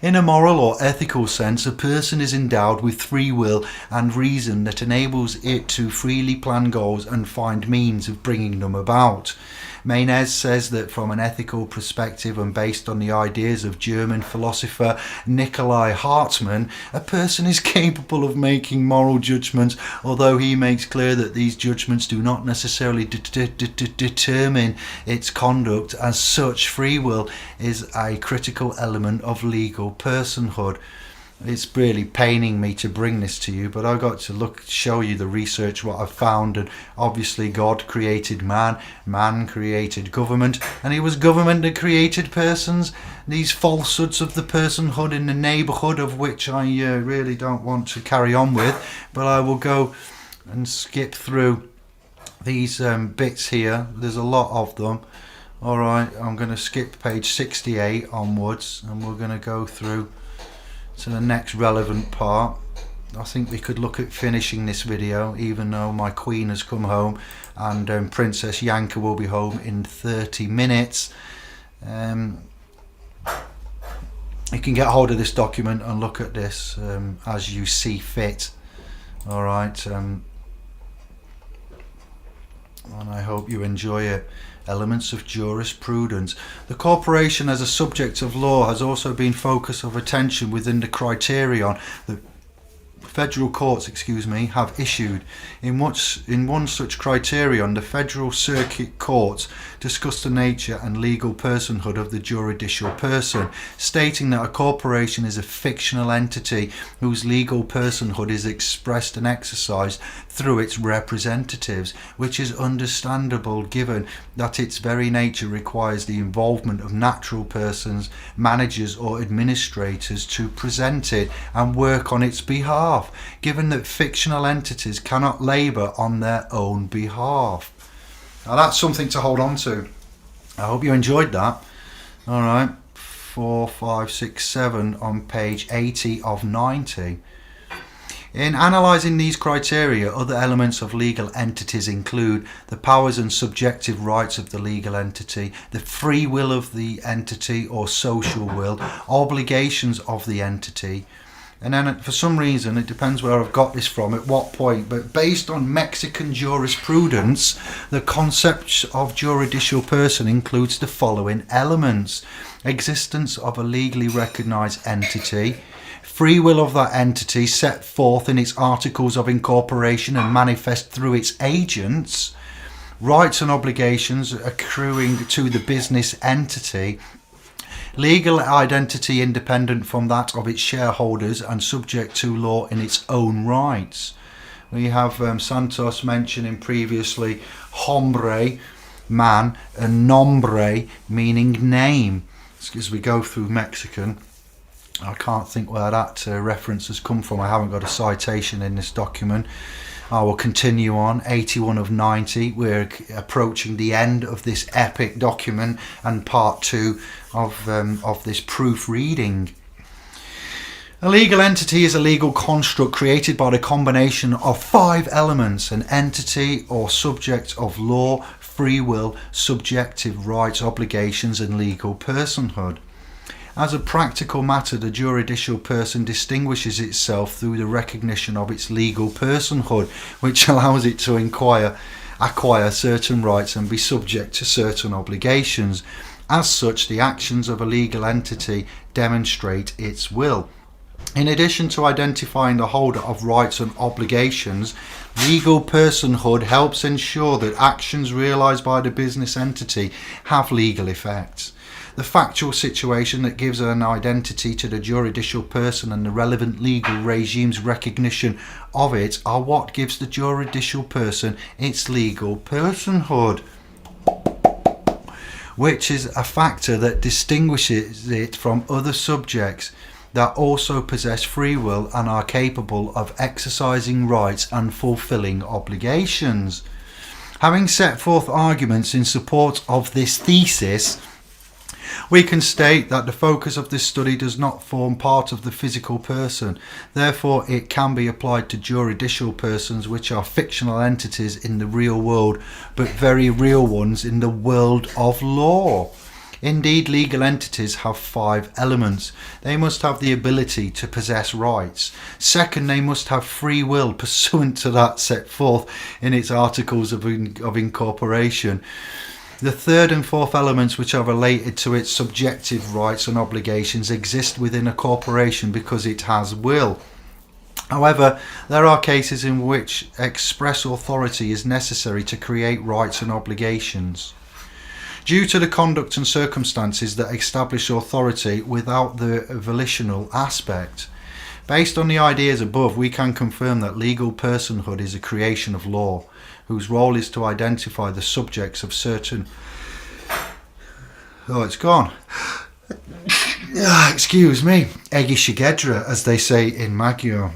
In a moral or ethical sense, a person is endowed with free will and reason that enables it to freely plan goals and find means of bringing them about. Mayonnaise says that from an ethical perspective and based on the ideas of German philosopher Nikolai Hartmann, a person is capable of making moral judgments, although he makes clear that these judgments do not necessarily determine its conduct. As such, free will is a critical element of legal personhood. It's really paining me to bring this to you, but I got to show you the research, what I've found, and obviously God created man, man created government, and it was government that created persons. These falsehoods of the personhood in the neighbourhood, of which I really don't want to carry on with, but I will go and skip through these bits here. There's a lot of them. Alright, I'm going to skip page 68 onwards, and we're going to go through to the next relevant part. I think we could look at finishing this video, even though my queen has come home and Princess Yanka will be home in 30 minutes. You can get hold of this document and look at this as you see fit. Alright, and I hope you enjoy it. Elements of jurisprudence. The corporation as a subject of law has also been focus of attention within the criterion that federal courts, have issued. In one such criterion, the Federal Circuit Courts discussed the nature and legal personhood of the juridical person, stating that a corporation is a fictional entity whose legal personhood is expressed and exercised through its representatives, which is understandable given that its very nature requires the involvement of natural persons, managers or administrators to present it and work on its behalf, given that fictional entities cannot labour on their own behalf. Now that's something to hold on to. I hope you enjoyed that. Alright, 4, 5, 6, 7 on page 80 of 90. In analysing these criteria, other elements of legal entities include the powers and subjective rights of the legal entity, the free will of the entity or social will, obligations of the entity, and then for some reason, it depends where I've got this from, at what point, but based on Mexican jurisprudence, the concept of juridical person includes the following elements: existence of a legally recognised entity, free will of that entity set forth in its articles of incorporation and manifest through its agents, rights and obligations accruing to the business entity, legal identity independent from that of its shareholders and subject to law in its own rights. We have Santos mentioning previously hombre, man, and nombre, meaning name. As we go through Mexican, I can't think where that reference has come from. I haven't got a citation in this document. I will continue on. 81 of 90. We're approaching the end of this epic document and part 2 of this proofreading. A legal entity is a legal construct created by the combination of 5 elements: an entity or subject of law, free will, subjective rights, obligations, and legal personhood. As a practical matter, the juridical person distinguishes itself through the recognition of its legal personhood, which allows it to acquire certain rights and be subject to certain obligations. As such, the actions of a legal entity demonstrate its will. In addition to identifying the holder of rights and obligations, legal personhood helps ensure that actions realised by the business entity have legal effects. The factual situation that gives an identity to the juridical person and the relevant legal regime's recognition of it are what gives the juridical person its legal personhood, which is a factor that distinguishes it from other subjects that also possess free will and are capable of exercising rights and fulfilling obligations. Having set forth arguments in support of this thesis, we can state that the focus of this study does not form part of the physical person. Therefore, it can be applied to juridical persons, which are fictional entities in the real world, but very real ones in the world of law. Indeed, legal entities have 5 elements. They must have the ability to possess rights. Second, they must have free will pursuant to that set forth in its articles of incorporation. The third and fourth elements, which are related to its subjective rights and obligations, exist within a corporation because it has will. However, there are cases in which express authority is necessary to create rights and obligations, due to the conduct and circumstances that establish authority without the volitional aspect. Based on the ideas above, we can confirm that legal personhood is a creation of law, whose role is to identify the subjects of certain... Oh, it's gone. Excuse me. Eggy Shigedra, as they say in Magyar.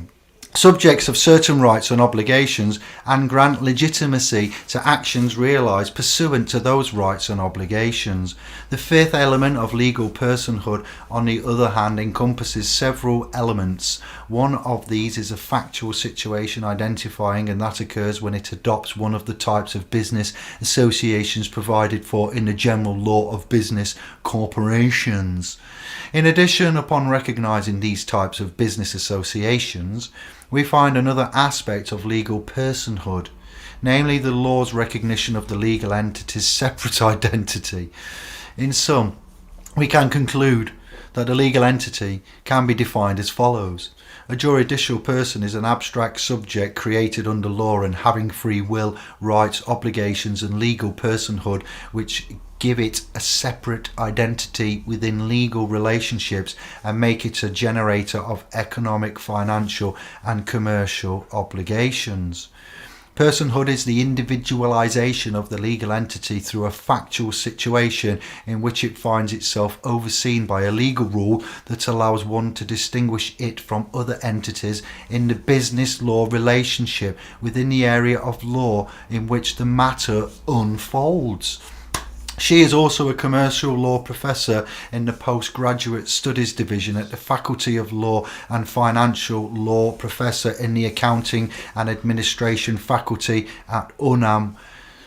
subjects of certain rights and obligations, and grant legitimacy to actions realised pursuant to those rights and obligations. The fifth element of legal personhood, on the other hand, encompasses several elements. One of these is a factual situation identifying, and that occurs when it adopts one of the types of business associations provided for in the general law of business corporations. In addition, upon recognising these types of business associations, we find another aspect of legal personhood, namely the law's recognition of the legal entity's separate identity. In sum, we can conclude that a legal entity can be defined as follows. A juridical person is an abstract subject created under law and having free will, rights, obligations and legal personhood, which give it a separate identity within legal relationships and make it a generator of economic, financial and commercial obligations. Personhood is the individualization of the legal entity through a factual situation in which it finds itself overseen by a legal rule that allows one to distinguish it from other entities in the business law relationship within the area of law in which the matter unfolds. She is also a commercial law professor in the postgraduate studies division at the Faculty of Law and financial law professor in the accounting and administration faculty at UNAM,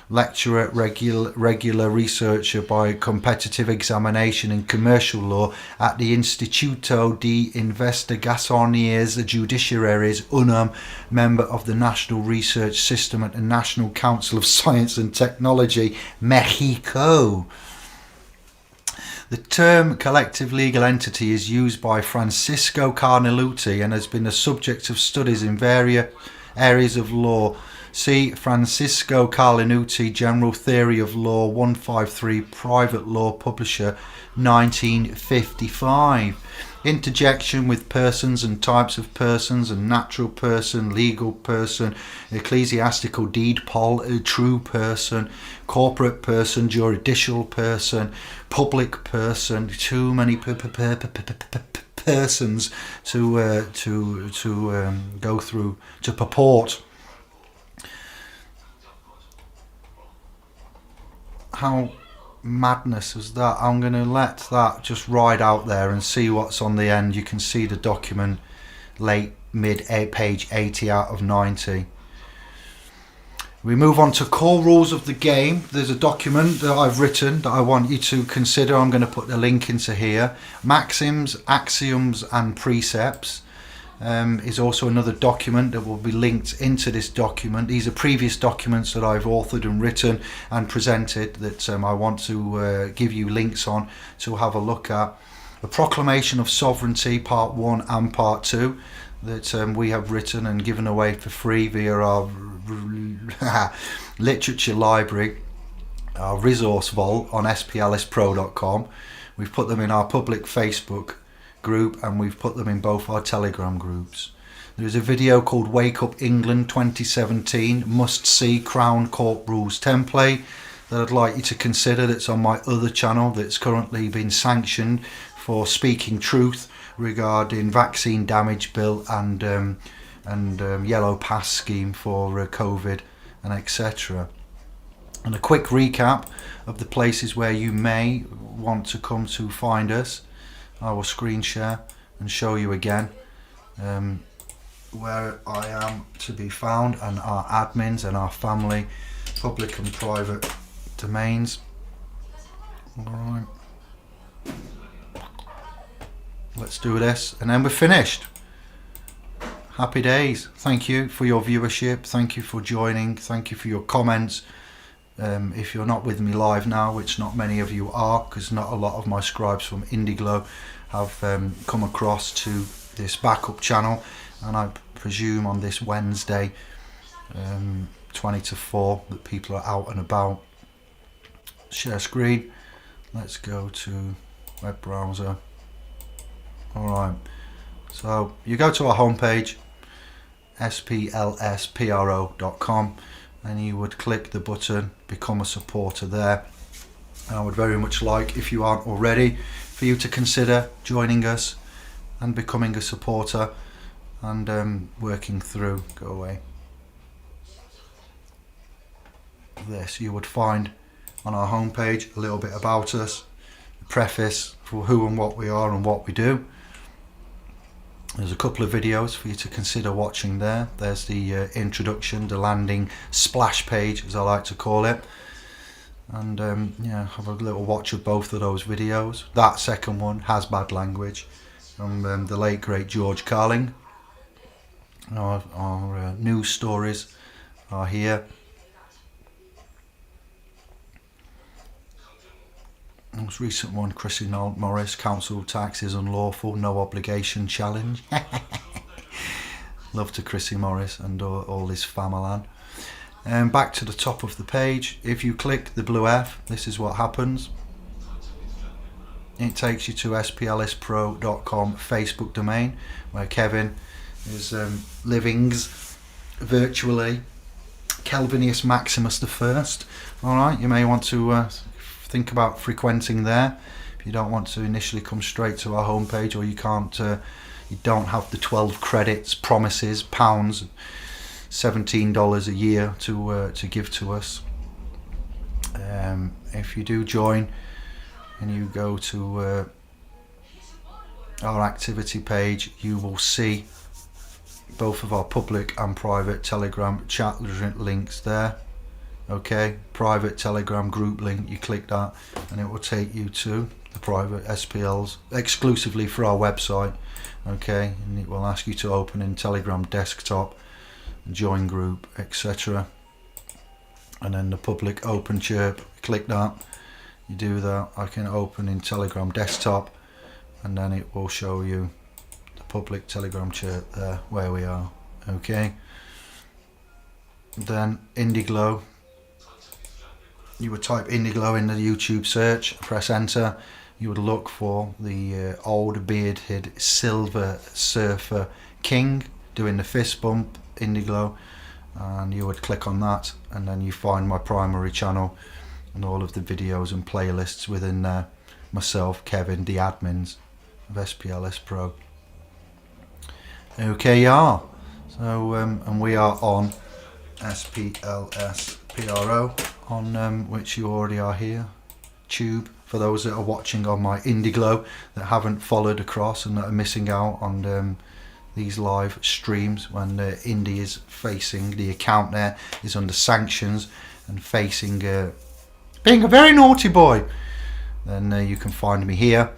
lecturer, regular researcher by competitive examination in commercial law at the Instituto de Investigaciones Judiciaries, UNAM, member of the National Research System at the National Council of Science and Technology, Mexico. The term collective legal entity is used by Francisco Carneluti and has been the subject of studies in various areas of law. See Francisco Carneluti, General Theory of Law 153, Private Law Publisher, 1955. Interjection with persons and types of persons and natural person, legal person, ecclesiastical deed poll, true person, corporate person, juridical person, public person. Too many persons to go through to purport. How madness was that? I'm going to let that just ride out there and see what's on the end. You can see the document, page 80 out of 90. We move on to core rules of the game. There's a document that I've written that I want you to consider. I'm going to put the link into here. Maxims, axioms and precepts. Is also another document that will be linked into this document. These are previous documents that I've authored and written and presented that I want to give you links on to have a look at. The Proclamation of Sovereignty, Part 1 and Part 2, that we have written and given away for free via our literature library, our resource vault on splspro.com. We've put them in our public Facebook group and we've put them in both our Telegram groups. There's a video called Wake Up England 2017 Must See Crown Court Rules Template that I'd like you to consider, that's on my other channel that's currently been sanctioned for speaking truth regarding vaccine damage bill and yellow pass scheme for COVID and etc. And a quick recap of the places where you may want to come to find us. I will screen share and show you again where I am to be found, and our admins and our family, public and private domains. Alright, let's do this and then we're finished. Happy days. Thank you for your viewership, thank you for joining, thank you for your comments. If you're not with me live now, which not many of you are, because not a lot of my scribes from Indi Glow have come across to this backup channel, and I presume on this Wednesday 20 to 4 that people are out and about. Share screen, let's go to web browser. Alright, so you go to our homepage splspro.com and you would click the button become a supporter there. And I would very much like, if you aren't already, for you to consider joining us and becoming a supporter. and working through, go away, this, you would find on our homepage a little bit about us, a preface for who and what we are and what we do. There's a couple of videos for you to consider watching there. There's the introduction, the landing splash page, as I like to call it. And yeah, have a little watch of both of those videos. That second one has bad language from the late great George Carling. Our news stories are here. Most recent one, Chrissy Morris, council tax is unlawful, no obligation challenge. Love to Chrissy Morris and all his family. Back to the top of the page, if you click the blue F, this is what happens. It takes you to splspro.com Facebook domain, where Kevin is livings virtually Calvinius Maximus I. Alright, you may want to think about frequenting there if you don't want to initially come straight to our homepage, or you can't, you don't have the 12 credits, promises, pounds, $17 a year to give to us. If you do join and you go to our activity page, you will see both of our public and private Telegram chat links there. Okay, private Telegram group link, you click that and it will take you to the private SPLs exclusively for our website. Okay, and it will ask you to open in Telegram desktop, join group, etc. And then the public open chirp, click that, you do that, I can open in Telegram desktop, and then it will show you the public Telegram chirp there where we are. Okay, then Indi Glow, you would type Indi Glow in the YouTube search, press enter, you would look for the old bearded silver surfer king doing the fist bump, Indi Glow, and you would click on that, and then you find my primary channel and all of the videos and playlists within there, myself, Kevin, the admins of SPLS Pro. Okay, yeah, so and we are on splspro, on which you already are here, tube, for those that are watching on my Indi Glow that haven't followed across and that are missing out on these live streams when Indi is facing, the account there is under sanctions and facing being a very naughty boy. Then you can find me here,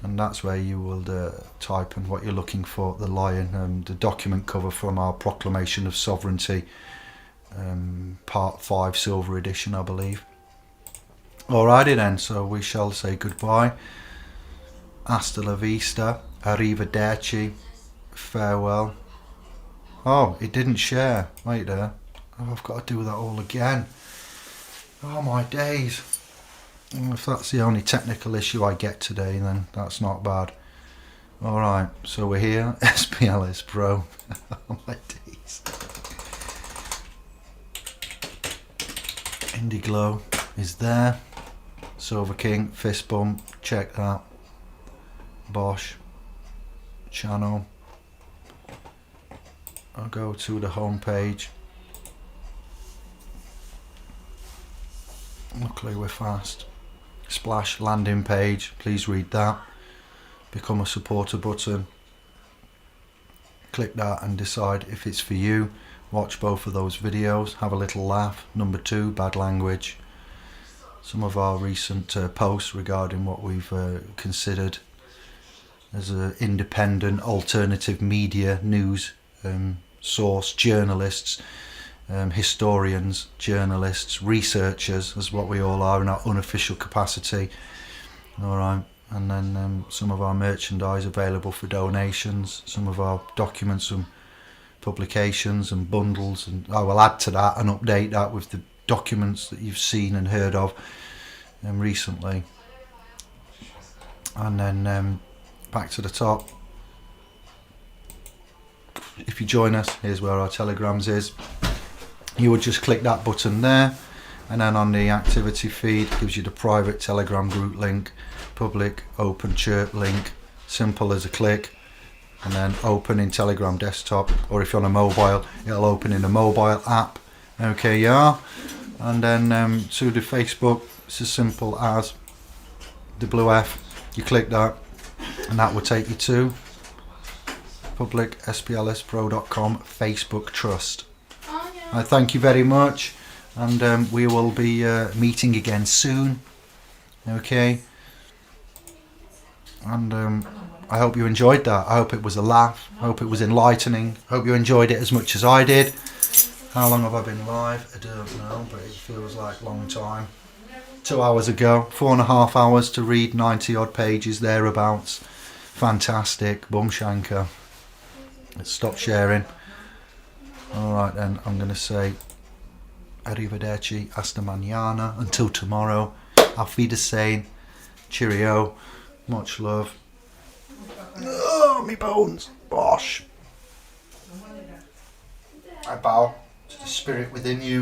and that's where you will type in what you're looking for, the lion, the document cover from our Proclamation of Sovereignty, part 5 silver edition, I believe. Alrighty then, so we shall say goodbye, hasta la vista, arrivederci, farewell. Oh, it didn't share, wait there, oh, I've got to do that all again. Oh my days. If that's the only technical issue I get today, then that's not bad. Alright, so we're here, SPLS Pro. Oh my days. Indi Glow is there. Silver King, fist bump, check that. Bosch channel. I'll go to the home page. Luckily we're fast. Splash landing page, please read that. Become a supporter button. Click that and decide if it's for you. Watch both of those videos, have a little laugh. Number 2, bad language. Some of our recent posts regarding what we've considered as an independent alternative media news source, journalists, historians, journalists, researchers, is what we all are in our unofficial capacity. Alright, and then some of our merchandise available for donations, some of our documents and publications and bundles, and I will add to that and update that with the documents that you've seen and heard of recently. And then back to the top, if you join us, here's where our telegrams is. You would just click that button there, and then on the activity feed it gives you the private Telegram group link, public open chirp link, simple as a click, and then open in Telegram desktop, or if you're on a mobile, it'll open in a mobile app. Okay, yeah. And then to the Facebook, it's as simple as the blue F. You click that, and that will take you to public splspro.com Facebook trust. I thank you very much, and we will be meeting again soon. Okay, and I hope you enjoyed that. I hope it was a laugh. I hope it was enlightening. I hope you enjoyed it as much as I did. How long have I been live? I don't know, but it feels like a long time. 2 hours ago, 4.5 hours to read 90 odd pages thereabouts. Fantastic, bumshanker. Let's stop sharing. Alright then, I'm going to say arrivederci, hasta mañana, until tomorrow. Auf Wiedersehen, cheerio, much love. Oh, me bones, bosh. I bow to the spirit within you.